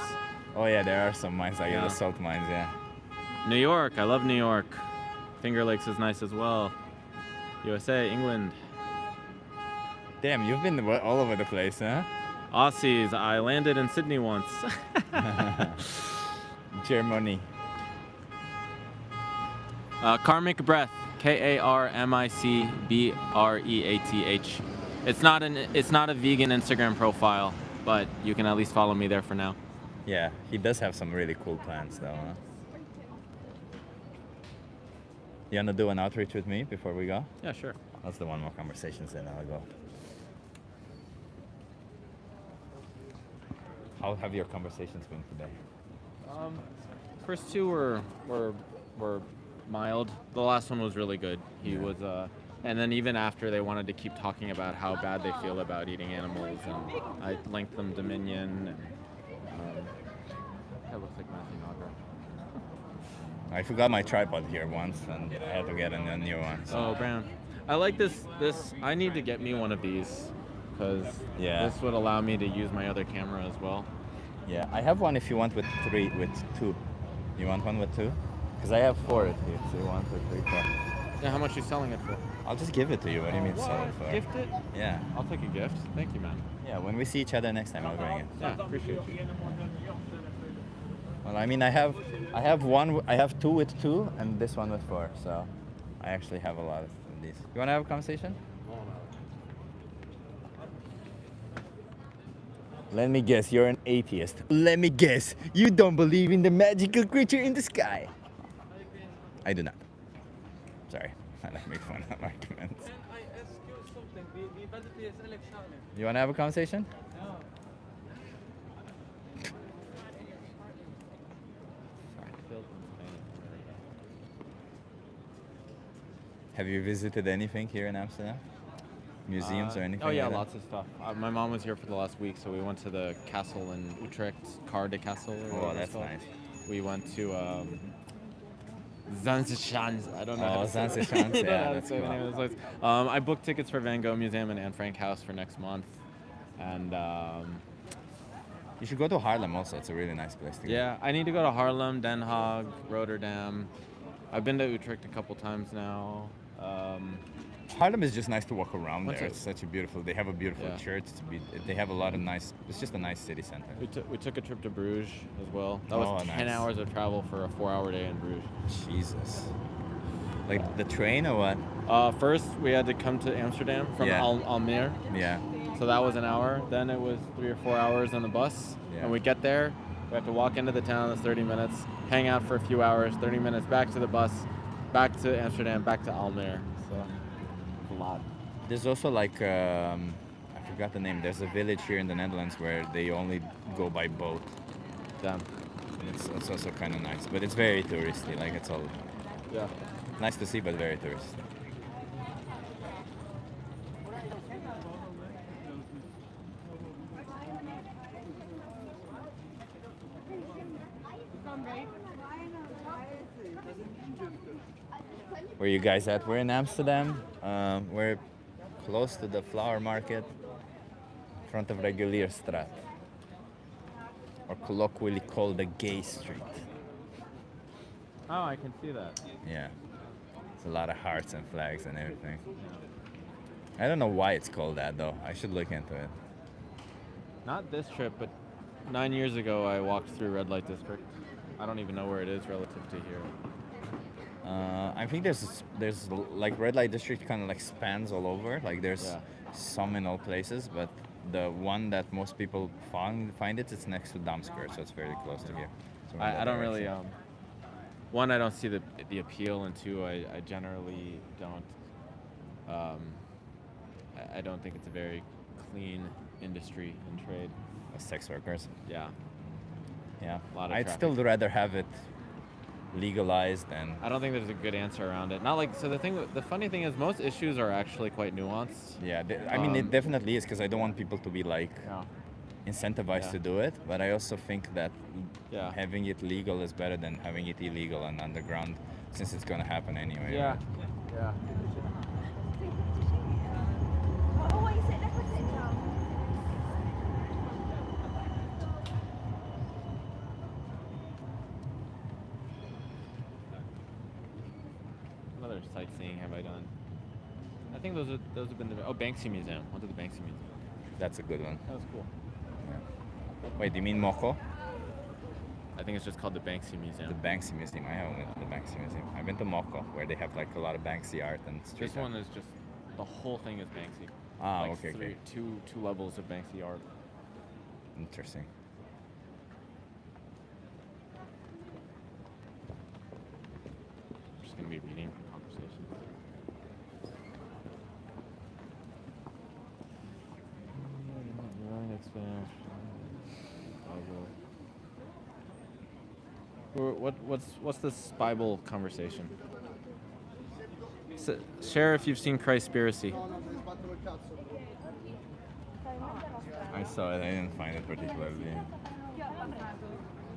Oh yeah, there are some mines, like Yeah. the salt mines, yeah. New York. I love New York. Finger Lakes is nice as well. USA, England. Damn, you've been all over the place, huh? Aussies. I landed in Sydney once. Germany. Karmic Breath. KarmicBreath. It's not a vegan Instagram profile, but you can at least follow me there for now. Yeah, he does have some really cool plans though, huh? You wanna do an outreach with me before we go? Yeah, sure. Let's do one more conversation, then I'll go. How have your conversations been today? First two were mild. The last one was really good. He was, and then even after they wanted to keep talking about how bad they feel about eating animals, and I linked them Dominion. And, that looks like Matthew Nagar. I forgot my tripod here once, and I had to get a new one. So. Oh, brown. I like this. I need to get me one of these because this would allow me to use my other camera as well. Yeah, I have one if you want with two. You want one with two? Because I have 4 at here, so 1, 2, 3, 4. Yeah, how much are you selling it for? I'll just give it to you. What do you mean sell it for? Gift it? Yeah. I'll take a gift. Thank you, man. Yeah, when we see each other next time, I'll bring it. Yeah, appreciate you. Well, I mean, I have two with 2, and this one with 4. So, I actually have a lot of these. You want to have a conversation? Let me guess, you're an atheist. Let me guess, you don't believe in the magical creature in the sky. I do not. Sorry, I like make fun of arguments. You want to have a conversation? Have you visited anything here in Amsterdam? Museums or anything? Oh yeah, like that? lots of stuff. My mom was here for the last week, so we went to the castle in Utrecht, Car de Castle. or Oh, whatever that's it's called. nice. We went to Zanzischans. I don't know. Oh, how to say it. Zanzischans, I don't know yeah, how to that's say the cool. name of this place. I booked tickets for Van Gogh Museum and Anne Frank House for next month, and You should go to Haarlem also. It's a really nice place to go. yeah, I need to go to Haarlem, Den Haag, Rotterdam. I've been to Utrecht a couple times now. Haarlem is just nice to walk around What's there. it? It's such a beautiful. They have a beautiful Yeah. church. They have a lot of nice. It's just a nice city center. We took a trip to Bruges as well. That Oh, was 10 nice. hours of travel for a 4-hour day in Bruges. Jesus. Like the train or what? First, we had to come to Amsterdam from Yeah. Almere. Yeah. So that was an hour. Then it was 3 or 4 hours on the bus. Yeah. And we get there, we have to walk into the town. That's 30 minutes. Hang out for a few hours. 30 minutes back to the bus, back to Amsterdam, back to Almere. So a lot. There's also like I forgot the name. There's a village here in the Netherlands where they only go by boat. Damn. It's also kind of nice, but it's very touristy. Like it's all Yeah. nice to see, but very touristy. Where you guys at? We're in Amsterdam. We're close to the flower market, in front of Regulierstraat, or colloquially called the Gay Street. Oh, I can see that. Yeah, it's a lot of hearts and flags and everything. I don't know why it's called that though. I should look into it. Not this trip, but 9 years ago, I walked through Red Light District. I don't even know where it is relative to here. I think there's like red light district kind of like spans all over. Like there's Yeah. some in all places, but the one that most people find it's next to Damsker, so it's very close to here. So we're in I that don't really. direction. One, I don't see the appeal, and two, I generally don't. I don't think it's a very clean industry and trade. Sex workers. Yeah. Yeah. A lot of I'd traffic. still rather have it legalized and I don't think there's a good answer around it. Not like so. The funny thing is, most issues are actually quite nuanced. yeah. I mean, it Um, definitely is because I don't want people to be like Yeah. incentivized Yeah. to do it. But I also think that Yeah. having it legal is better than having it illegal and underground, since it's gonna happen anyway. Yeah. right? Yeah. What other sightseeing have I done? I think those have been the Banksy Museum. Went to the Banksy Museum. That's a good one. That was cool. Wait, do you mean Moko? I think it's just called the Banksy Museum. The Banksy Museum. I haven't been to the Banksy Museum. I've been to Moko, where they have like a lot of Banksy art and street This art. one is just the whole thing is Banksy. Ah, Like okay, okay. two levels of Banksy art. Interesting. I'm just gonna be reading conversations. What's this Bible conversation? Share if you've seen Christspiracy. I saw it. I didn't find it particularly.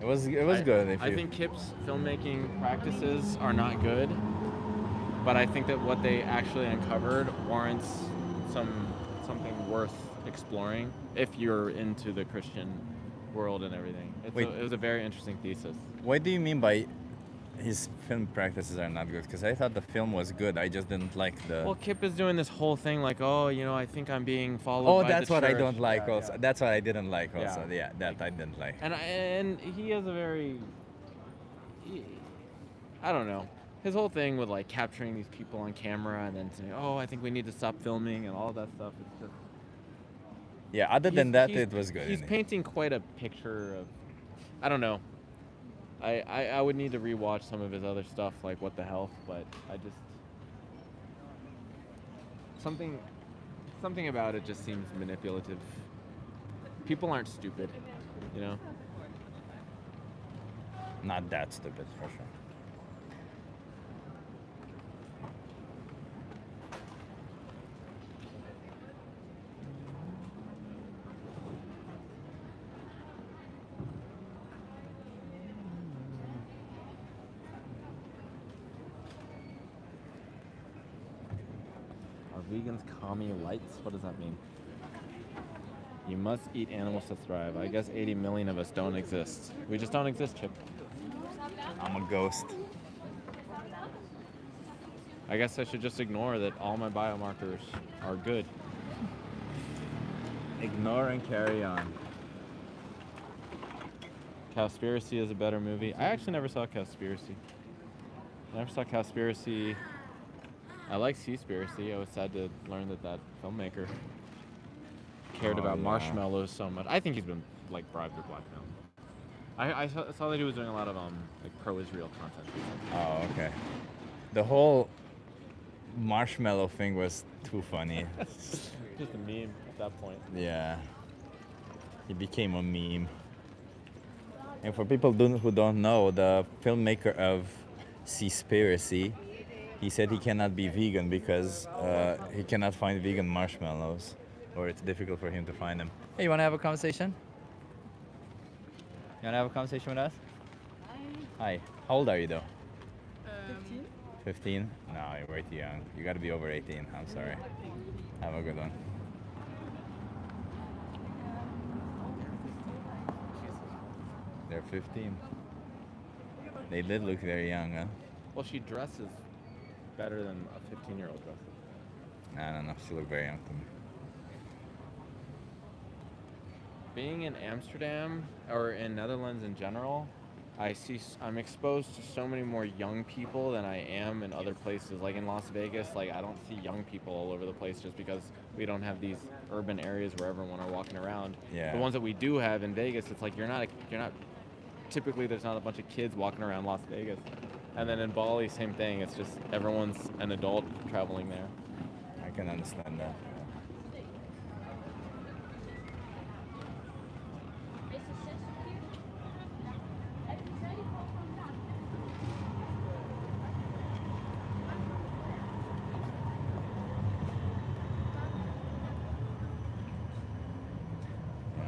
It was good. If I you, think Kip's filmmaking practices are not good, but I think that what they actually uncovered warrants something worth exploring if you're into the Christian world and everything. Wait. It was a very interesting thesis. what do you mean by his film practices are not good? Because I thought the film was good. I just didn't like the. Well, Kip is doing this whole thing like, oh, I think I'm being followed Oh, by that's the what I church. don't like. Yeah, also, yeah. that's what I didn't like. Yeah. Also, yeah, that I didn't like. And he has a very I don't know. His whole thing with like capturing these people on camera and then saying, "Oh, I think we need to stop filming" and all that stuff. It's just Yeah, other than that, it was good. He's painting quite a picture of. I don't know. I would need to rewatch some of his other stuff, like What the Health, but I just something about it just seems manipulative. People aren't stupid, you know. Not that stupid, for sure. Are vegans commie lights? What does that mean? You must eat animals to thrive. I guess 80 million of us don't exist. We just don't exist, Chip. I'm a ghost. I guess I should just ignore that all my biomarkers are good. Ignore and carry on. Cowspiracy is a better movie. I actually never saw Cowspiracy. I never saw Cowspiracy. I like Seaspiracy. I was sad to learn that that filmmaker cared about marshmallows so much. I think he's been like bribed or blackmailed. I saw that he was doing a lot of like pro-Israel content. Oh, okay. The whole marshmallow thing was too funny. Just a meme at that point. Yeah. He became a meme. And for people who don't know, the filmmaker of Seaspiracy, he said he cannot be vegan because he cannot find vegan marshmallows, or it's difficult for him to find them. Hey, you want to have a conversation? You want to have a conversation with us? Hi. How old are you, though? 15. 15? No, you're way too young. You got to be over 18. I'm sorry. Have a good one. They're 15. They did look very young, huh? Well, she dresses better than a 15-year-old dresses. I don't know. She looked very young to me. Being in Amsterdam or in Netherlands in general, I'm exposed to so many more young people than I am in other places. Like in Las Vegas, like I don't see young people all over the place just because we don't have these urban areas where everyone are walking around. Yeah. The ones that we do have in Vegas, it's like you're not typically there's not a bunch of kids walking around Las Vegas. And then in Bali, same thing. It's just everyone's an adult traveling there. I can understand that.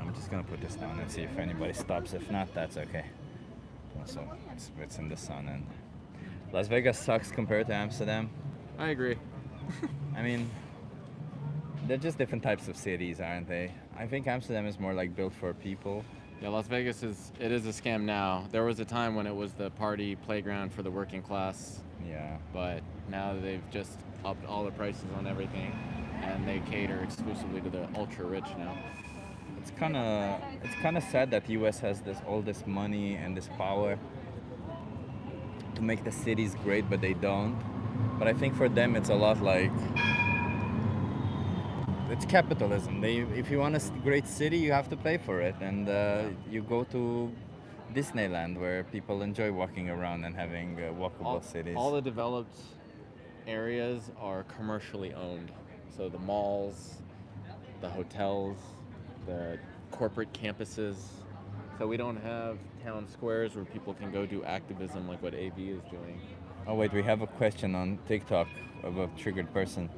I'm just gonna put this down and see if anybody stops. If not, that's okay. Also, it's in the sun, and Las Vegas sucks compared to Amsterdam. I agree. I mean, they're just different types of cities, aren't they? I think Amsterdam is more like built for people. Yeah, Las Vegas is a scam now. There was a time when it was the party playground for the working class. Yeah. But now they've just upped all the prices on everything, and they cater exclusively to the ultra rich now. It's kind of sad that the U.S. has all this money and this power to make the cities great, but they don't. But I think for them it's a lot like it's capitalism. If you want a great city, you have to pay for it, and you go to Disneyland where people enjoy walking around and having walkable cities. All the developed areas are commercially owned, so the malls, the hotels, the corporate campuses. So we don't have town squares where people can go do activism like what AV is doing. Oh wait, we have a question on TikTok of a triggered person.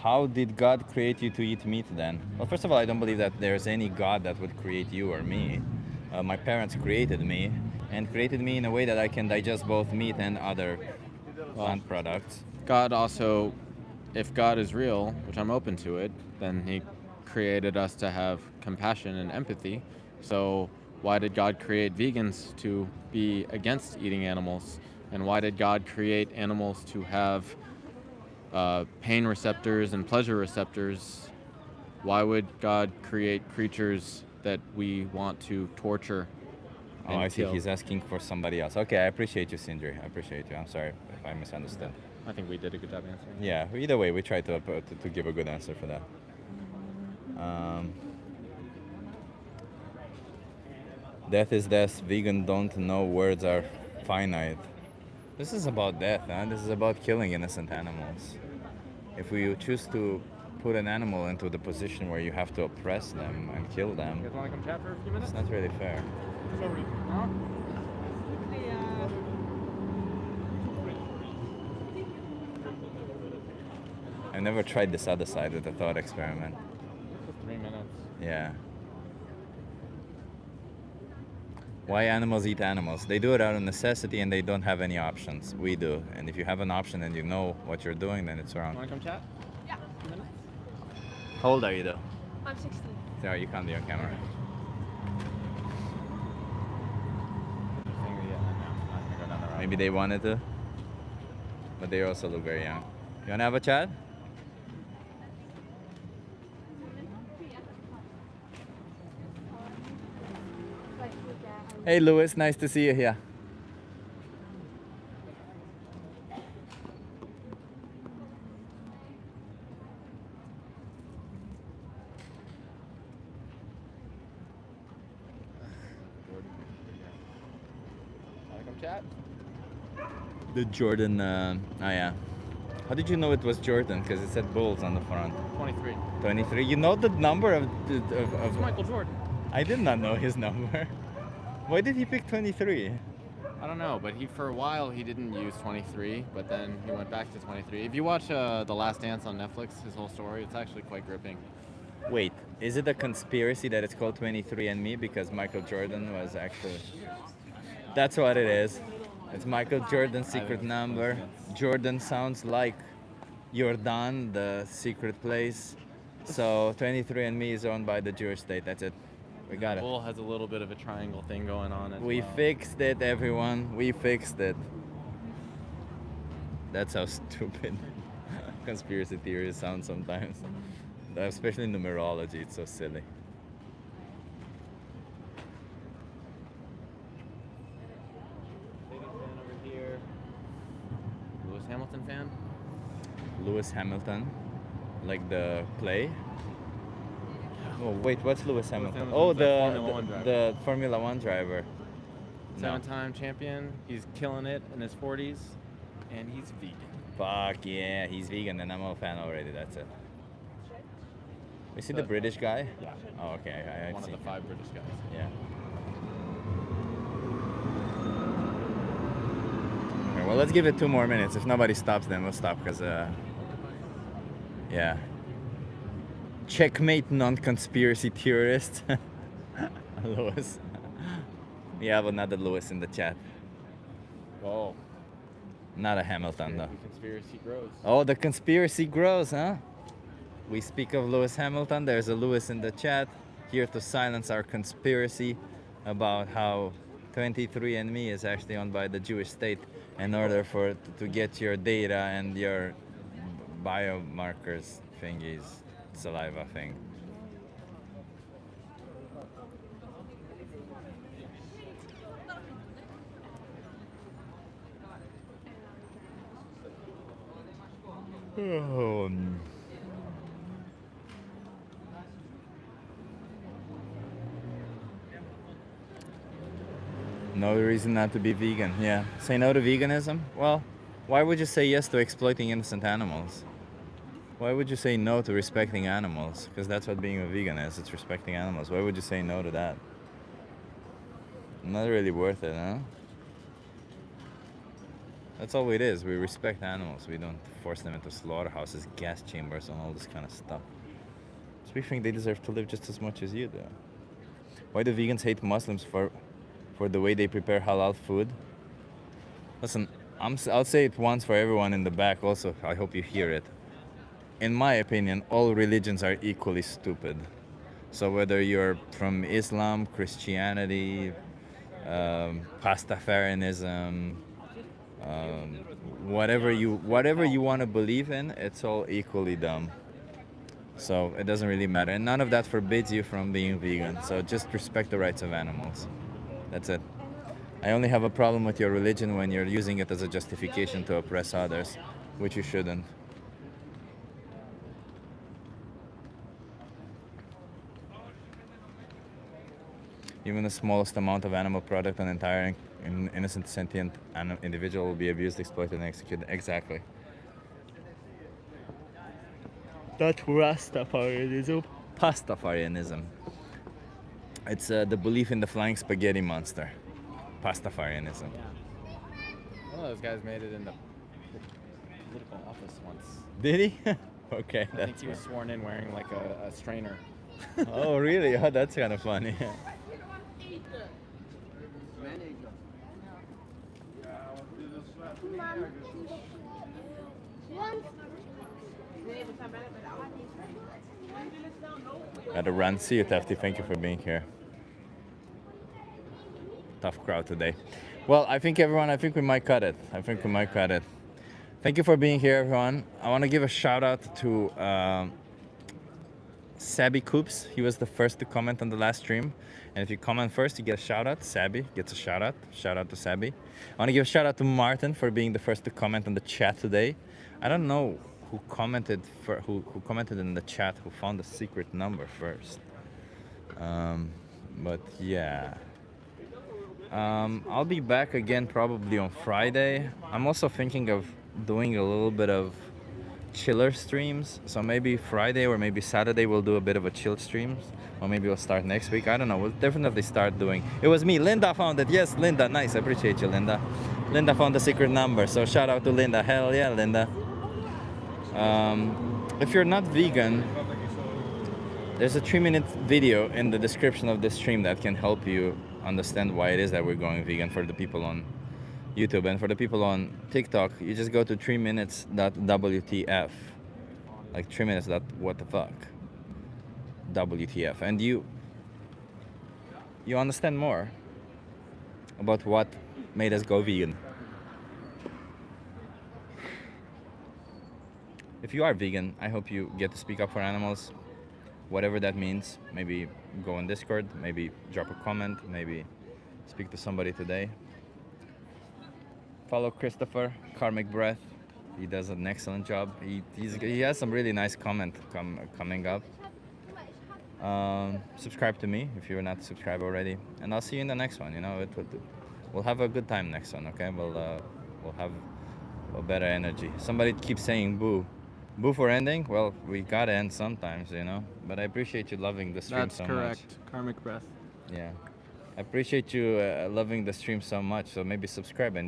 How did God create you to eat meat then? Well, first of all, I don't believe that there's any God that would create you or me. My parents created me and created me in a way that I can digest both meat and other plant products. God also, if God is real, which I'm open to it, then he created us to have compassion and empathy. So why did God create vegans to be against eating animals? And why did God create animals to have pain receptors and pleasure receptors? Why would God create creatures that we want to torture Oh, and I see. kill. He's asking for somebody else. Okay, I appreciate you, Sindri. I appreciate you. I'm sorry if I misunderstood. I think we did a good job answering. Yeah, either way, we try to give a good answer for that. Death is death. Vegan don't know words are finite. This is about death, huh? This is about killing innocent animals. If we choose to put an animal into the position where you have to oppress them and kill them, You guys want to come chat for a few minutes? it's not really fair. Sorry. Huh? I never tried this other side with the thought experiment. Just 3 minutes. Yeah. Why animals eat animals? They do it out of necessity and they don't have any options. We do. And if you have an option and you know what you're doing, then it's wrong. Want to come chat? Yeah. 2 minutes? How old are you though? I'm 16. Sorry, you can't be on camera. Maybe they wanted to, but they also look very young. You wanna have a chat? Hey Louis, nice to see you here. Want to come chat? The Jordan, oh yeah. How did you know it was Jordan? Because it said Bulls on the front. 23. 23. You know the number of It's Michael Jordan. I did not know his number. Why did he pick 23? I don't know, but for a while he didn't use 23, but then he went back to 23. If you watch The Last Dance on Netflix, his whole story, it's actually quite gripping. Wait, is it a conspiracy that it's called 23andMe because Michael Jordan was actually... That's what it is. It's Michael Jordan's secret number. Jordan sounds like Jordan, the secret place. So 23andMe is owned by the Jewish state. That's it. We got it. Bull has a little bit of a triangle thing going on as We well. fixed it, everyone. We fixed it. That's how stupid conspiracy theories sound sometimes. Especially numerology, it's so silly. Over here. Lewis Hamilton fan? Lewis Hamilton, like the play. Oh wait, what's Lewis Hamilton? Hamilton's Oh, the Formula One driver. the Formula One driver. No. 7-time champion. He's killing it in his 40s, and he's vegan. Fuck yeah, he's vegan, and I'm a fan already. That's it. Is he the So- British guy? Yeah. Oh, okay. I've One of seen. the 5 British guys. Yeah. Okay, well, let's give it 2 more minutes. If nobody stops, then we'll stop. Cause yeah. Checkmate, non-conspiracy theorist. Lewis. We have another Lewis in the chat. Whoa. Not a Hamilton, though. The conspiracy grows. Oh, the conspiracy grows, huh? We speak of Lewis Hamilton. There's a Lewis in the chat here to silence our conspiracy about how 23andMe is actually owned by the Jewish state in order to get your data and your biomarkers thingies, saliva thing. Oh. No reason not to be vegan. Yeah. Say no to veganism? Well, why would you say yes to exploiting innocent animals? Why would you say no to respecting animals? Because that's what being a vegan is. It's respecting animals. Why would you say no to that? Not really worth it, huh? That's all it is. We respect animals. We don't force them into slaughterhouses, gas chambers, and all this kind of stuff. So we think they deserve to live just as much as you do. Why do vegans hate Muslims for the way they prepare halal food? Listen, I'll say it once for everyone in the back also. I hope you hear it. In my opinion, all religions are equally stupid. So whether you're from Islam, Christianity, Pastafarianism, whatever you want to believe in, it's all equally dumb. So it doesn't really matter. And none of that forbids you from being vegan. So just respect the rights of animals. That's it. I only have a problem with your religion when you're using it as a justification to oppress others, which you shouldn't. Even the smallest amount of animal product, an entire innocent sentient individual will be abused, exploited, and executed. Exactly. That's Rastafarianism. Pastafarianism. It's the belief in the flying spaghetti monster. Pastafarianism. One of those guys made it in the political office once. Did he? Okay, I think he was sworn in wearing like a strainer. Oh, really? Oh, that's kind of funny. Gotta run. See you, Tefty. Thank you for being here. Tough crowd today. Well, I think we might cut it. Thank you for being here, everyone. I want to give a shout out to Sabby Coops. He was the first to comment on the last stream. And if you comment first, you get a shout out. Sabby gets a shout out. Shout out to Sabby. I want to give a shout out to Martin for being the first to comment on the chat today. I don't know who commented who commented in the chat, who found the secret number first. But yeah. I'll be back again probably on Friday. I'm also thinking of doing a little bit of chiller streams. So maybe Friday or maybe Saturday we'll do a bit of a chill streams. Or maybe we'll start next week. I don't know. We'll definitely start doing. It was me. Linda found it. Yes, Linda. Nice. I appreciate you, Linda. Linda found the secret number. So shout out to Linda. Hell yeah, Linda. If you're not vegan, there's a 3-minute video in the description of this stream that can help you understand why it is that we're going vegan for the people on YouTube. And for the people on TikTok, you just go to 3minutes.wtf. Like 3 minutes. What the fuck? WTF. And you understand more about what made us go vegan. If you are vegan, I hope you get to speak up for animals, whatever that means. Maybe go on Discord, maybe drop a comment, maybe speak to somebody today. Follow Christopher, Karmic Breath. He does an excellent job. He has some really nice comment coming up. Subscribe to me if you're not subscribed already, and I'll see you in the next one. You know, we'll have a good time next one. Okay, we'll have a better energy. Somebody keeps saying boo. Boo for ending? Well, we gotta end sometimes, you know. But I appreciate you loving the stream so much. That's correct. Karmic Breath. Yeah. I appreciate you loving the stream so much. So maybe subscribe and